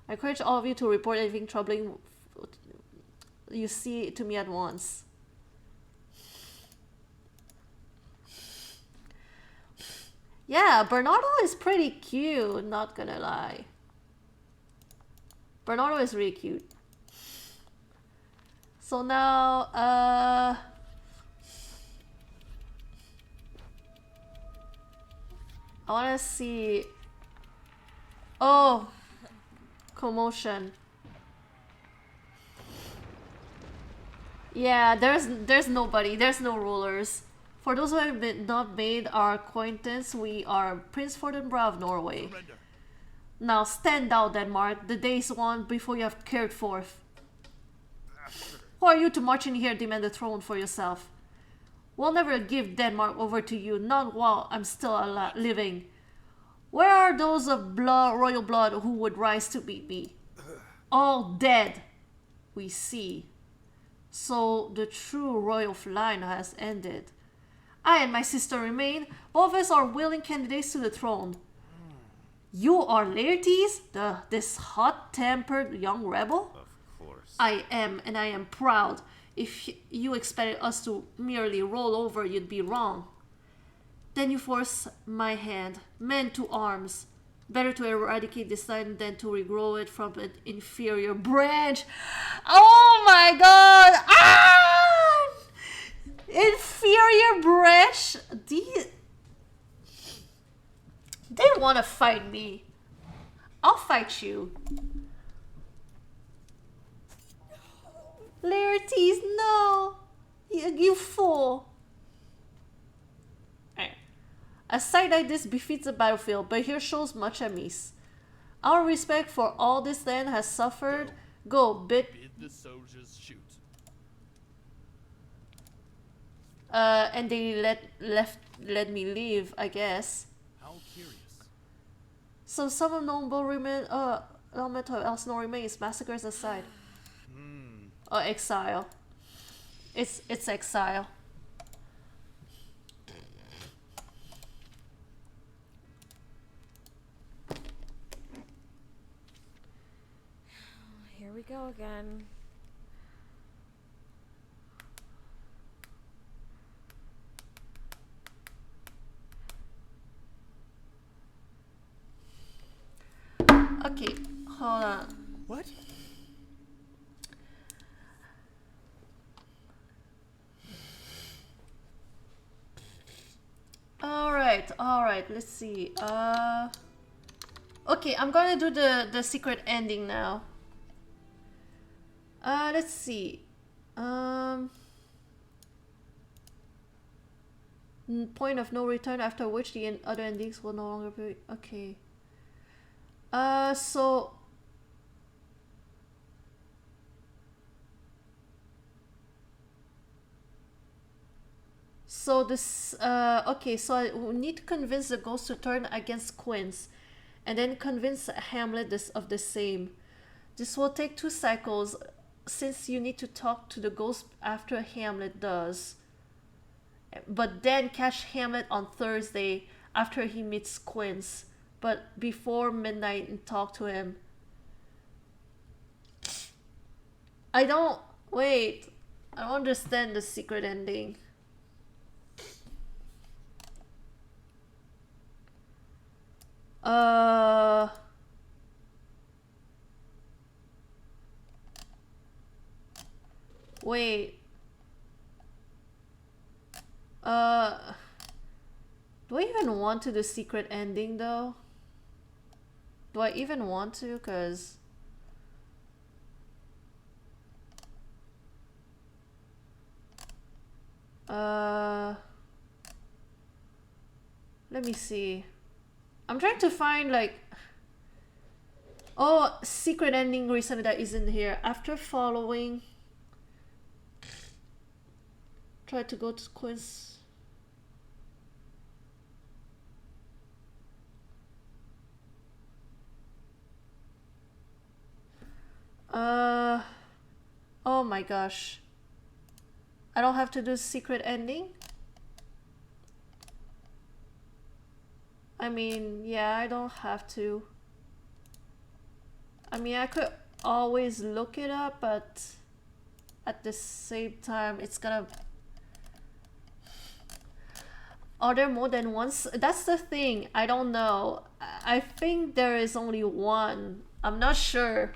I encourage all of you to report anything troubling you see to me at once. Yeah, Bernardo is pretty cute, not gonna lie. Bernardo is really cute. So now, I wanna see... Oh! Commotion. Yeah, there's nobody, there's no rulers. For those who have not made our acquaintance, we are Prince Fortinbras of Norway. Surrender. Now stand out, Denmark. The day is won before you have cared forth. Who are you to march in here and demand the throne for yourself? We'll never give Denmark over to you, not while I'm still living. Where are those of royal blood who would rise to meet me? All dead, we see. So the true royal line has ended. I and my sister remain. Both of us are willing candidates to the throne. You are Laertes, this hot-tempered young rebel? Of course. I am, and I am proud. If you expected us to merely roll over, you'd be wrong. Then you force my hand. Men to arms. Better to eradicate this line than to regrow it from an inferior branch. Oh my god! Ah! Inferior branch? They want to fight me. I'll fight you. Laertes, no! You fool! A sight like this befits a battlefield, but here shows much amiss. Our respect for all this land has suffered. Go, bid the soldiers shoot. And they let me leave, I guess. How curious. So some of noble element of Elsinore remains, massacres aside. Or exile. It's exile. Here we go again. Okay, hold on. What? Alright, let's see. Okay, I'm gonna do the secret ending now. Let's see. Um, point of no return after which the other endings will no longer be okay. So this okay, so I will need to convince the ghost to turn against Quince, and then convince Hamlet of the same. This will take 2 cycles, since you need to talk to the ghost after Hamlet does. But then catch Hamlet on Thursday after he meets Quince, but before midnight, and talk to him. I don't understand the secret ending. Wait. Do I even want to do secret ending though? Do I even want to? Cause let me see. I'm trying to find like, oh, secret ending reason that isn't here. After following, try to go to quiz. Oh my gosh. I don't have to do secret ending? I mean, yeah, I don't have to. I mean, I could always look it up, but at the same time, it's gonna... Are there more than one? That's the thing. I don't know. I think there is only one. I'm not sure.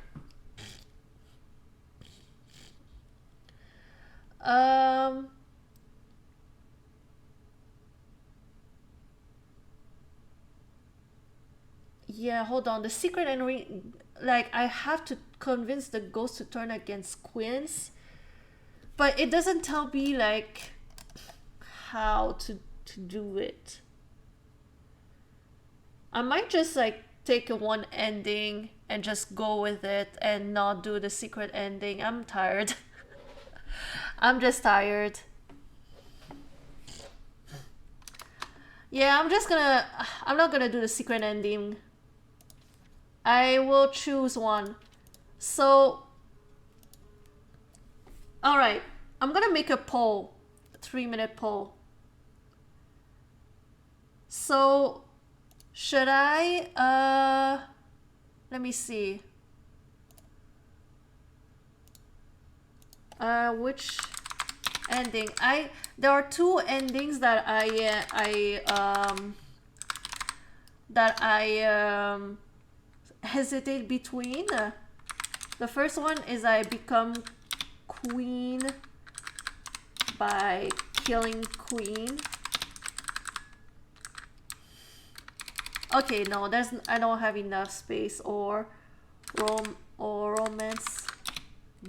Yeah, hold on. The secret ending, like, I have to convince the ghost to turn against Quince, but it doesn't tell me like how to do it. I might just like take a one ending and just go with it and not do the secret ending. I'm tired. I'm just tired. Yeah, I'm not gonna do the secret ending. I will choose one. So, alright, I'm gonna make a poll, a 3-minute poll. So, should I, let me see. Which ending? There are 2 endings that I hesitate between. The first one is I become queen by killing Queen. Okay, no, I don't have enough space. Or romance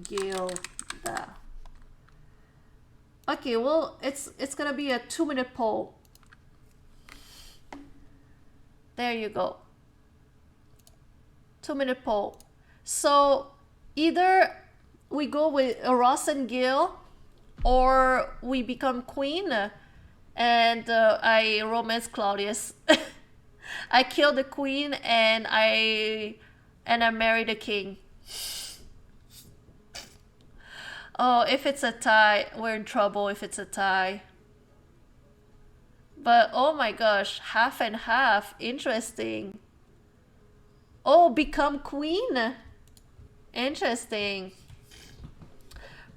Gilda. Okay, well, it's gonna be a 2-minute poll. There you go. 2-minute poll. So either we go with Ross and Gil, or we become queen, and I romance Claudius. I kill the queen and I marry the king. Oh, if it's a tie, we're in trouble if it's a tie. But oh my gosh, half and half, interesting. Oh, become queen. Interesting.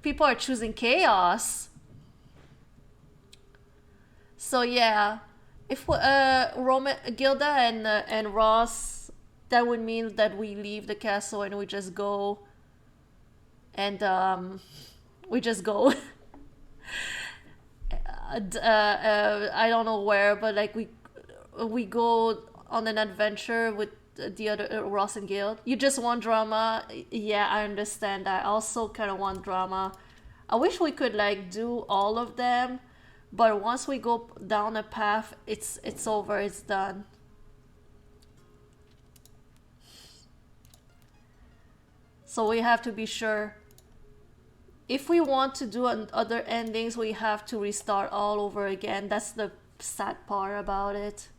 People are choosing chaos. So yeah, if Gilda and Ross, that would mean that we leave the castle and we just go. And we just go. I don't know where, but like we go on an adventure with the other Ross and Gil. You just want drama? Yeah, I understand that. I also kind of want drama. I wish we could like do all of them, but once we go down a path, it's over, it's done. So we have to be sure. If we want to do other endings, we have to restart all over again. That's the sad part about it.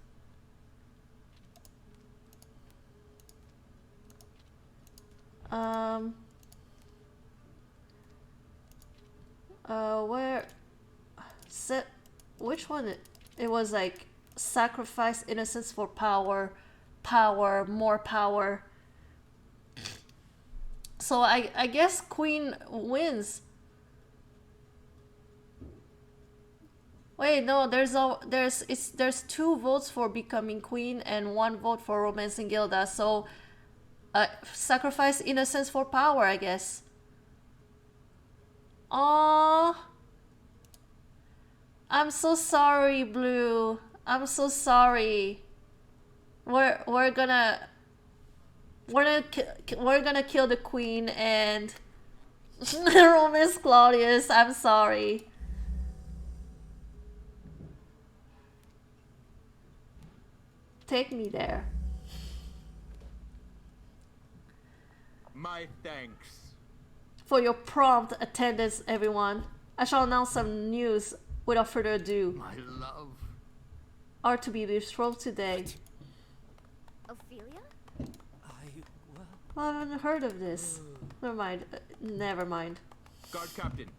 Where set which one it was like sacrifice innocence for power, more power. So I guess Queen wins. Wait, no, there's 2 votes for becoming queen and 1 vote for romancing Gilda. So sacrifice innocence for power, I guess. Aww. I'm so sorry, Blue. I'm so sorry. We're gonna kill the queen and romance Claudius. I'm sorry. Take me there. My thanks. For your prompt attendance, everyone. I shall announce some news without further ado. My love. Are to be betrothed today. Ophelia? Well, I haven't heard of this. Never mind. Never mind. Guard captain.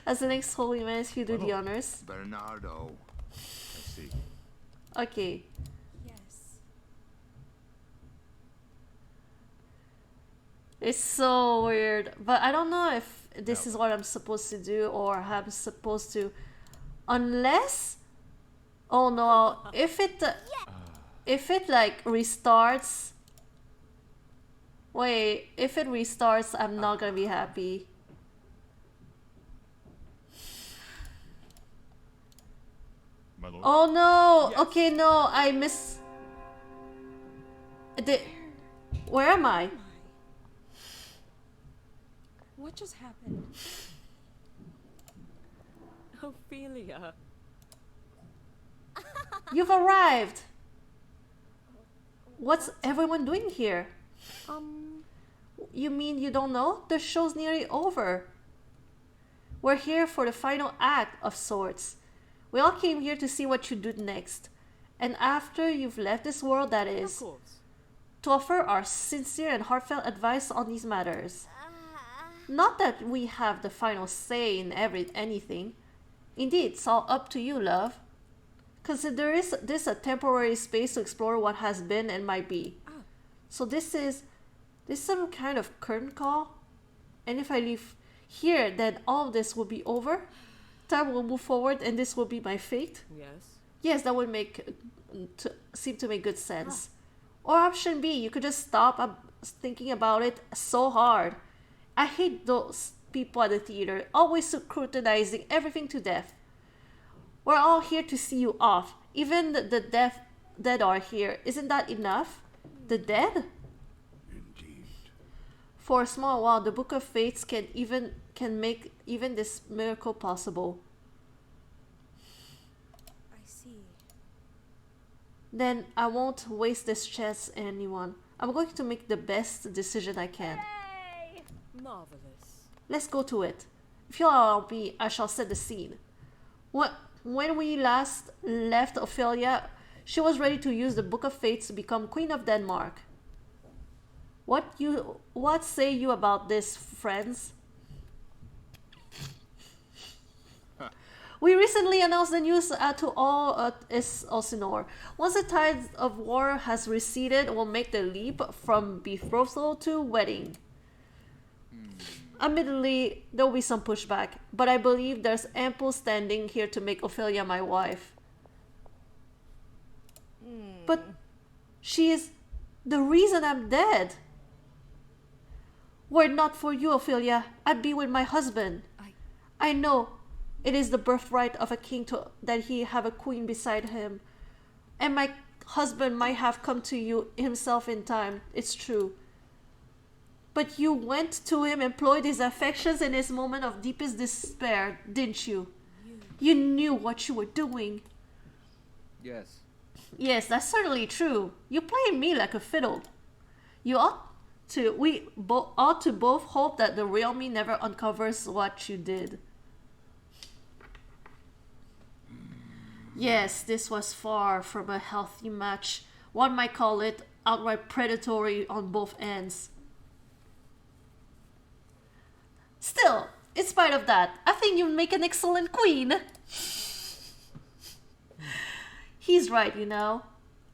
As the next holy man, you do the honors. Bernardo. I see. Okay. Yes. It's so weird, but I don't know if this is what I'm supposed to do or I'm supposed to, unless, oh no, if it like restarts, wait, if it restarts, I'm not gonna be happy. My lord. Oh no, okay, no, I miss, where am I? What just happened? Ophelia. You've arrived. What's everyone doing here? You mean you don't know? The show's nearly over. We're here for the final act of sorts. We all came here to see what you do next. And after you've left this world, that is. Of course. To offer our sincere and heartfelt advice on these matters. Not that we have the final say in anything. Indeed, it's all up to you, love. Consider this a temporary space to explore what has been and might be. So this is some kind of curtain call? And if I leave here, then all of this will be over? Time will move forward and this will be my fate? Yes. Yes, that would seem to make good sense. Or option B, you could just stop thinking about it so hard. I hate those people at the theater, always scrutinizing everything to death. We're all here to see you off. Even the dead are here. Isn't that enough? The dead? Indeed. For a small while, the Book of Fates can make even this miracle possible. I see. Then I won't waste this chance on anyone. I'm going to make the best decision I can. Marvelous. Let's go to it. If you'll allow me, I shall set the scene. When we last left Ophelia, she was ready to use the Book of Fates to become Queen of Denmark. What say you about this, friends? We recently announced the news to all at Elsinore. Once the tide of war has receded, we'll make the leap from betrothal to wedding. Admittedly, there will be some pushback, but I believe there's ample standing here to make Ophelia my wife. But she is the reason I'm dead. Were it not for you, Ophelia, I'd be with my husband. I know it is the birthright of a king that he have a queen beside him. And my husband might have come to you himself in time, it's true. But you went to him, employed his affections in his moment of deepest despair, didn't you? You knew what you were doing. Yes. Yes, that's certainly true. You play me like a fiddle. We ought to both hope that the real me never uncovers what you did. Yes, this was far from a healthy match. One might call it outright predatory on both ends. Still, in spite of that, I think you'd make an excellent queen. He's right, you know.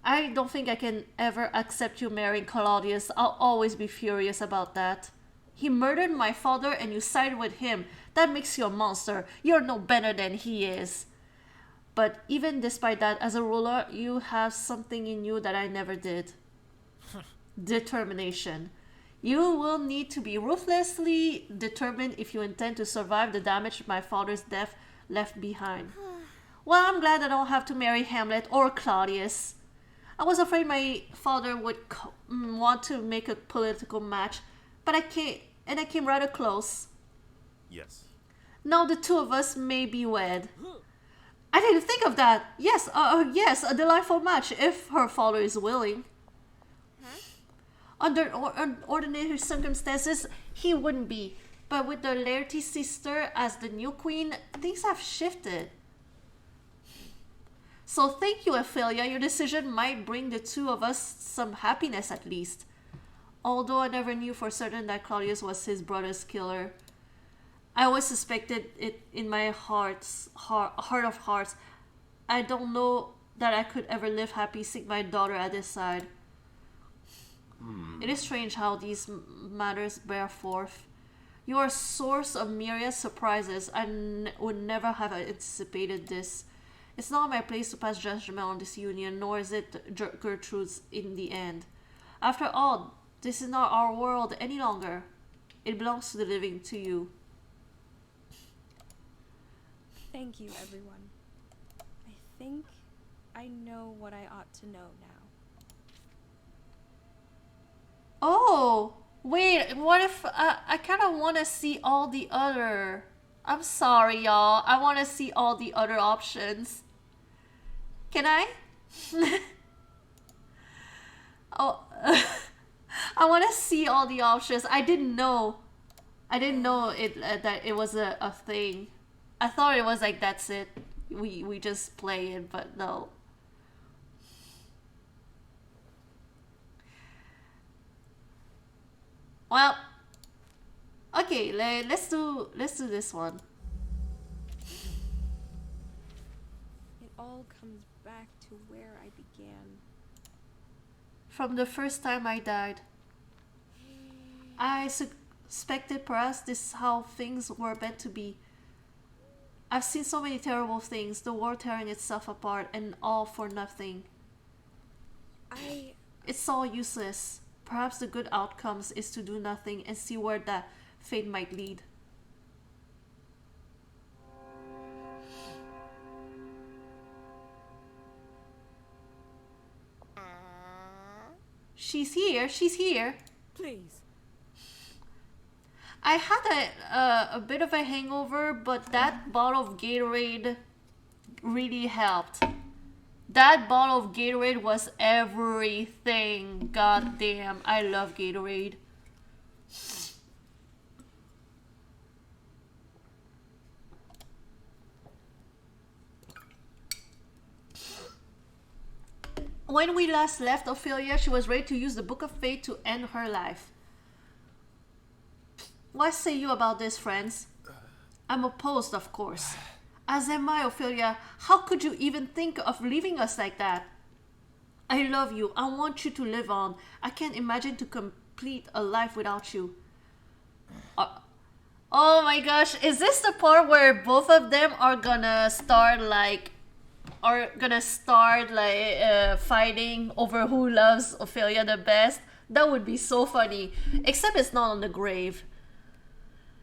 I don't think I can ever accept you marrying Claudius. I'll always be furious about that. He murdered my father and you sided with him. That makes you a monster. You're no better than he is. But even despite that, as a ruler, you have something in you that I never did. Determination. You will need to be ruthlessly determined if you intend to survive the damage my father's death left behind. Well, I'm glad I don't have to marry Hamlet or Claudius. I was afraid my father would want to make a political match, but I came rather close. Yes. Now the two of us may be wed. I didn't think of that. Yes, yes, a delightful match if her father is willing. Under ordinary circumstances, he wouldn't be. But with the Laertes sister as the new queen, things have shifted. So thank you, Ophelia. Your decision might bring the two of us some happiness at least. Although I never knew for certain that Claudius was his brother's killer. I always suspected it in my heart of hearts. I don't know that I could ever live happy seeing my daughter at his side. It is strange how these matters bear forth. You are a source of myriad surprises. I would never have anticipated this. It's not my place to pass judgment on this union, nor is it Gertrude's in the end. After all, this is not our world any longer. It belongs to the living, to you. Thank you, everyone. I think I know what I ought to know now. Oh, wait, what if I kind of want to see all the other... I'm sorry, y'all. I want to see all the other options. Can I? Oh, I want to see all the options. I didn't know it that it was a thing. I thought it was like, that's it. We just play it, but no. Well, okay, let's do this one. It all comes back to where I began. From the first time I died. I suspected perhaps this is how things were meant to be. I've seen so many terrible things, the war tearing itself apart, and all for nothing. It's all useless. Perhaps the good outcomes is to do nothing and see where that fate might lead. She's here. Please. I had a bit of a hangover, but that bottle of Gatorade really helped. That bottle of Gatorade was everything. God damn, I love Gatorade. When we last left Ophelia, she was ready to use the Book of Fate to end her life. What say you about this, friends? I'm opposed, of course. As am I, Ophelia. How could you even think of leaving us like that? I love you. I want you to live on. I can't imagine to complete a life without you. Oh my gosh, is this the part where both of them are gonna start fighting over who loves Ophelia the best? That would be so funny. Except it's not on the grave.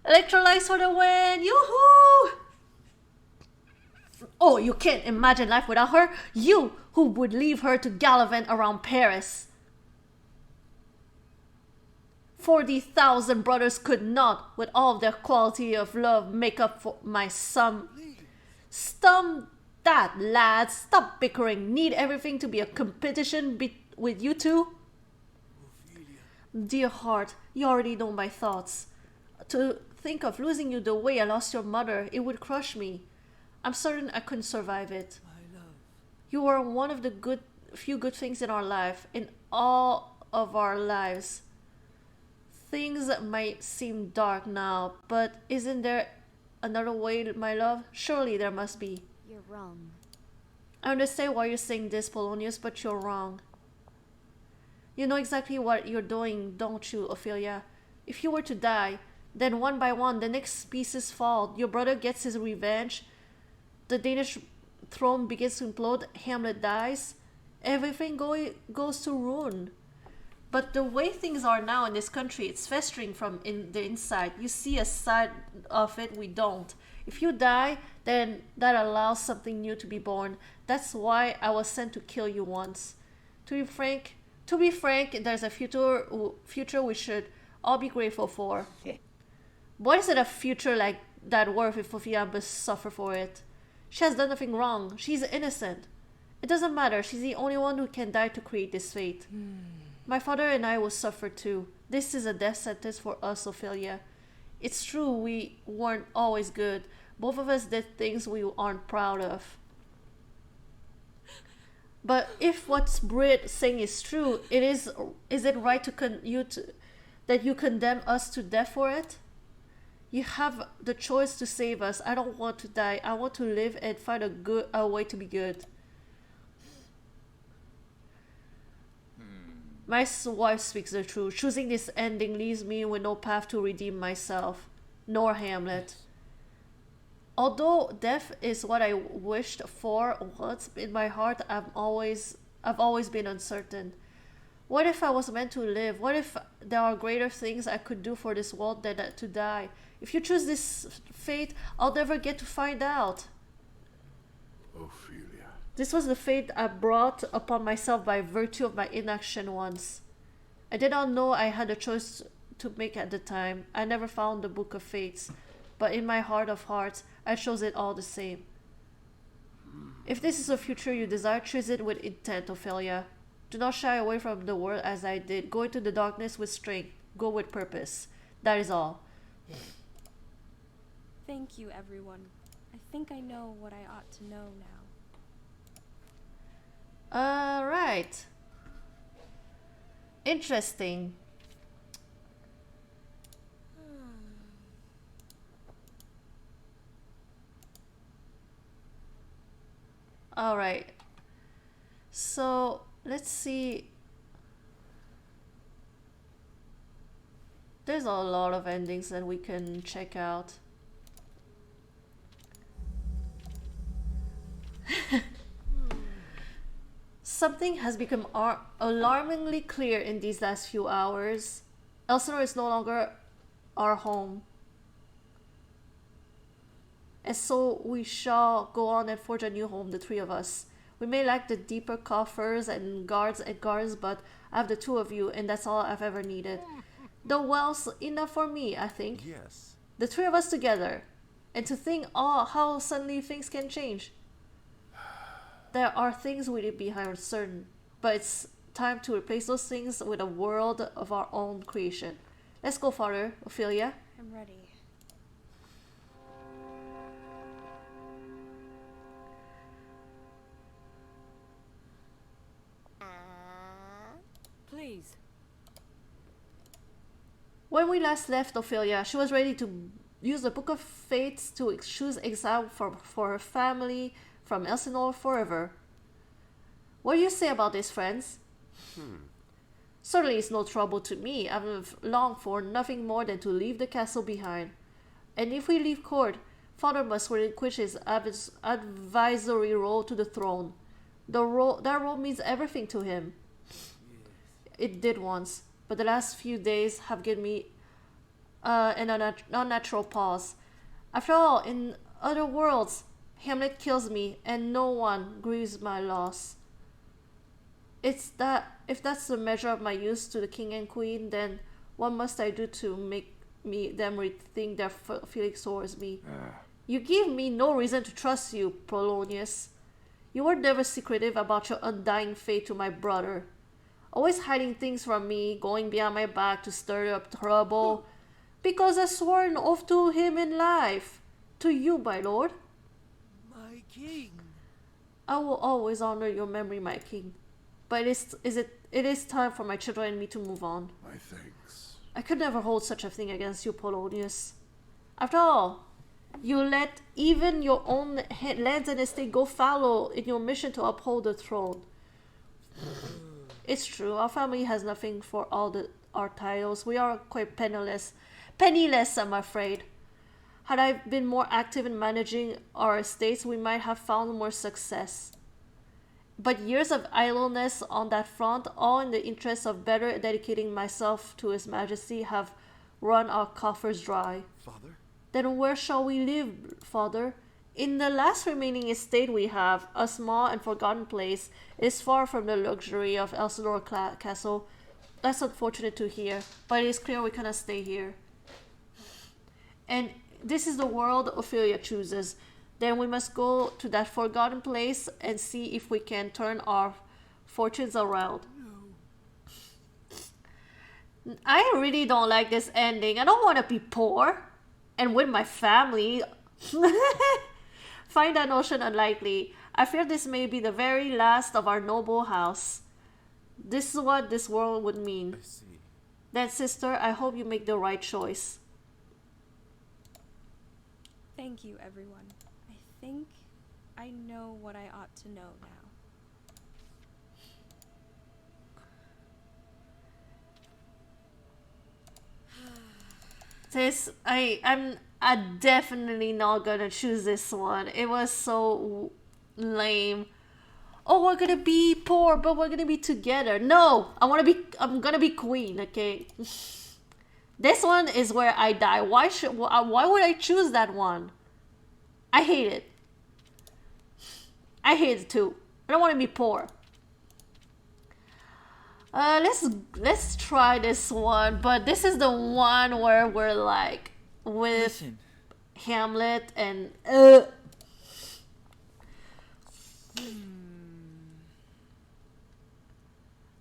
Electrolytes for the win! Yoo-hoo! Oh, you can't imagine life without her? You, who would leave her to gallivant around Paris. 40,000 brothers could not, with all their quality of love, make up for my sum. Stump that, lads. Stop bickering. Need everything to be a competition with you two? Dear heart, you already know my thoughts. To think of losing you the way I lost your mother, it would crush me. I'm certain I couldn't survive it. My love. You are one of the few good things in our life, in all of our lives. Things might seem dark now, but isn't there another way, my love? Surely there must be. You're wrong. I understand why you're saying this, Polonius, but you're wrong. You know exactly what you're doing, don't you, Ophelia? If you were to die, then one by one the next pieces fall. Your brother gets his revenge. The Danish throne begins to implode. Hamlet dies. Everything goes to ruin. But the way things are now in this country, it's festering from the inside. You see a side of it we don't. If you die, then that allows something new to be born. That's why I was sent to kill you once. To be frank, there's a future we should all be grateful for. What is it a future like that worth if Ophelia must suffer for it? She has done nothing wrong. She's innocent. It doesn't matter. She's the only one who can die to create this fate. My father and I will suffer too. This is a death sentence for us, Ophelia. It's true we weren't always good. Both of us did things we aren't proud of. But if what Brit saying is true, is it right that you condemn us to death for it? You have the choice to save us. I don't want to die. I want to live and find a way to be good. My wife speaks the truth. Choosing this ending leaves me with no path to redeem myself, nor Hamlet. Although death is what I wished for once, in my heart I've always been uncertain. What if I was meant to live? What if there are greater things I could do for this world than to die? If you choose this fate, I'll never get to find out. Ophelia. This was the fate I brought upon myself by virtue of my inaction once. I did not know I had a choice to make at the time. I never found the Book of Fates, but in my heart of hearts, I chose it all the same. If this is a future you desire, choose it with intent, Ophelia. Do not shy away from the world as I did. Go into the darkness with strength. Go with purpose. That is all. Thank you, everyone. I think I know what I ought to know now. Alright. Interesting. Alright. So, let's see. There's a lot of endings that we can check out. Something has become alarmingly clear in these last few hours. Elsinore is no longer our home. And so we shall go on and forge a new home, the three of us. We may lack the deeper coffers and guards, but I have the two of you, and that's all I've ever needed. The well's enough for me, I think. Yes. The three of us together. And to think how suddenly things can change. There are things we leave behind certain, but it's time to replace those things with a world of our own creation. Let's go, Father. Ophelia? I'm ready. Please. When we last left Ophelia, she was ready to use the Book of Fates to choose exile for her family from Elsinore forever. What do you say about this, friends? Certainly it's no trouble to me. I've longed for nothing more than to leave the castle behind. And if we leave court, Father must relinquish his advisory role to the throne. That role means everything to him. It did once, but the last few days have given me an unnatural pause. After all, in other worlds, Hamlet kills me, and no one grieves my loss. If that's the measure of my use to the king and queen, then What must I do to make them rethink their feelings towards me? You give me no reason to trust you, Polonius. You were never secretive about your undying faith to my brother. Always hiding things from me, going behind my back to stir up trouble. Because I swore an oath to him in life. To you, my lord. My king. I will always honor your memory, my king. But it is time for my children and me to move on. My thanks. I could never hold such a thing against you, Polonius. After all, you let even your own lands and estate go fallow in your mission to uphold the throne. It's true, our family has nothing for our titles. We are quite penniless, I'm afraid. Had I been more active in managing our estates, we might have found more success. But years of idleness on that front, all in the interest of better dedicating myself to His Majesty, have run our coffers dry. Father? Then where shall we live, Father? In the last remaining estate we have, a small and forgotten place, is far from the luxury of Elsinore Castle. That's unfortunate to hear, but it is clear we cannot stay here. And this is the world Ophelia chooses. Then we must go to that forgotten place and see if we can turn our fortunes around. No. I really don't like this ending. I don't want to be poor and with my family. Find that notion unlikely. I fear this may be the very last of our noble house. This is what this world would mean. I see. Then, sister, I hope you make the right choice. Thank you, everyone. I think I know what I ought to know now. I'm definitely not gonna choose this one. It was so lame. Oh, we're gonna be poor, but we're gonna be together. No, I'm gonna be queen, okay? This one is where I die. Why would I choose that one? I hate it. I hate it too. I don't want to be poor. Let's try this one, but this is the one where we're like with Hamlet and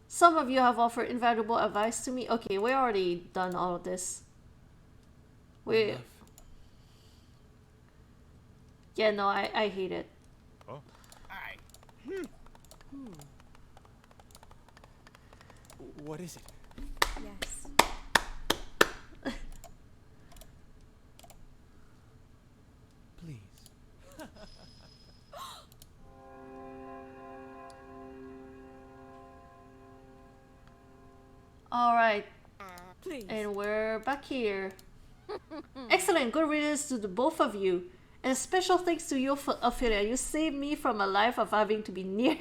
Some of you have offered invaluable advice to me. Okay, we already done all of this. Yeah, no, I hate it. Oh. What is it? Yes. Please. All right, Please. and we're back here. Excellent, good riddance to the both of you. And special thanks to you, Ophelia. You saved me from a life of having to be near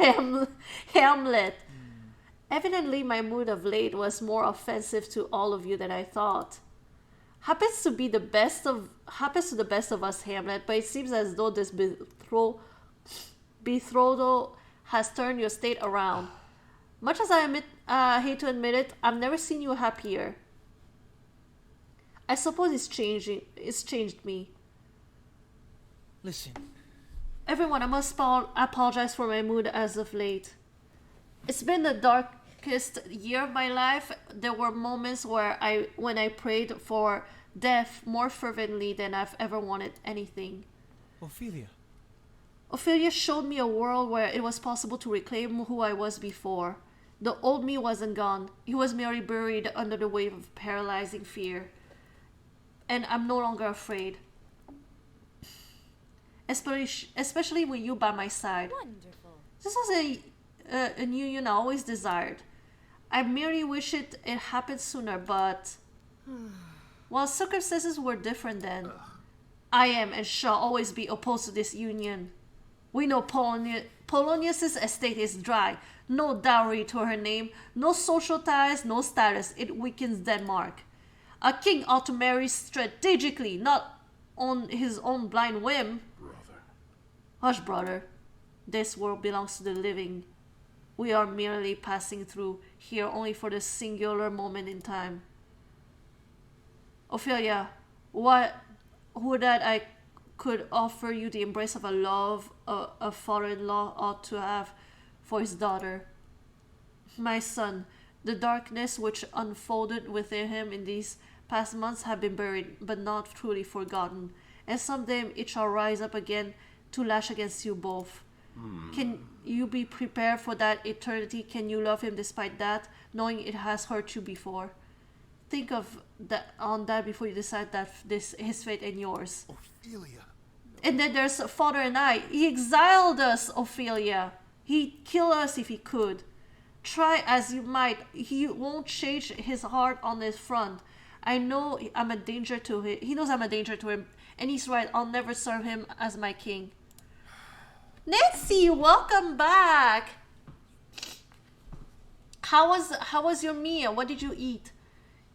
Hamlet. Evidently, my mood of late was more offensive to all of you than I thought. Happens to the best of us, Hamlet, but it seems as though this betrothal has turned your state around. Much as I hate to admit it, I've never seen you happier. I suppose it's changed me. Listen. Everyone, I must apologize for my mood as of late. It's been the darkest year of my life. There were moments when I prayed for death more fervently than I've ever wanted anything. Ophelia. Ophelia showed me a world where it was possible to reclaim who I was before. The old me wasn't gone. He was merely buried under the wave of paralyzing fear. And I'm no longer afraid. Especially with you by my side. Wonderful. This was a union I always desired. I merely wish it happened sooner, but while circumstances were different then, I am and shall always be opposed to this union. We know Polonius's estate is dry. No dowry to her name, no social ties, no status. It weakens Denmark. A king ought to marry strategically, not on his own blind whim. Brother. Hush, brother. This world belongs to the living. We are merely passing through here only for this singular moment in time. Ophelia, what would that I could offer you the embrace of a love a father-in-law ought to have for his daughter. My son, the darkness which unfolded within him in these past months have been buried, but not truly forgotten, and someday it shall rise up again to lash against you both. Can you be prepared for that eternity? Can you love him despite that, knowing it has hurt you before? Think of that on that before you decide that this his fate and yours. Ophelia. And then there's Father and I. He exiled us, Ophelia. He'd kill us if he could. Try as you might, he won't change his heart on this front. I know I'm a danger to him. He knows I'm a danger to him. And he's right, I'll never serve him as my king. Nancy, welcome back. How was your meal? What did you eat?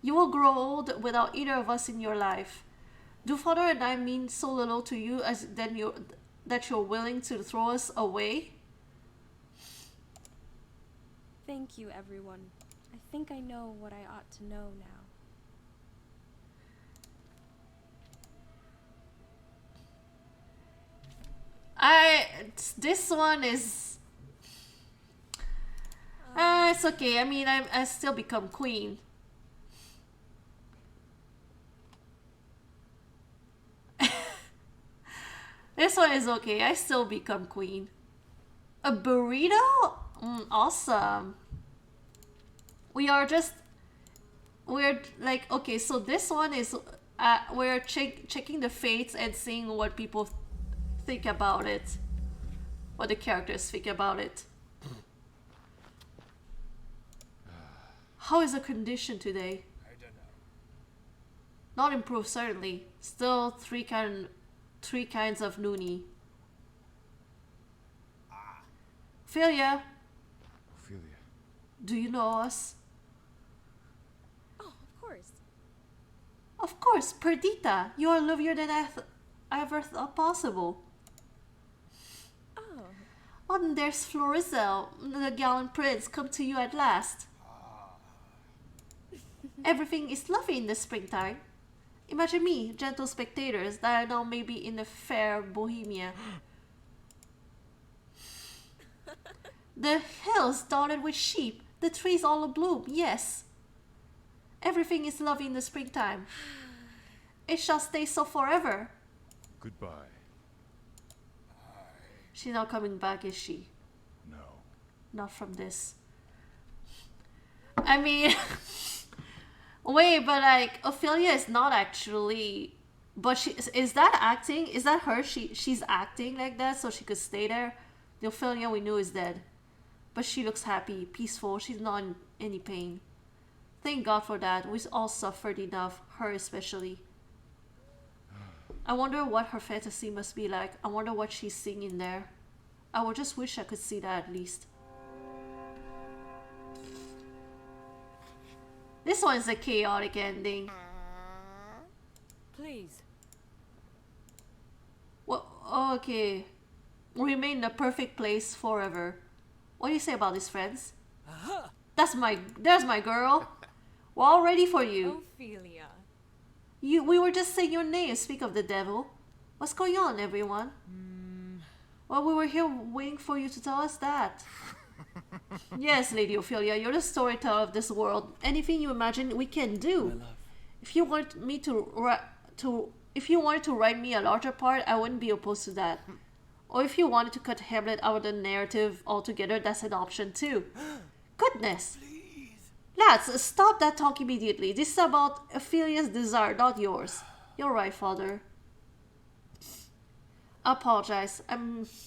You will grow old without either of us in your life. Do Father and I mean so little to you as that you're willing to throw us away? Thank you, everyone. I think I know what I ought to know now. This one is it's okay. I mean, I still become queen. This one is okay. I still become queen. A burrito? Awesome. We're like, okay, so this one is we're checking the fates and seeing what people think about it. What the characters think about it. How is the condition today? I don't know. Not improved, certainly. Still three kinds of noonie. Ophelia, Ophelia. do you know us? Oh, of course. Of course, Perdita. You are lovelier than I ever thought possible. Oh, Oh, and there's Florizel, the gallant prince, come to you at last. Everything is lovely in the springtime. Imagine me, gentle spectators, that I know maybe in the fair Bohemia. The hills dotted with sheep, the trees all abloom, yes. Everything is lovely in the springtime. It shall stay so forever. Goodbye. She's not coming back, is she? No. Not from this. I mean... Wait, but like, Ophelia is not actually... But is that acting? Is that her? She's acting like that so she could stay there? The Ophelia we knew is dead. But she looks happy, peaceful, she's not in any pain. Thank God for that. We all suffered enough, her especially. I wonder what her fantasy must be like. I wonder what she's singing there. I would just wish I could see that at least. This one's a chaotic ending. Please. Well, okay. Remain the perfect place forever. What do you say about this, friends? There's my girl. We're all ready for you. Ophelia. We were just saying your name. Speak of the devil. What's going on, everyone? Well, we were here waiting for you to tell us that. Yes, Lady Ophelia, you're the storyteller of this world. Anything you imagine, we can do. My love. If you want me if you wanted to write me a larger part, I wouldn't be opposed to that. Or if you wanted to cut Hamlet out of the narrative altogether, that's an option too. Goodness! Lads, stop that talk immediately. This is about Ophelia's desire, not yours. You're right, Father. I apologize. I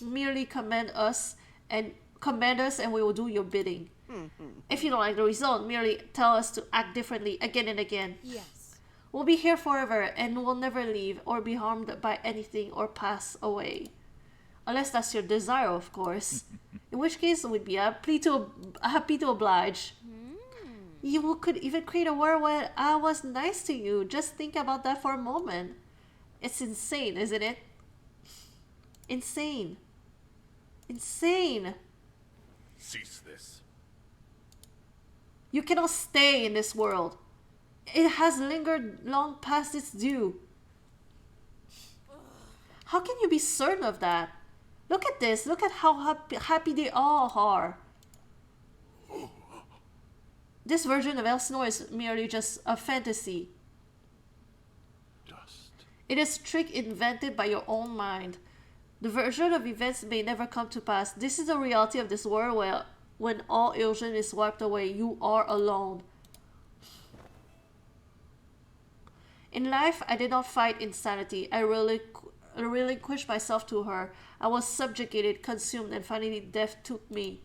merely command us and we will do your bidding. If you don't like the result, merely tell us to act differently again and again. yes. We'll be here forever and we'll never leave or be harmed by anything or pass away. Unless that's your desire, of course. In which case, we'd be happy to oblige. You could even create a world where I was nice to you. Just think about that for a moment. It's insane, isn't it? Insane. Insane. Cease this. You cannot stay in this world. It has lingered long past its due. How can you be certain of that? Look at this. Look at how happy they all are. This version of Elsinore is merely just a fantasy. Dust. It is a trick invented by your own mind. The version of events may never come to pass. This is the reality of this world where, when all illusion is wiped away, you are alone. In life, I did not fight insanity. I relinquished myself to her. I was subjugated, consumed, and finally death took me.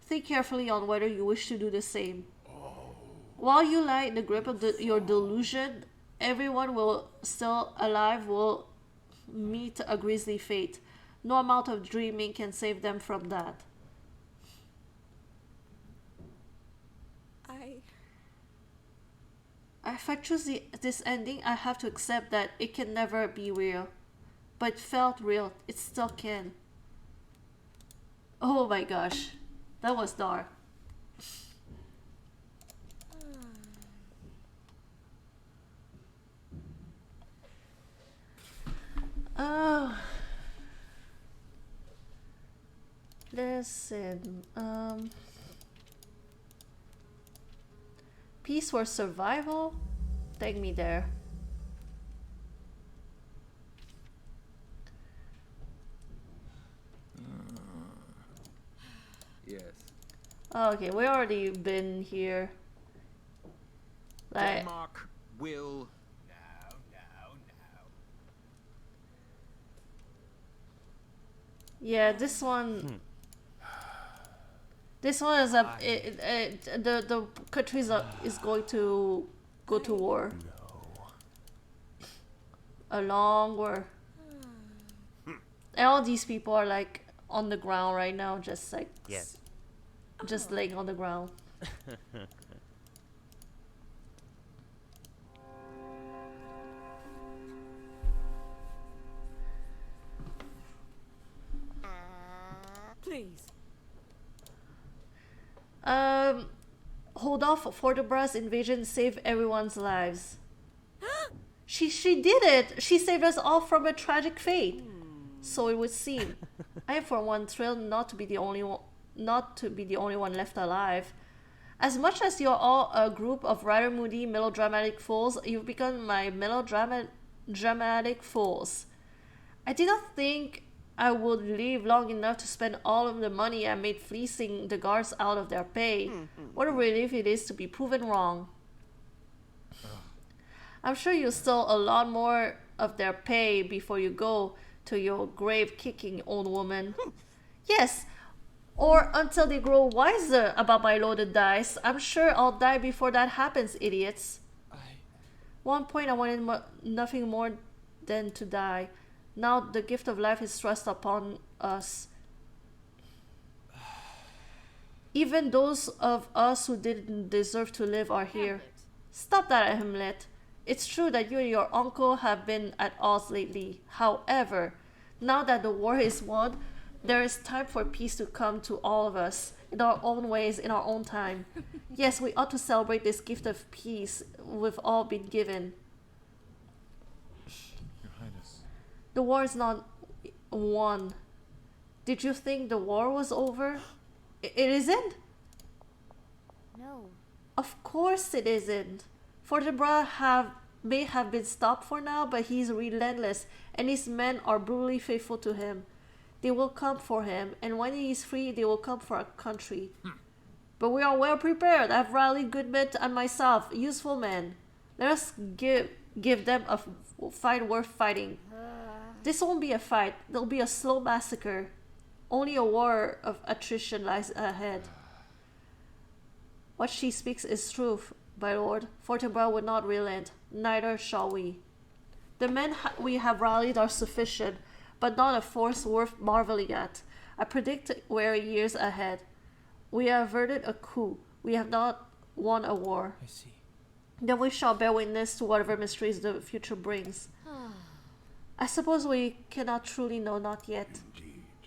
Think carefully on whether you wish to do the same. While you lie in the grip of your delusion, everyone will still alive will meet a grisly fate. No amount of dreaming can save them from that. If I choose this ending, I have to accept that it can never be real. But it felt real. It still can. Oh my gosh. That was dark. Oh. Listen. Peace for survival? Take me there. Yes. Okay, we already been here. Like, Denmark will. yeah, this one. This one is the country is going to go to war. A long war. And all these people are like on the ground right now, just like just laying on the ground. Please. Hold off for the Brass invasion, save everyone's lives. She did it! She saved us all from a tragic fate. So it would seem. I am for one thrilled not to be the only one left alive. As much as you're all a group of rather moody, melodramatic fools, you've become my dramatic fools. I did not think I would live long enough to spend all of the money I made fleecing the guards out of their pay. What a relief it is to be proven wrong. I'm sure you'll steal a lot more of their pay before you go to your grave kicking, old woman. Yes, or until they grow wiser about my loaded dice. I'm sure I'll die before that happens, idiots. One point I wanted nothing more than to die. Now the gift of life is thrust upon us. Even those of us who didn't deserve to live are here. Stop that, Hamlet. It's true that you and your uncle have been at odds lately. However, now that the war is won, there is time for peace to come to all of us, in our own ways, in our own time. Yes, we ought to celebrate this gift of peace we've all been given. Your Highness. The war is not won. Did you think the war was over? It isn't? No. Of course it isn't. Fortinbras may have been stopped for now, but he's relentless, and his men are brutally faithful to him. They will come for him, and when he is free, they will come for our country. But we are well prepared. I've rallied good men and myself, useful men. Let us give them a fight worth fighting. This won't be a fight. There'll be a slow massacre. Only a war of attrition lies ahead. What she speaks is truth, my lord. Fortinbras would not relent. Neither shall we. The men we have rallied are sufficient, but not a force worth marveling at. I predict weary years ahead. We have averted a coup. We have not won a war. I see. Then we shall bear witness to whatever mysteries the future brings. I suppose we cannot truly know, not yet.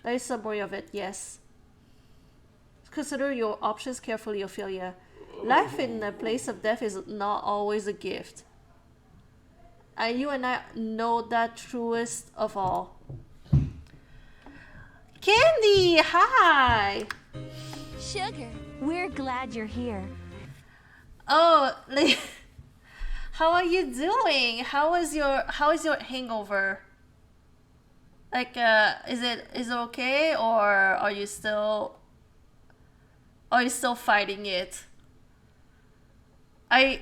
There is some worry of it, yes. Consider your options carefully, Ophelia. Life in a place of death is not always a gift. And you and I know that truest of all. Candy, hi! Sugar, we're glad you're here. Oh, like, how are you doing? How is your hangover? Like, is it okay, or are you still fighting it? I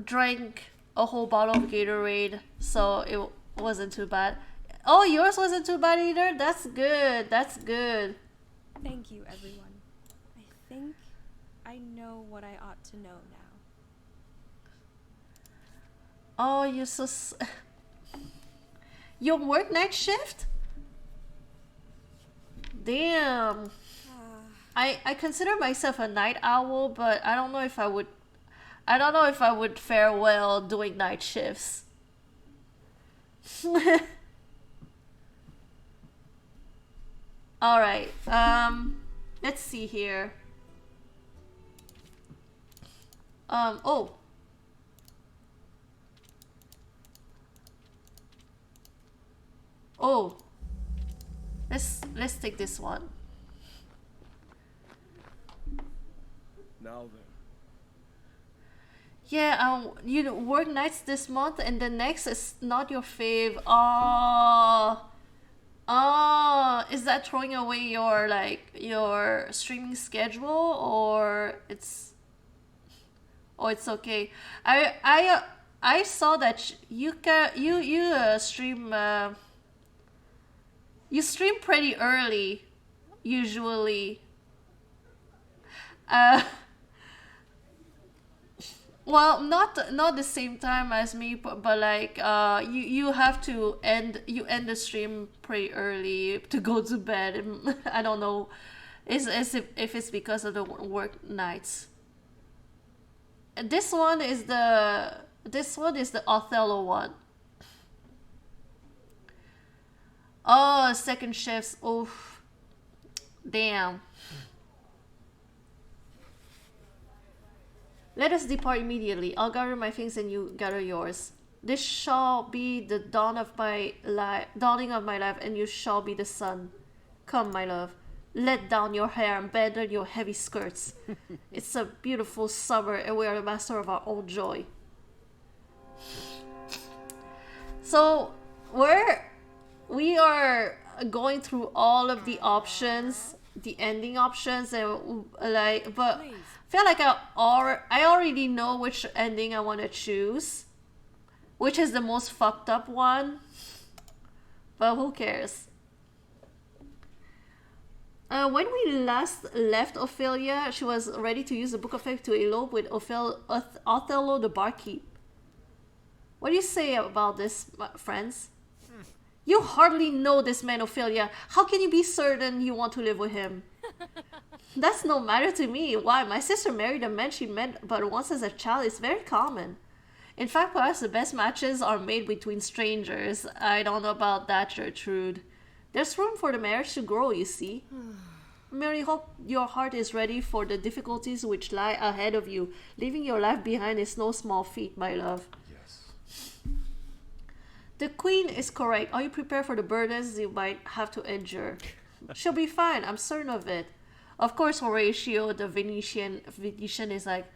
drank a whole bottle of Gatorade, so it wasn't too bad. Oh, yours wasn't too bad either? That's good. That's good. Thank you, everyone. I think I know what I ought to know now. Oh, you work night shift? Damn. I consider myself a night owl, but I don't know if I would fare well doing night shifts. All right. Let's see here. Oh. Oh. Let's take this one. Now then. Yeah, you work nights this month and the next is not your fave. Oh. Oh, is that throwing away your streaming schedule, or it's okay? I saw that you stream you stream pretty early usually. Well, not the same time as me, but like you have to end the stream pretty early to go to bed. I don't know, if it's because of the work nights. This one is the Othello one. Oh, second shifts. Oof. Damn. Let us depart immediately. I'll gather my things and you gather yours. This shall be the dawning of my life, and you shall be the sun. Come, my love. Let down your hair and bend your heavy skirts. It's a beautiful summer, and we are the master of our own joy. So, we are going through all of the options, the ending options, and but I feel like I already know which ending I want to choose, which is the most fucked up one, but who cares? When we last left Ophelia, she was ready to use the Book of Faith to elope with Othello the barkeep. What do you say about this, friends? You hardly know this man, Ophelia. How can you be certain you want to live with him? That's no matter to me. Why? My sister married a man she met but once as a child. It's very common. In fact, perhaps the best matches are made between strangers. I don't know about that, Gertrude. There's room for the marriage to grow, you see. Mary, hope your heart is ready for the difficulties which lie ahead of you. Leaving your life behind is no small feat, my love. The queen is correct. Are you prepared for the burdens you might have to endure? She'll be fine. I'm certain of it. Of course, Horatio, the Venetian is like,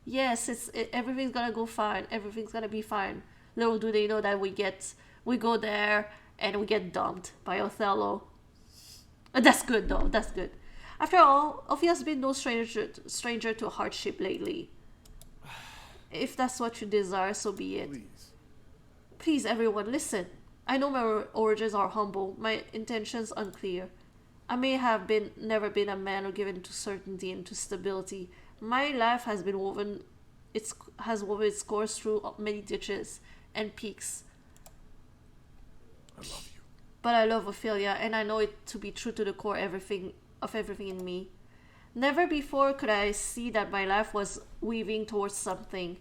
yes, everything's gonna go fine. Everything's gonna be fine. Little do they know that we go there and we get dumped by Othello. That's good though. That's good. After all, Ophelia's been no stranger to hardship lately. If that's what you desire, so be it. Please, everyone, listen. I know my origins are humble, my intentions unclear. I may have never been a man or given to certainty and to stability. My life has woven its course through many ditches and peaks. I love you. But I love Ophelia, and I know it to be true to the core of everything in me. Never before could I see that my life was weaving towards something.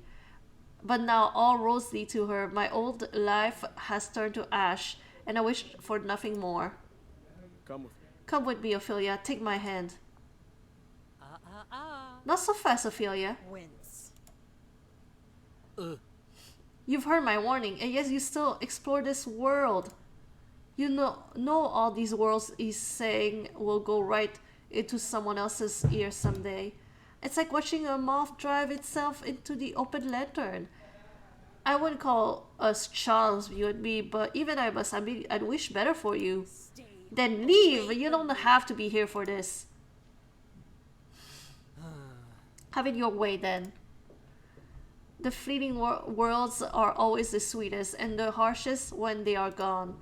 But now all roads lead to her. My old life has turned to ash, and I wish for nothing more. Come with me. Come with me, Ophelia. Take my hand. Ah. Not so fast, Ophelia. Wince. You've heard my warning, and yes, you still explore this world. You know all these worlds he's saying will go right into someone else's ear someday. It's like watching a moth drive itself into the open lantern. I wouldn't call us Charles, you and me, but even I must admit I'd wish better for you. Stay. Then leave. You don't have to be here for this. Have it your way then. The fleeting worlds are always the sweetest and the harshest when they are gone.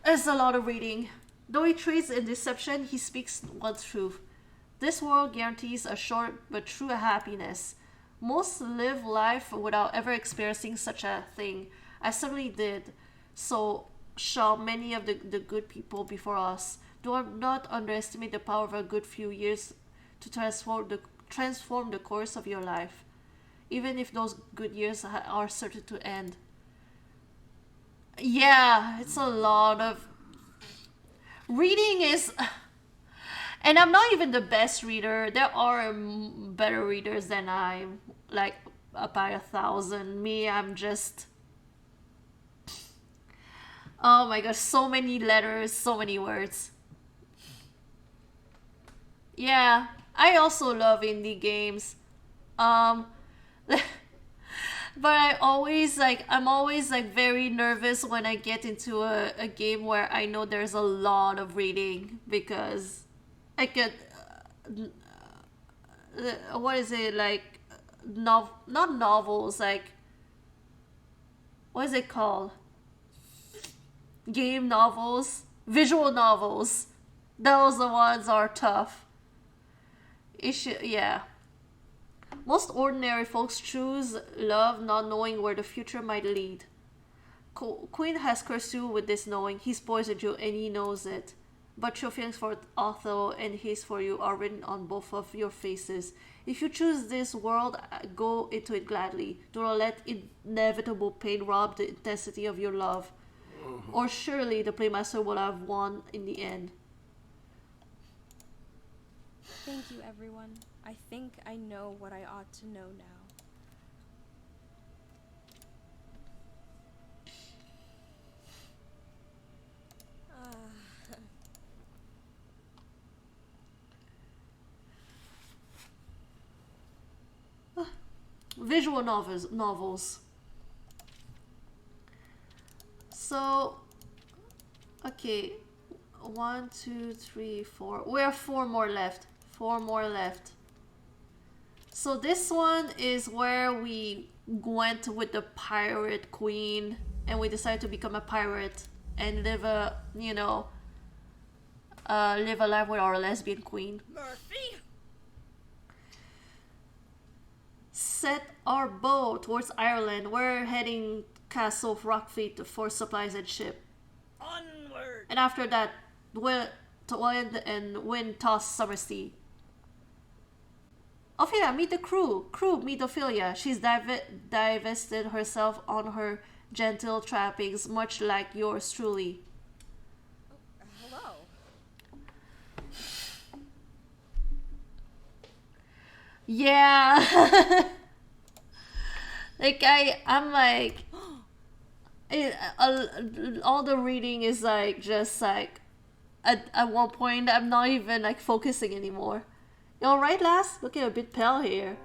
It's a lot of reading. Though he trades in deception, he speaks one truth. This world guarantees a short but true happiness. Most live life without ever experiencing such a thing. I certainly did. So shall many of the good people before us. Do not underestimate the power of a good few years to transform the course of your life, even if those good years are certain to end. Yeah, it's a lot of reading is, and I'm not even the best reader. There are better readers than I, like by 1,000. Me, I'm just, oh my gosh, so many letters, so many words. Yeah, I also love indie games. But I'm always like very nervous when I get into a game where I know there's a lot of reading, because I get what is it, like not novels, like what is it called? Game novels, visual novels. Those the ones are tough. Yeah. Most ordinary folks choose love not knowing where the future might lead. Queen has cursed you with this knowing. He's poisoned you and he knows it. But your feelings for Otho and his for you are written on both of your faces. If you choose this world, go into it gladly. Do not let inevitable pain rob the intensity of your love. Or surely the Playmaster will have won in the end. Thank you, everyone. I think I know what I ought to know now. Visual novels. So, okay, 1, 2, 3, 4. We have 4 more left. 4 more left. So this one is where we went with the pirate queen and we decided to become a pirate and live a, live a life with our lesbian queen. Murphy! Set our boat towards Ireland. We're heading Castle of Rockfleet for supplies and ship. Onward! And after that, wind toss Summersea. Ophelia, meet the crew. Crew, meet Ophelia. She's divested herself on her gentle trappings, much like yours truly. Hello. Yeah. Like I'm like, all the reading is like just like, at one point I'm not even like focusing anymore. You alright, lass? Looking a bit pale here.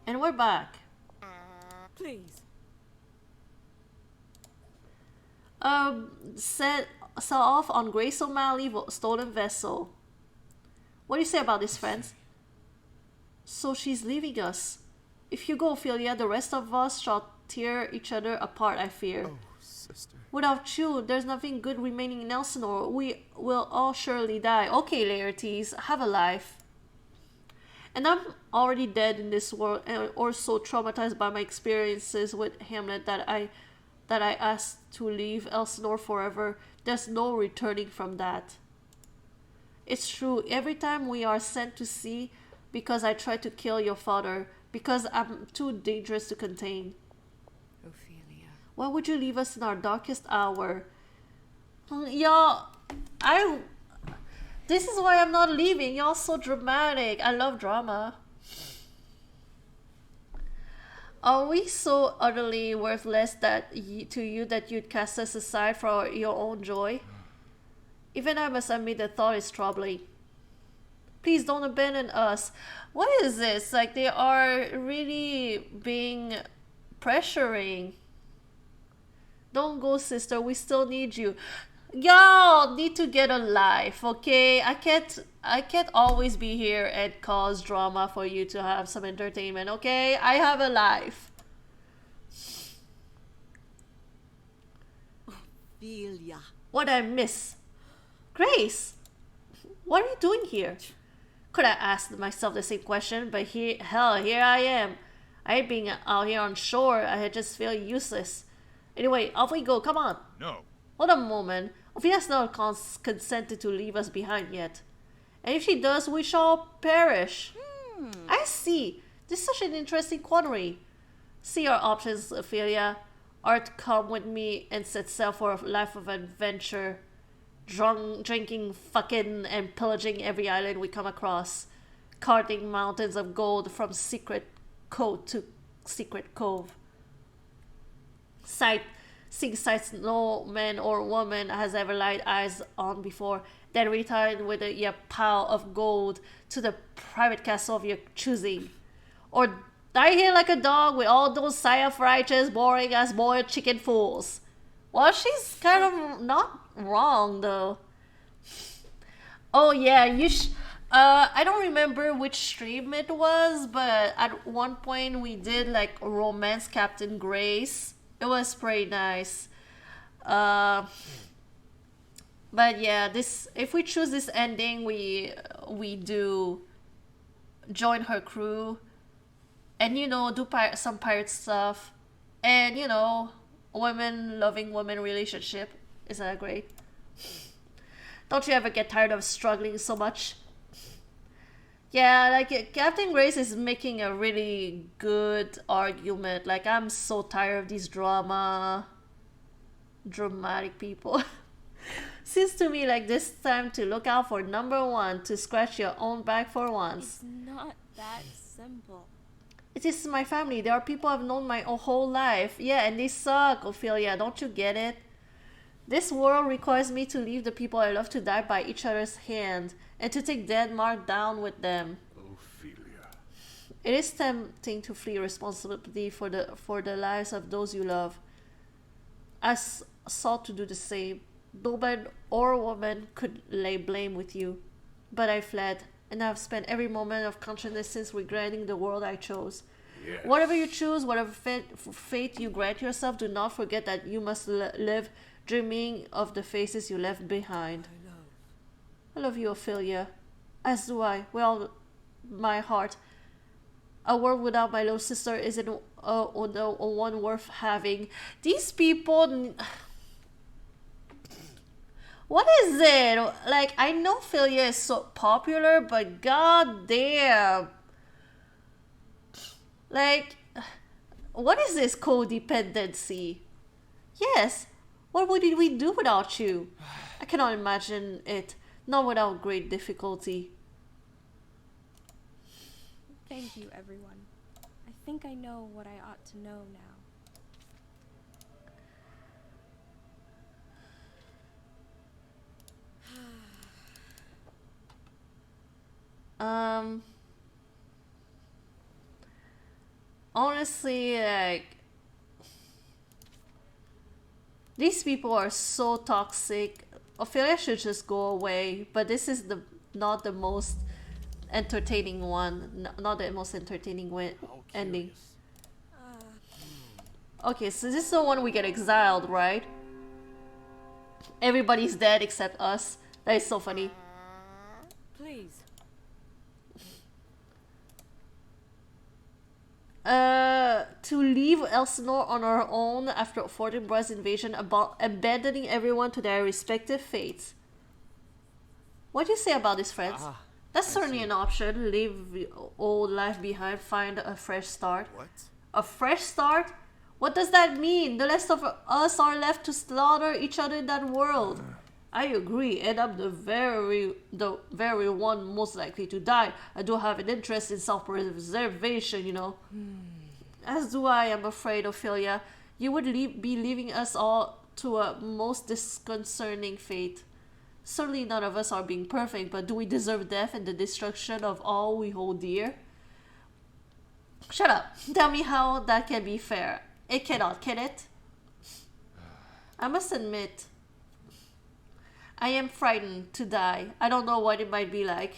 And we're back. Please. Set off on Grace O'Malley stolen vessel. What do you say about this, friends? So she's leaving us. If you go, Ophelia, the rest of us shall tear each other apart, I fear. Oh, sister. Without you, there's nothing good remaining in Elsinore. We will all surely die. Okay, Laertes, have a life. And I'm already dead in this world, or so traumatized by my experiences with Hamlet that I asked to leave Elsinore forever. There's no returning from that. It's true, every time we are sent to sea, because I tried to kill your father, because I'm too dangerous to contain. Ophelia. Why would you leave us in our darkest hour? Y'all, this is why I'm not leaving. Y'all so dramatic. I love drama. Are we so utterly worthless to you that you'd cast us aside for your own joy? Even I must admit the thought is troubling. Please don't abandon us. What is this? Like, they are really being pressuring. Don't go, sister. We still need you. Y'all need to get a life, okay? I can't always be here and cause drama for you to have some entertainment, okay? I have a life. Ophelia. What I miss? Grace, what are you doing here? Could I ask myself the same question, but here I am. I hate being out here on shore. I just feel useless. Anyway, off we go. Come on. No. Hold a moment. Ophelia's not consented to leave us behind yet. And if she does, we shall perish. I see. This is such an interesting quandary. See our options, Ophelia. Or to come with me and set sail for a life of adventure. Drinking, fucking, and pillaging every island we come across. Carting mountains of gold from secret cove to secret cove. Seeing sights no man or woman has ever laid eyes on before, then return with your pile of gold to the private castle of your choosing. Or die here like a dog with all those self-righteous, boring-ass boiled chicken fools. Well, she's kind of not wrong, though. Oh, yeah, I don't remember which stream it was, but at one point we did, like, Romance Captain Grace. It was pretty nice. But yeah, if we choose this ending, we do join her crew and, you know, do some pirate stuff and, you know, loving women relationship. Isn't that great? Don't you ever get tired of struggling so much? Yeah, like, Captain Grace is making a really good argument. Like, I'm so tired of these dramatic people. Seems to me like this time to look out for number one, to scratch your own back for once. It's not that simple. It is my family. There are people I've known my whole life. Yeah, and they suck, Ophelia. Don't you get it? This world requires me to leave the people I love to die by each other's hand, and to take Denmark down with them. Ophelia. It is tempting to flee responsibility for the lives of those you love. I sought to do the same. No man or woman could lay blame with you. But I fled, and I have spent every moment of consciousness since regretting the world I chose. Yes. Whatever you choose, whatever fate you grant yourself, do not forget that you must live dreaming of the faces you left behind. I love you, Ophelia. As do I, with all my heart. A world without my little sister isn't one worth having. These people... What is it? Like, I know Ophelia is so popular, but god damn. Like, what is this codependency? Yes, what would we do without you? I cannot imagine it, not without great difficulty. Thank you, everyone. I think I know what I ought to know now. Honestly, like, these people are so toxic. Ophelia should just go away, but this is not the most entertaining one, not the most entertaining ending. Okay, so this is the one we get exiled, right? Everybody's dead except us. That is so funny. Please. To leave Elsinore on our own after Fortinbras' invasion, abandoning everyone to their respective fates. What do you say about this, friends? That's certainly an option. Leave old life behind, find a fresh start. What? A fresh start? What does that mean? The rest of us are left to slaughter each other in that world. I agree, and I'm the very one most likely to die. I do have an interest in self-preservation, you know. As do I, I'm afraid, Ophelia. You would be leaving us all to a most disconcerting fate. Certainly none of us are being perfect, but do we deserve death and the destruction of all we hold dear? Shut up. Tell me how that can be fair. It cannot, can it? I must admit, I am frightened to die. I don't know what it might be like.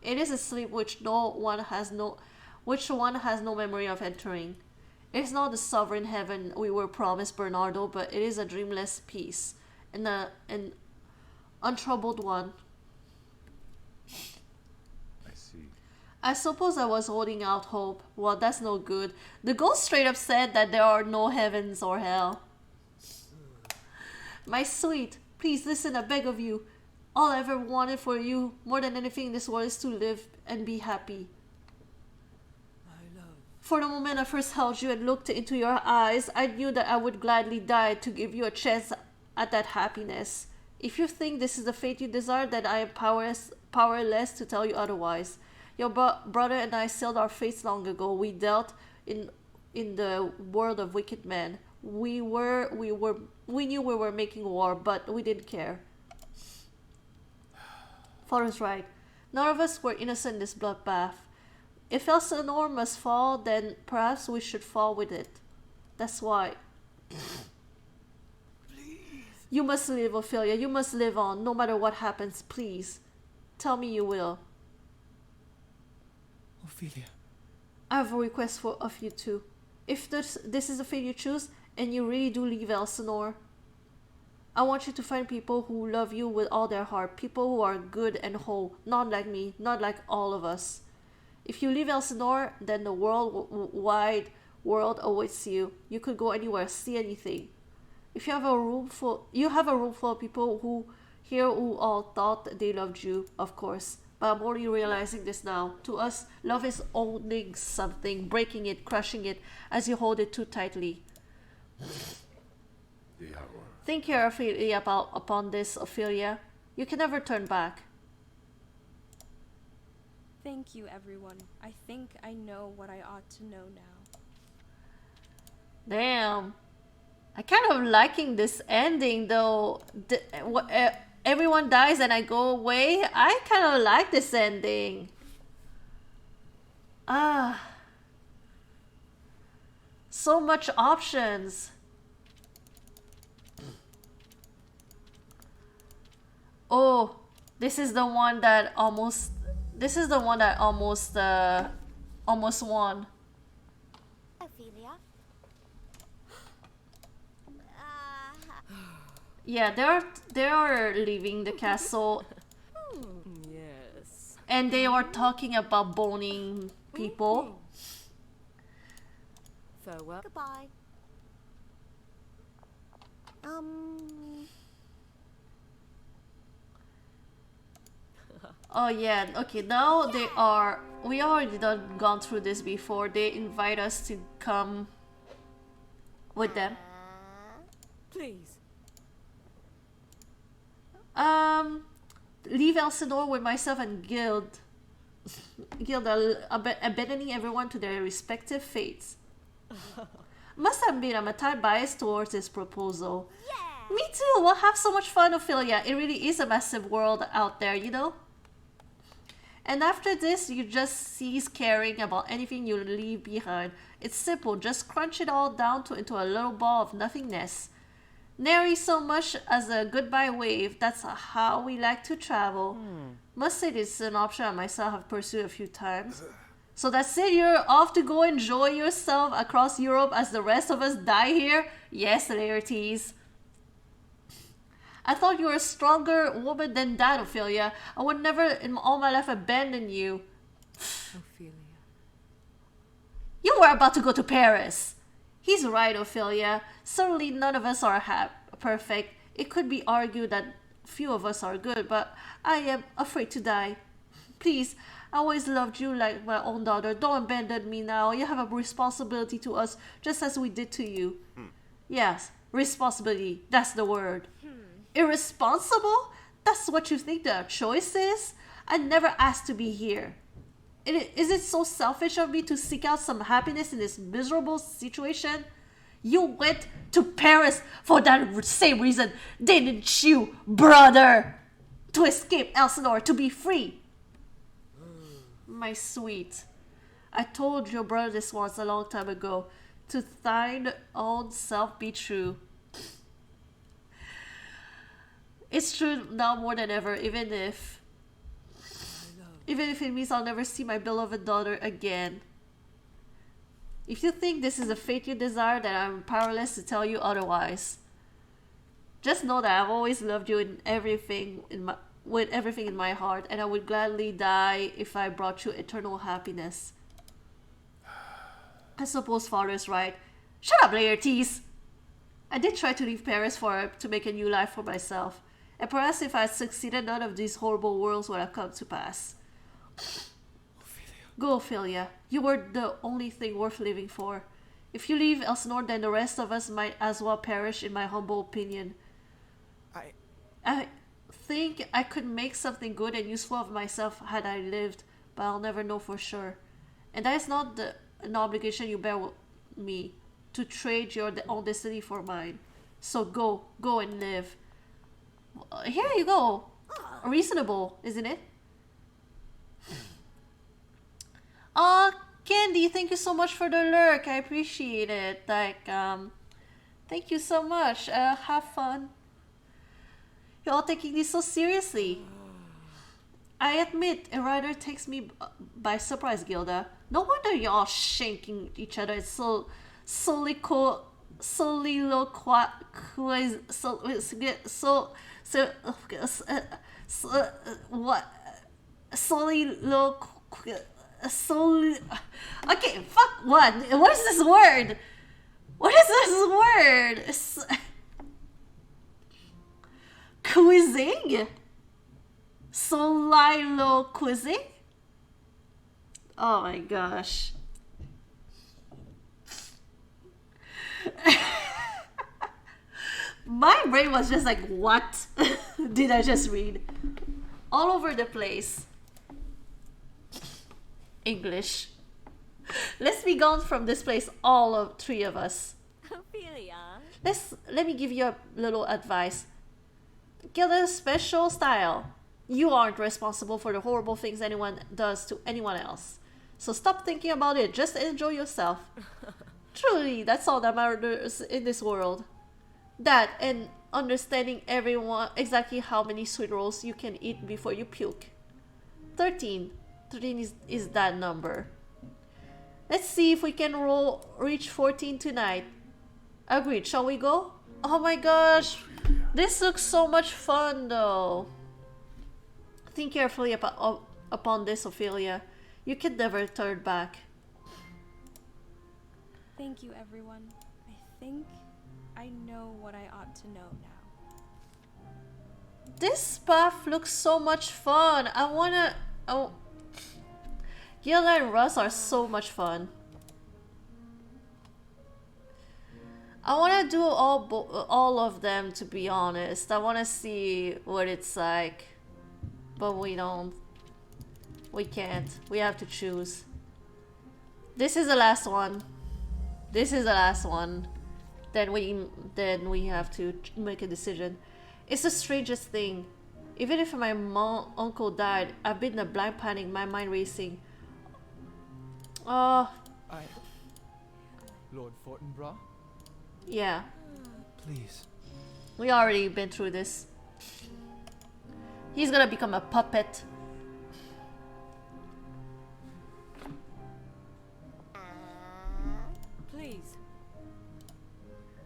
It is a sleep which one has no memory of entering. It is not the sovereign heaven we were promised, Bernardo, but it is a dreamless peace, and an untroubled one. I suppose I was holding out hope. Well, that's no good. The ghost straight up said that there are no heavens or hell. My sweet, please listen, I beg of you. All I ever wanted for you, more than anything in this world, is to live and be happy. My love. For the moment I first held you and looked into your eyes, I knew that I would gladly die to give you a chance at that happiness. If you think this is the fate you desire, then I am powerless to tell you otherwise. Your brother and I sealed our fates long ago. We dealt in the world of wicked men. We knew we were making war, but we didn't care. Father's right. None of us were innocent in this bloodbath. If Elsinore must fall, then perhaps we should fall with it. That's why. Please. You must live, Ophelia. You must live on, no matter what happens. Please. Tell me you will. Ophelia. I have a request of you too. If this is the fate you choose, and you really do leave Elsinore, I want you to find people who love you with all their heart, people who are good and whole, not like me, not like all of us. If you leave Elsinore, then the wide world awaits you. You could go anywhere, see anything. If you have a room full of people who all thought they loved you, of course. But I'm only realizing this now. To us, love is owning something, breaking it, crushing it, as you hold it too tightly. Think carefully upon this, Ophelia. You can never turn back. Thank you, everyone. I think I know what I ought to know now. Damn. I kind of liking this ending, though. Everyone dies and I go away. I kind of like this ending. So much options. Oh, this is the one that almost won. Ophelia. Yeah, they are leaving the castle. Yes. And they are talking about boning people. Farewell. Goodbye. Oh yeah, okay, now they are... We already gone through this before. They invite us to come with them. Please. Leave Elsinore with myself and Guild. Guild are abandoning everyone to their respective fates. Must admit, I'm a tad biased towards this proposal. Yeah. Me too, we'll have so much fun, Ophelia. It really is a massive world out there, you know? And after this, you just cease caring about anything you leave behind. It's simple, just crunch it all down into a little ball of nothingness. Nary so much as a goodbye wave. That's how we like to travel. Must say this is an option I myself have pursued a few times. So that's it, you're off to go enjoy yourself across Europe as the rest of us die here? Yes, Laertes. I thought you were a stronger woman than that, Ophelia. I would never in all my life abandon you. Ophelia. You were about to go to Paris. He's right, Ophelia. Certainly none of us are perfect. It could be argued that few of us are good, but I am afraid to die. Please, I always loved you like my own daughter. Don't abandon me now. You have a responsibility to us, just as we did to you. Yes, responsibility. That's the word. Irresponsible? That's what you think the choice is? I never asked to be here. Is it so selfish of me to seek out some happiness in this miserable situation? You went to Paris for that same reason, didn't you, brother? To escape Elsinore, to be free. My sweet, I told your brother this once a long time ago. To thine own self be true. It's true now more than ever, even if it means I'll never see my beloved daughter again. If you think this is a fate you desire, then I'm powerless to tell you otherwise. Just know that I've always loved you with everything in my heart, and I would gladly die if I brought you eternal happiness. I suppose father's right. Shut up, Laertes! I did try to leave Paris to make a new life for myself, and perhaps if I had succeeded, none of these horrible worlds would have come to pass. Go, Ophelia. You were the only thing worth living for. If you leave Elsinore, then the rest of us might as well perish, in my humble opinion. I think I could make something good and useful of myself had I lived, but I'll never know for sure. And that is not an obligation you bear with me, to trade your own destiny for mine. So go and live. Here you go. Reasonable, isn't it? Candy, thank you so much for the lurk. I appreciate it. Thank you so much. Have fun. You're all taking this so seriously. I admit, it rather takes me by surprise, Gilda. No wonder you're all shanking each other. It's so okay, fuck what? What is this word? What is this word? Quizzing? Soliloquizing? Oh my gosh. My brain was just like, what did I just read? All over the place. English. Let's be gone from this place, all of three of us. Ophelia. Let me give you a little advice. Get a special style. You aren't responsible for the horrible things anyone does to anyone else. So stop thinking about it. Just enjoy yourself. Truly, that's all that matters in this world. That and understanding everyone exactly how many sweet rolls you can eat before you puke. 13. 13 is that number. Let's see if we can reach 14 tonight. Agreed, shall we go? Oh my gosh, this looks so much fun though. Think carefully upon this, Ophelia. You can never turn back. Thank you, everyone. I think I know what I ought to know now. This path looks so much fun. I wanna... Oh, Gilda and Russ are so much fun. I want to do all of them, to be honest. I want to see what it's like. But we don't. We can't. We have to choose. This is the last one. This is the last one. Then we have to make a decision. It's the strangest thing. Even if my uncle died, I've been in a blind panic, my mind racing. Lord Fortinbras? Yeah. Please. We already been through this. He's gonna become a puppet. Please.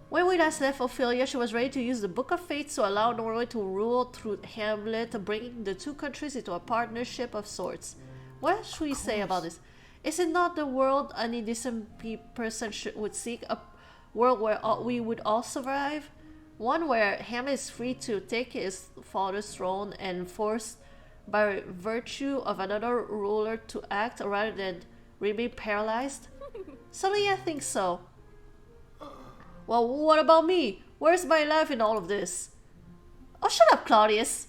When we last left Ophelia, she was ready to use the Book of Fates to allow Norway to rule through Hamlet, bringing the two countries into a partnership of sorts. What should we say about this? Is it not the world any decent person would seek? A world where we would all survive? One where Hamlet is free to take his father's throne and force by virtue of another ruler to act rather than remain paralyzed? Suddenly I think so. Well, what about me? Where's my life in all of this? Oh, shut up, Claudius.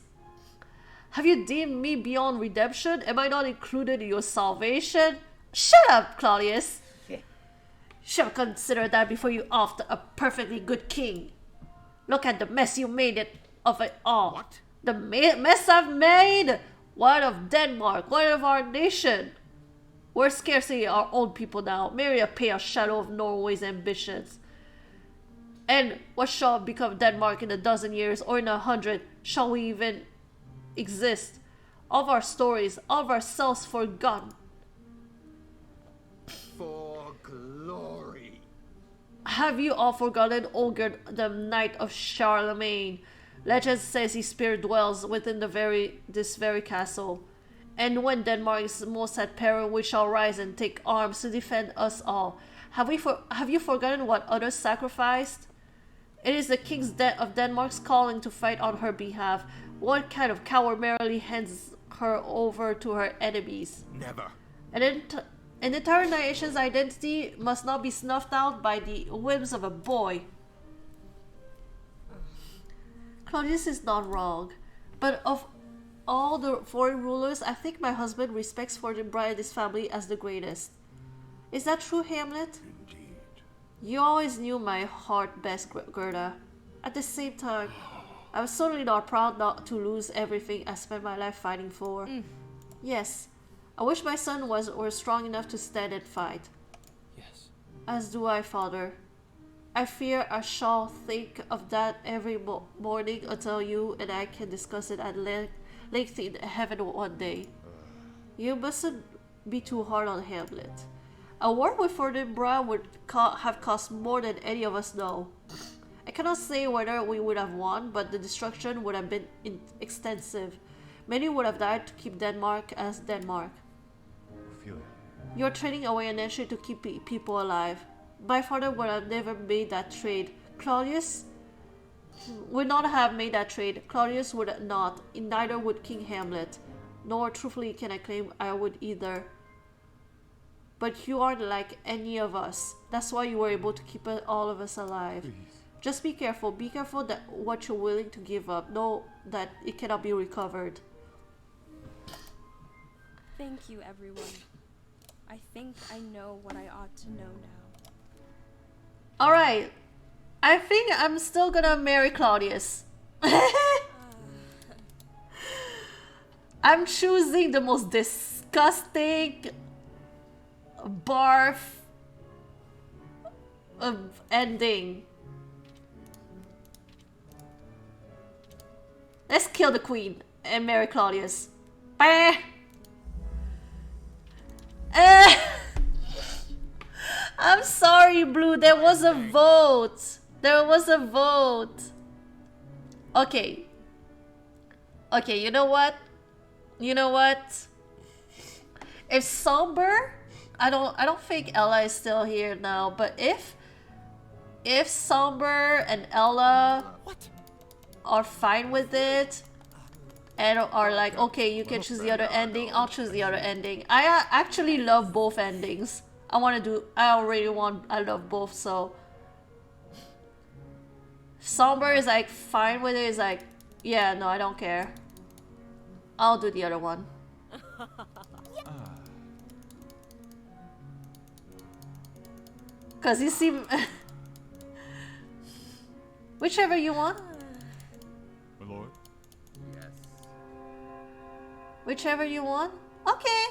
Have you deemed me beyond redemption? Am I not included in your salvation? Shut up, Claudius. Should have considered that before you offed a perfectly good king. Look at the mess you made of it all. What? The mess I've made! What of Denmark? What of our nation? We're scarcely our own people now, merely a pale shadow of Norway's ambitions. And what shall become of Denmark in a dozen years or in 100? Shall we even exist? All of our stories, all of ourselves forgotten. For glory. Have you all forgotten Olgerd, the knight of Charlemagne? Legend says his spirit dwells within this very castle. And when Denmark is most at peril, we shall rise and take arms to defend us all. Have you forgotten what others sacrificed? It is the king's of Denmark's calling to fight on her behalf. What kind of coward merely hands her over to her enemies? Never. An entire nation's identity must not be snuffed out by the whims of a boy. Claudius is not wrong, but of all the foreign rulers, I think my husband respects Fortinbras and his family as the greatest. Is that true, Hamlet? Indeed. You always knew my heart best, Gerda. At the same time, I was certainly not proud not to lose everything I spent my life fighting for. Yes, I wish my son were strong enough to stand and fight. Yes. As do I, father. I fear I shall think of that every morning until you and I can discuss it at length in heaven one day. You mustn't be too hard on Hamlet. A war with Fortinbras would have cost more than any of us know. I cannot say whether we would have won, but the destruction would have been extensive. Many would have died to keep Denmark as Denmark. Ophelia. You're trading away a nation to keep people alive. My father would have never made that trade. Claudius would not have made that trade. Claudius would not. Neither would King Hamlet. Nor, truthfully, can I claim I would either. But you aren't like any of us. That's why you were able to keep all of us alive. Please. Just be careful. Be careful that what you're willing to give up. Know that it cannot be recovered. Thank you, everyone. I think I know what I ought to know now. Alright. I think I'm still gonna marry Claudius. I'm choosing the most disgusting barf ending. Let's kill the queen and marry Claudius. Bah! I'm sorry, Blue. There was a vote. There was a vote. Okay. Okay, you know what? You know what? If Somber, I don't think Ella is still here now, but if Somber and Ella are fine with it and are like, okay, you can choose the other ending, I'll choose the other ending. I actually love both endings. I love both, so Somber is like fine with it, is like, yeah, no, I don't care. I'll do the other one. Cause you seem whichever you want. My lord. Yes. Whichever you want. Okay.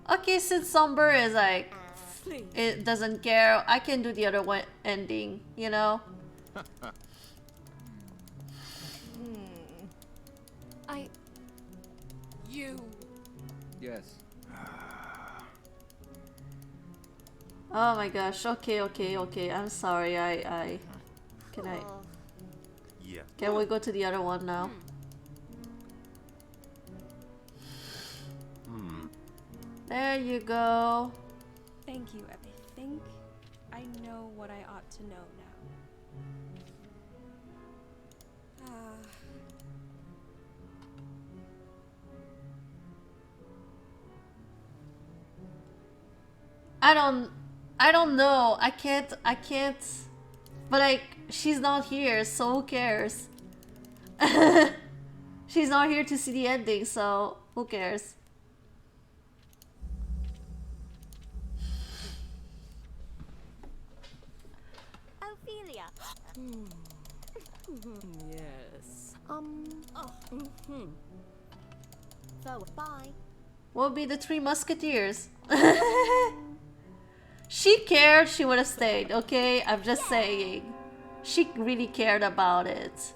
Okay, since Somber is like, it doesn't care, I can do the other one ending, you know? You. Yes. Oh my gosh, okay, I'm sorry, can I... Yeah. Can we go to the other one now? There you go. Thank you. I think I know what I ought to know now. I don't I don't know. I can't but like she's not here, so who cares? She's not here to see the ending, so who cares? Ophelia. Yes. So, bye. What would be the Three Musketeers? She cared, she would have stayed, okay? I'm just saying. She really cared about it.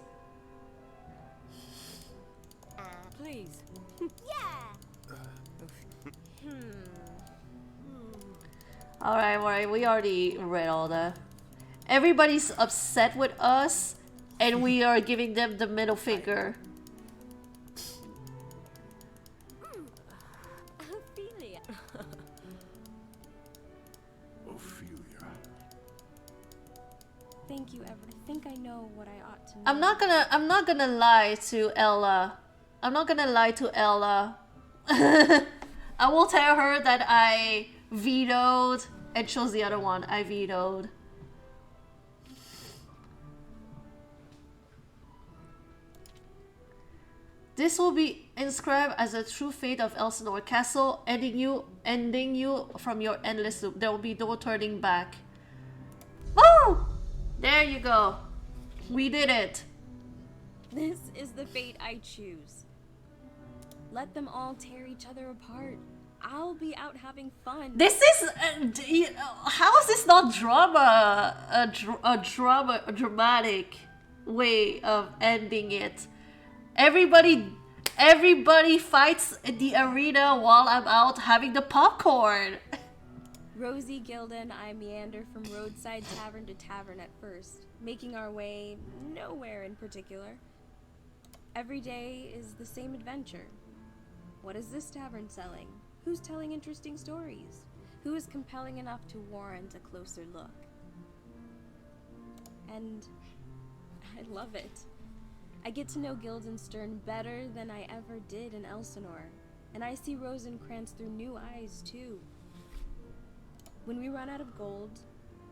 Please. Yeah. Alright, we already read all that. Everybody's upset with us, and we are giving them the middle finger. Ophelia. Ophelia. Thank you, Ever. I think I know what I ought to know. I'm not gonna lie to Ella. I'm not gonna lie to Ella. I will tell her that I vetoed and chose the other one. I vetoed. This will be inscribed as a true fate of Elsinore Castle, ending you from your endless loop. There will be no turning back. Woo! There you go. We did it. This is the fate I choose. Let them all tear each other apart. I'll be out having fun. This is how is this not drama? A dramatic way of ending it. Everybody fights in the arena while I'm out having the popcorn. Rosie, Gilda, and I meander from roadside tavern to tavern at first, making our way nowhere in particular. Every day is the same adventure. What is this tavern selling? Who's telling interesting stories? Who is compelling enough to warrant a closer look? And I love it. I get to know Guildenstern better than I ever did in Elsinore, and I see Rosencrantz through new eyes too. When we run out of gold,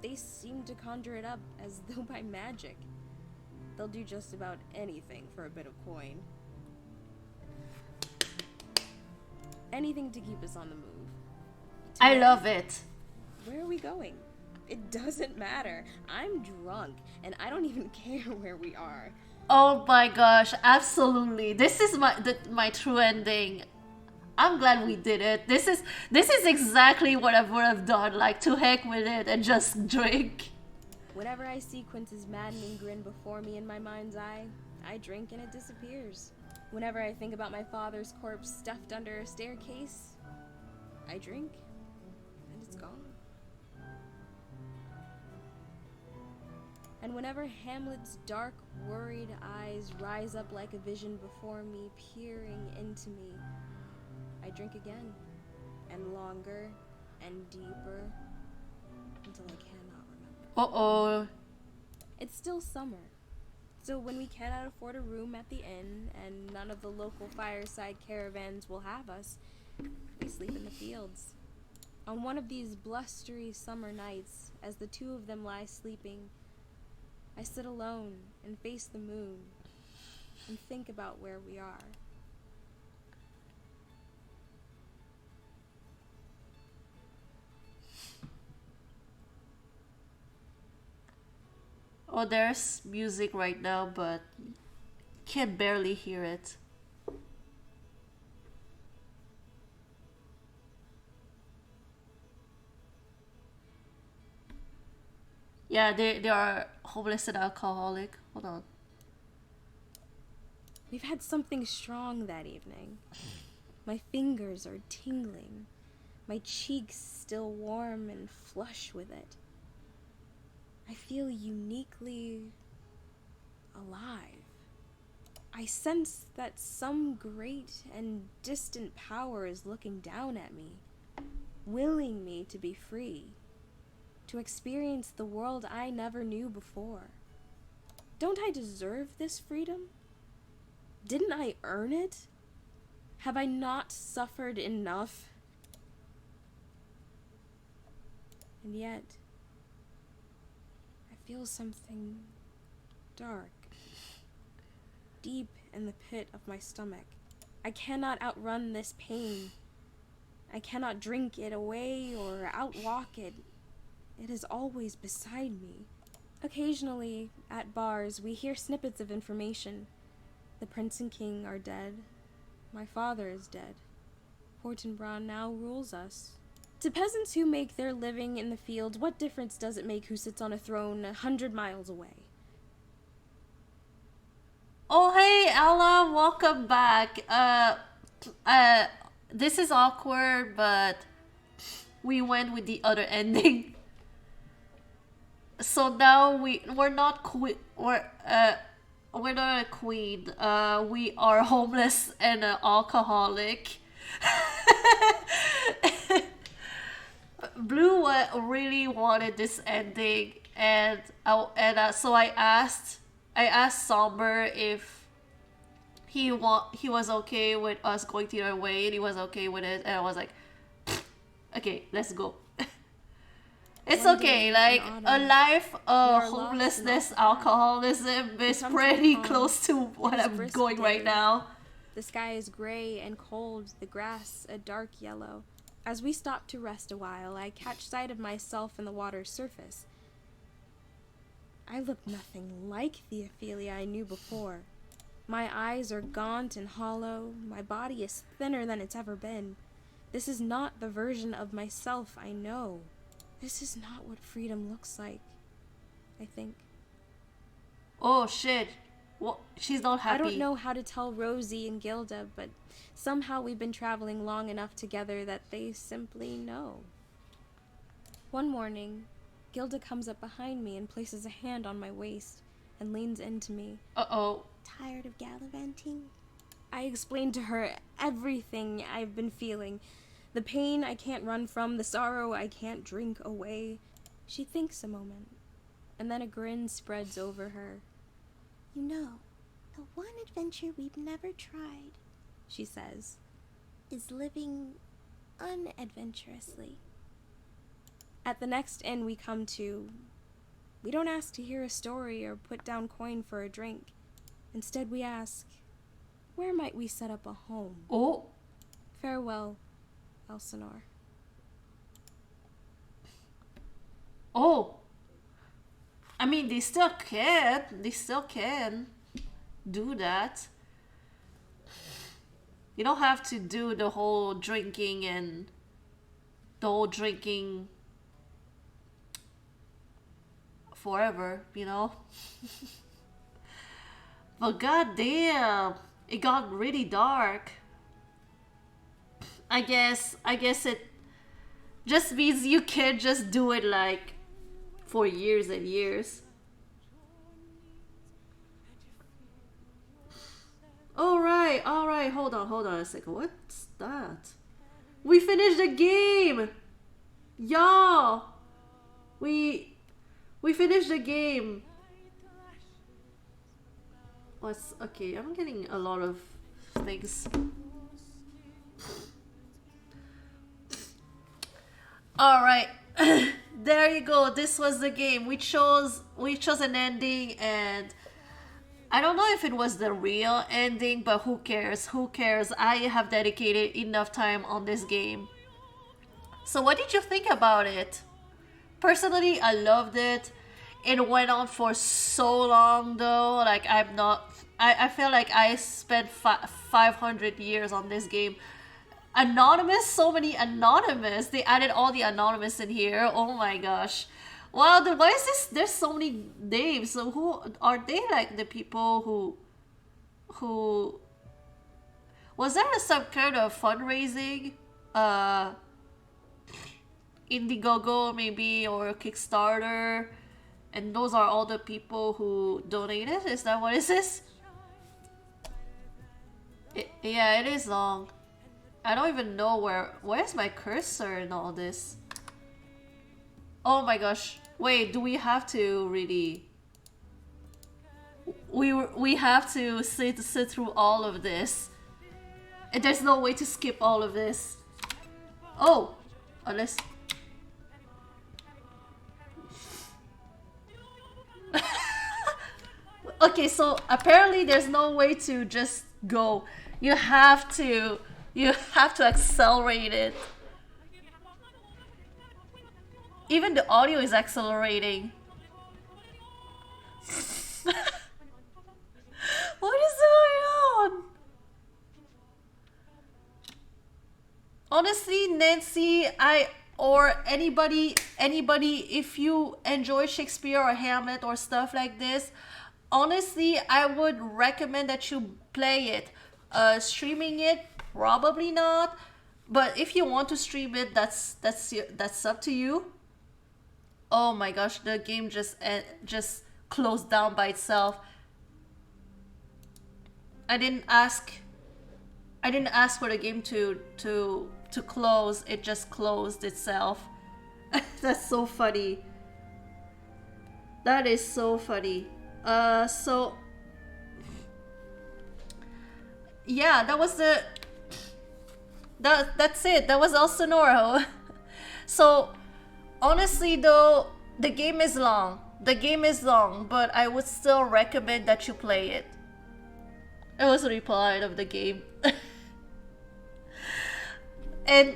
they seem to conjure it up as though by magic. They'll do just about anything for a bit of coin. Anything to keep us on the move. I love it. Where are we going? It doesn't matter. I'm drunk, and I don't even care where we are. Oh my gosh, absolutely. This is my true ending. I'm glad we did it. This is exactly what I would have done. Like, to heck with it and just drink. Whenever I see Quince's maddening grin before me in my mind's eye, I drink and it disappears. Whenever I think about my father's corpse stuffed under a staircase, I drink and it's gone. And whenever Hamlet's dark, worried eyes rise up like a vision before me, peering into me, I drink again, and longer, and deeper, until I cannot remember. Uh-oh. It's still summer, so when we cannot afford a room at the inn, and none of the local fireside caravans will have us, we sleep in the fields. On one of these blustery summer nights, as the two of them lie sleeping, I sit alone and face the moon and think about where we are. Oh, there's music right now, but can barely hear it. Yeah, they are homeless and alcoholic. Hold on. We've had something strong that evening. My fingers are tingling, my cheeks still warm and flush with it. I feel uniquely alive. I sense that some great and distant power is looking down at me, willing me to be free, to experience the world I never knew before. Don't I deserve this freedom? Didn't I earn it? Have I not suffered enough? And yet, I feel something dark, deep in the pit of my stomach. I cannot outrun this pain. I cannot drink it away or outwalk it. It is always beside me. Occasionally, at bars, we hear snippets of information. The prince and king are dead. My father is dead. Fortinbras now rules us. To peasants who make their living in the fields, what difference does it make who sits on a throne 100 miles away? Oh hey Ella, welcome back. This is awkward, but we went with the other ending. So now we're not we're not a queen. We are homeless and an alcoholic. Blue really wanted this ending, and so I asked Somber if he was okay with us going the other way, and he was okay with it, and I was like, okay, let's go. It's One okay, day like in a autumn, life we of are lost in homelessness, alcohol. alcoholism is come to a pretty pond. close to what It is I'm brisk going right day. now. The sky is gray and cold, the grass a dark yellow. As we stop to rest a while, I catch sight of myself in the water's surface. I look nothing like the Ophelia I knew before. My eyes are gaunt and hollow, my body is thinner than it's ever been. This is not the version of myself I know. This is not what freedom looks like, I think. Oh shit. Well, she's not happy. I don't know how to tell Rosie and Gilda, but somehow we've been traveling long enough together that they simply know. One morning, Gilda comes up behind me and places a hand on my waist and leans into me. Uh-oh. Tired of gallivanting? I explained to her everything I've been feeling. The pain I can't run from, the sorrow I can't drink away. She thinks a moment, and then a grin spreads over her. You know, the one adventure we've never tried, She says. is living unadventurously. At the next inn we come to, we don't ask to hear a story or put down coin for a drink. Instead we ask, where might we set up a home? Oh. Farewell, Elsinore. Oh. I mean, they still can do that. You don't have to do the whole drinking forever, you know? But goddamn, it got really dark. I guess it just means you can't just do it like for years and years. Alright, hold on a second. What's that? We finished the game! Y'all! We finished the game. What's okay, I'm getting a lot of things. Alright. There you go. This was the game. We chose an ending, and I don't know if it was the real ending, but who cares? Who cares? I have dedicated enough time on this game. So what did you think about it? Personally, I loved it. It went on for so long though. Like I feel like I spent 500 years on this game. Anonymous, so many anonymous. They added all the anonymous in here. Oh my gosh. Wow, why is this? There's so many names. So who are they? Like the people who was there some kind of fundraising? Indiegogo maybe, or Kickstarter, and those are all the people who donated. Is that what is this? Yeah, it is long. I don't even know where's my cursor in all this. Oh my gosh. Wait, do we have to really... We have to sit through all of this. And there's no way to skip all of this. Oh! Unless... Okay, so apparently there's no way to just go. You have to accelerate it. Even the audio is accelerating. What is going on? Honestly, Nancy, or anybody, if you enjoy Shakespeare or Hamlet or stuff like this, honestly, I would recommend that you play it. Streaming it, probably not. But if you want to stream it, that's up to you. Oh my gosh, the game just closed down by itself. I didn't ask for the game to close. It just closed itself. That's so funny. That is so funny. So yeah, that's it. That was Elsinore. So honestly though, the game is long. But I would still recommend that you play it. It was a reply of the game. And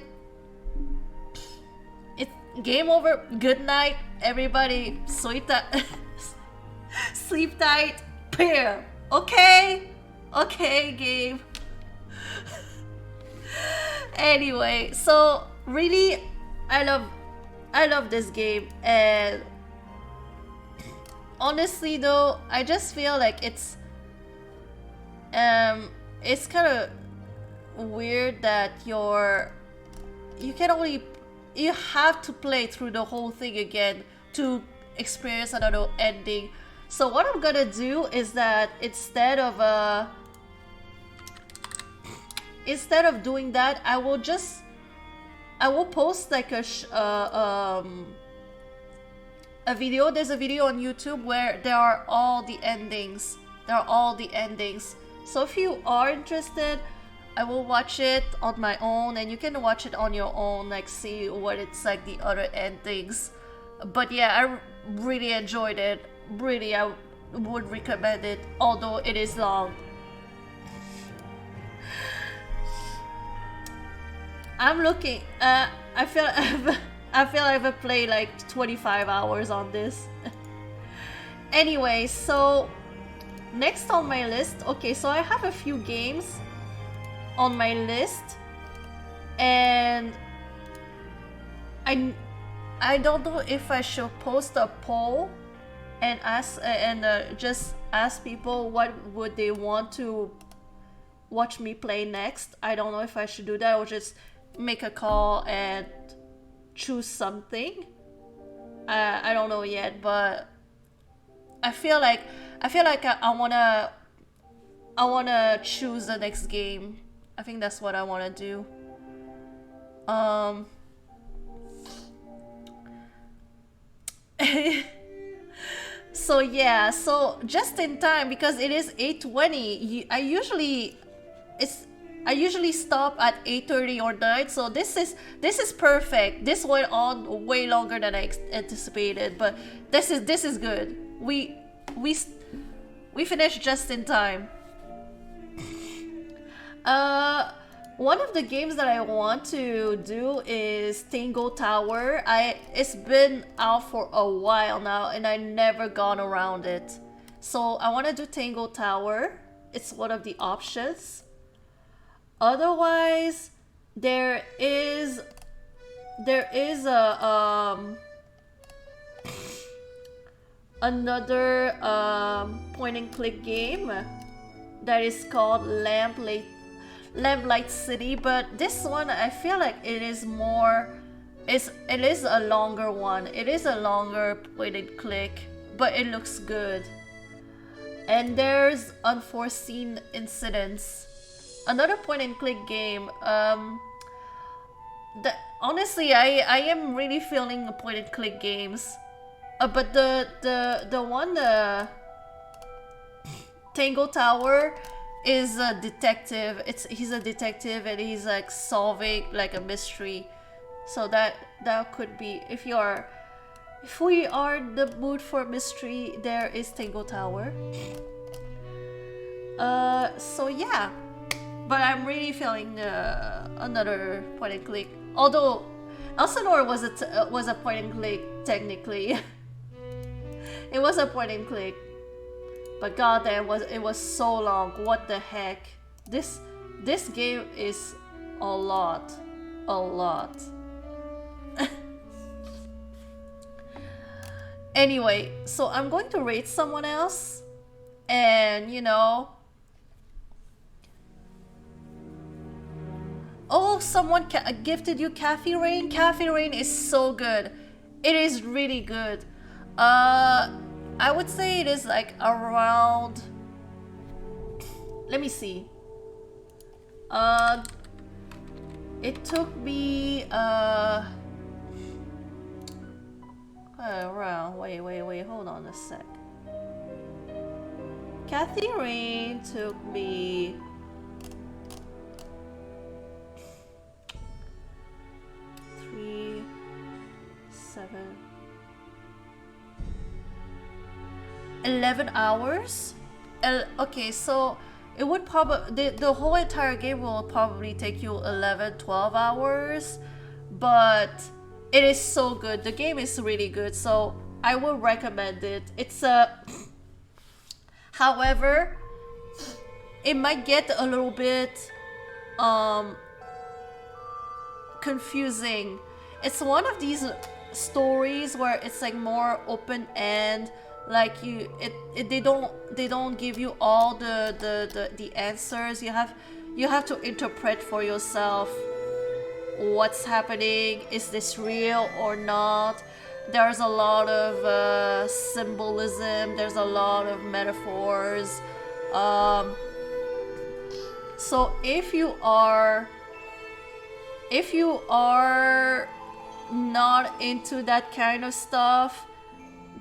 it's game over. Good night, everybody. Sleep tight. Pair. Okay, game. Anyway, so really, I love this game, and honestly though, I just feel like it's kind of weird that you have to play through the whole thing again to experience another ending. So what I'm gonna do is that instead of doing that, I will post like a video. There's a video on YouTube where there are all the endings. So if you are interested, I will watch it on my own, and you can watch it on your own, like see what it's like the other endings. But yeah, I really enjoyed it. Really, I would recommend it, although it is long. I'm looking. I feel I've played like 25 hours on this. Anyway, so next on my list. Okay, so I have a few games on my list, and I don't know if I should post a poll and just ask people what would they want to watch me play next. I don't know if I should do that or just make a call and choose something. I don't know yet, but I feel like I wanna choose the next game. I think that's what I wanna do. So yeah, so just in time, because it is 8:20. I usually stop at 8:30 or 9, so this is perfect. This went on way longer than I anticipated, but this is good. We finished just in time. One of the games that I want to do is Tango Tower. It's been out for a while now, and I never gone around it. So I want to do Tango Tower. It's one of the options. Otherwise, there is a another point and click game that is called Lamplight City, but this one I feel like it is a longer one. It is a longer point and click, but it looks good. And there's Unforeseen Incidents, another point and click game. Honestly, I am really feeling point and click games. But the one, Tango Tower, is a detective. He's a detective, and he's like solving like a mystery. So that could be, if we are in the mood for mystery, there is Tango Tower. So yeah, but I'm really feeling another point and click. Although Elsinore was a point and click technically. It was a point and click, but goddamn, it was so long. What the heck? This game is a lot. Anyway, so I'm going to rate someone else, and you know. Oh, someone gifted you Cafe Rain. Cafe Rain is so good. It is really good. I would say it is like around. Let me see. It took me around. Wait. Hold on a sec. Kathy Rain took me. 3, 7, 11 hours. Okay, so it would probably the whole entire game will probably take you 11-12 hours, but it is so good. The game is really good, so I will recommend it. It's a however, it might get a little bit confusing. It's one of these stories where it's like more open end, like they don't give you all the answers. You have to interpret for yourself what's happening. Is this real or not? There's a lot of symbolism, there's a lot of metaphors. So if you are not into that kind of stuff,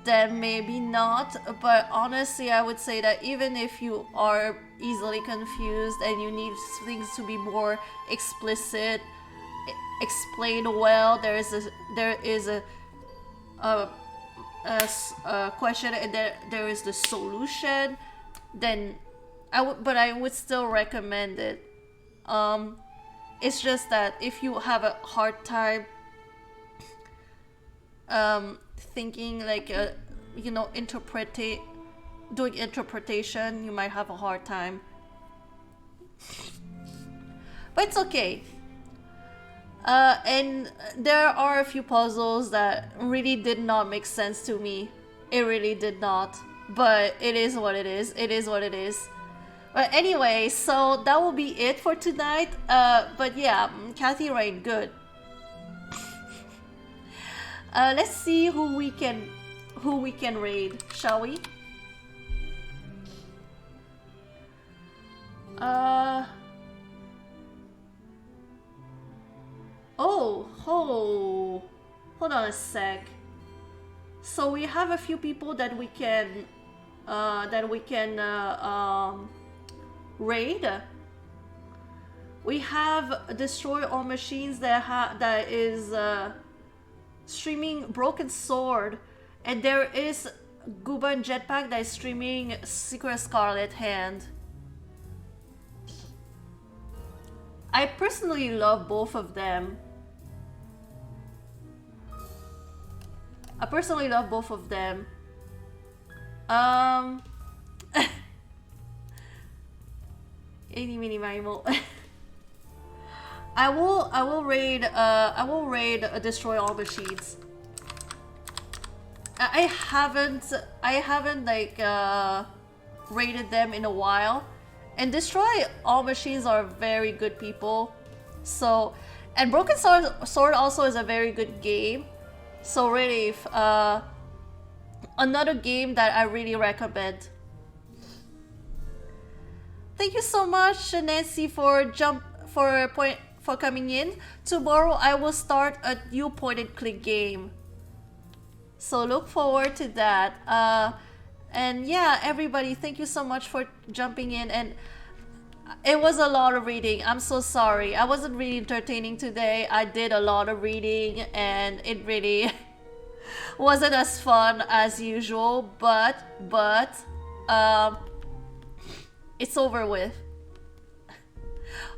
then maybe not. But honestly, I would say that even if you are easily confused and you need things to be more explicit, explained well, there is a question and there is the solution, then I would still recommend it. It's just that if you have a hard time thinking, like doing interpretation, you might have a hard time. But it's okay. And there are a few puzzles that really did not make sense to me. It really did not. But it is what it is. It is what it is. But anyway, so that will be it for tonight. But yeah, Kathy Rain, good. Let's see who we can raid, shall we? Hold on a sec. So we have a few people that we can raid. We have Destroy All Machines that is streaming Broken Sword, and there is Gooba and Jetpack that is streaming Secret Scarlet Hand. I personally love both of them. Any mini mimo. I will raid Destroy All Machines. I haven't like raided them in a while, and Destroy All Machines are very good people. So, and Broken Sword also is a very good game. So really, another game that I really recommend. Thank you so much, Nancy, for coming in. Tomorrow I will start a new point and click game, so look forward to that. And yeah, everybody, thank you so much for jumping in. And it was a lot of reading. I'm so sorry. I wasn't really entertaining today. I did a lot of reading and it really wasn't as fun as usual, but it's over with.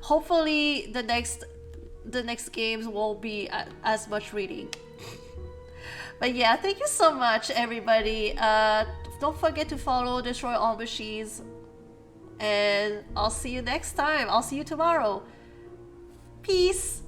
Hopefully the next games won't be as much reading. But yeah, thank you so much, everybody. Don't forget to follow Destroy All Machines, and I'll see you next time. I'll see you tomorrow. Peace.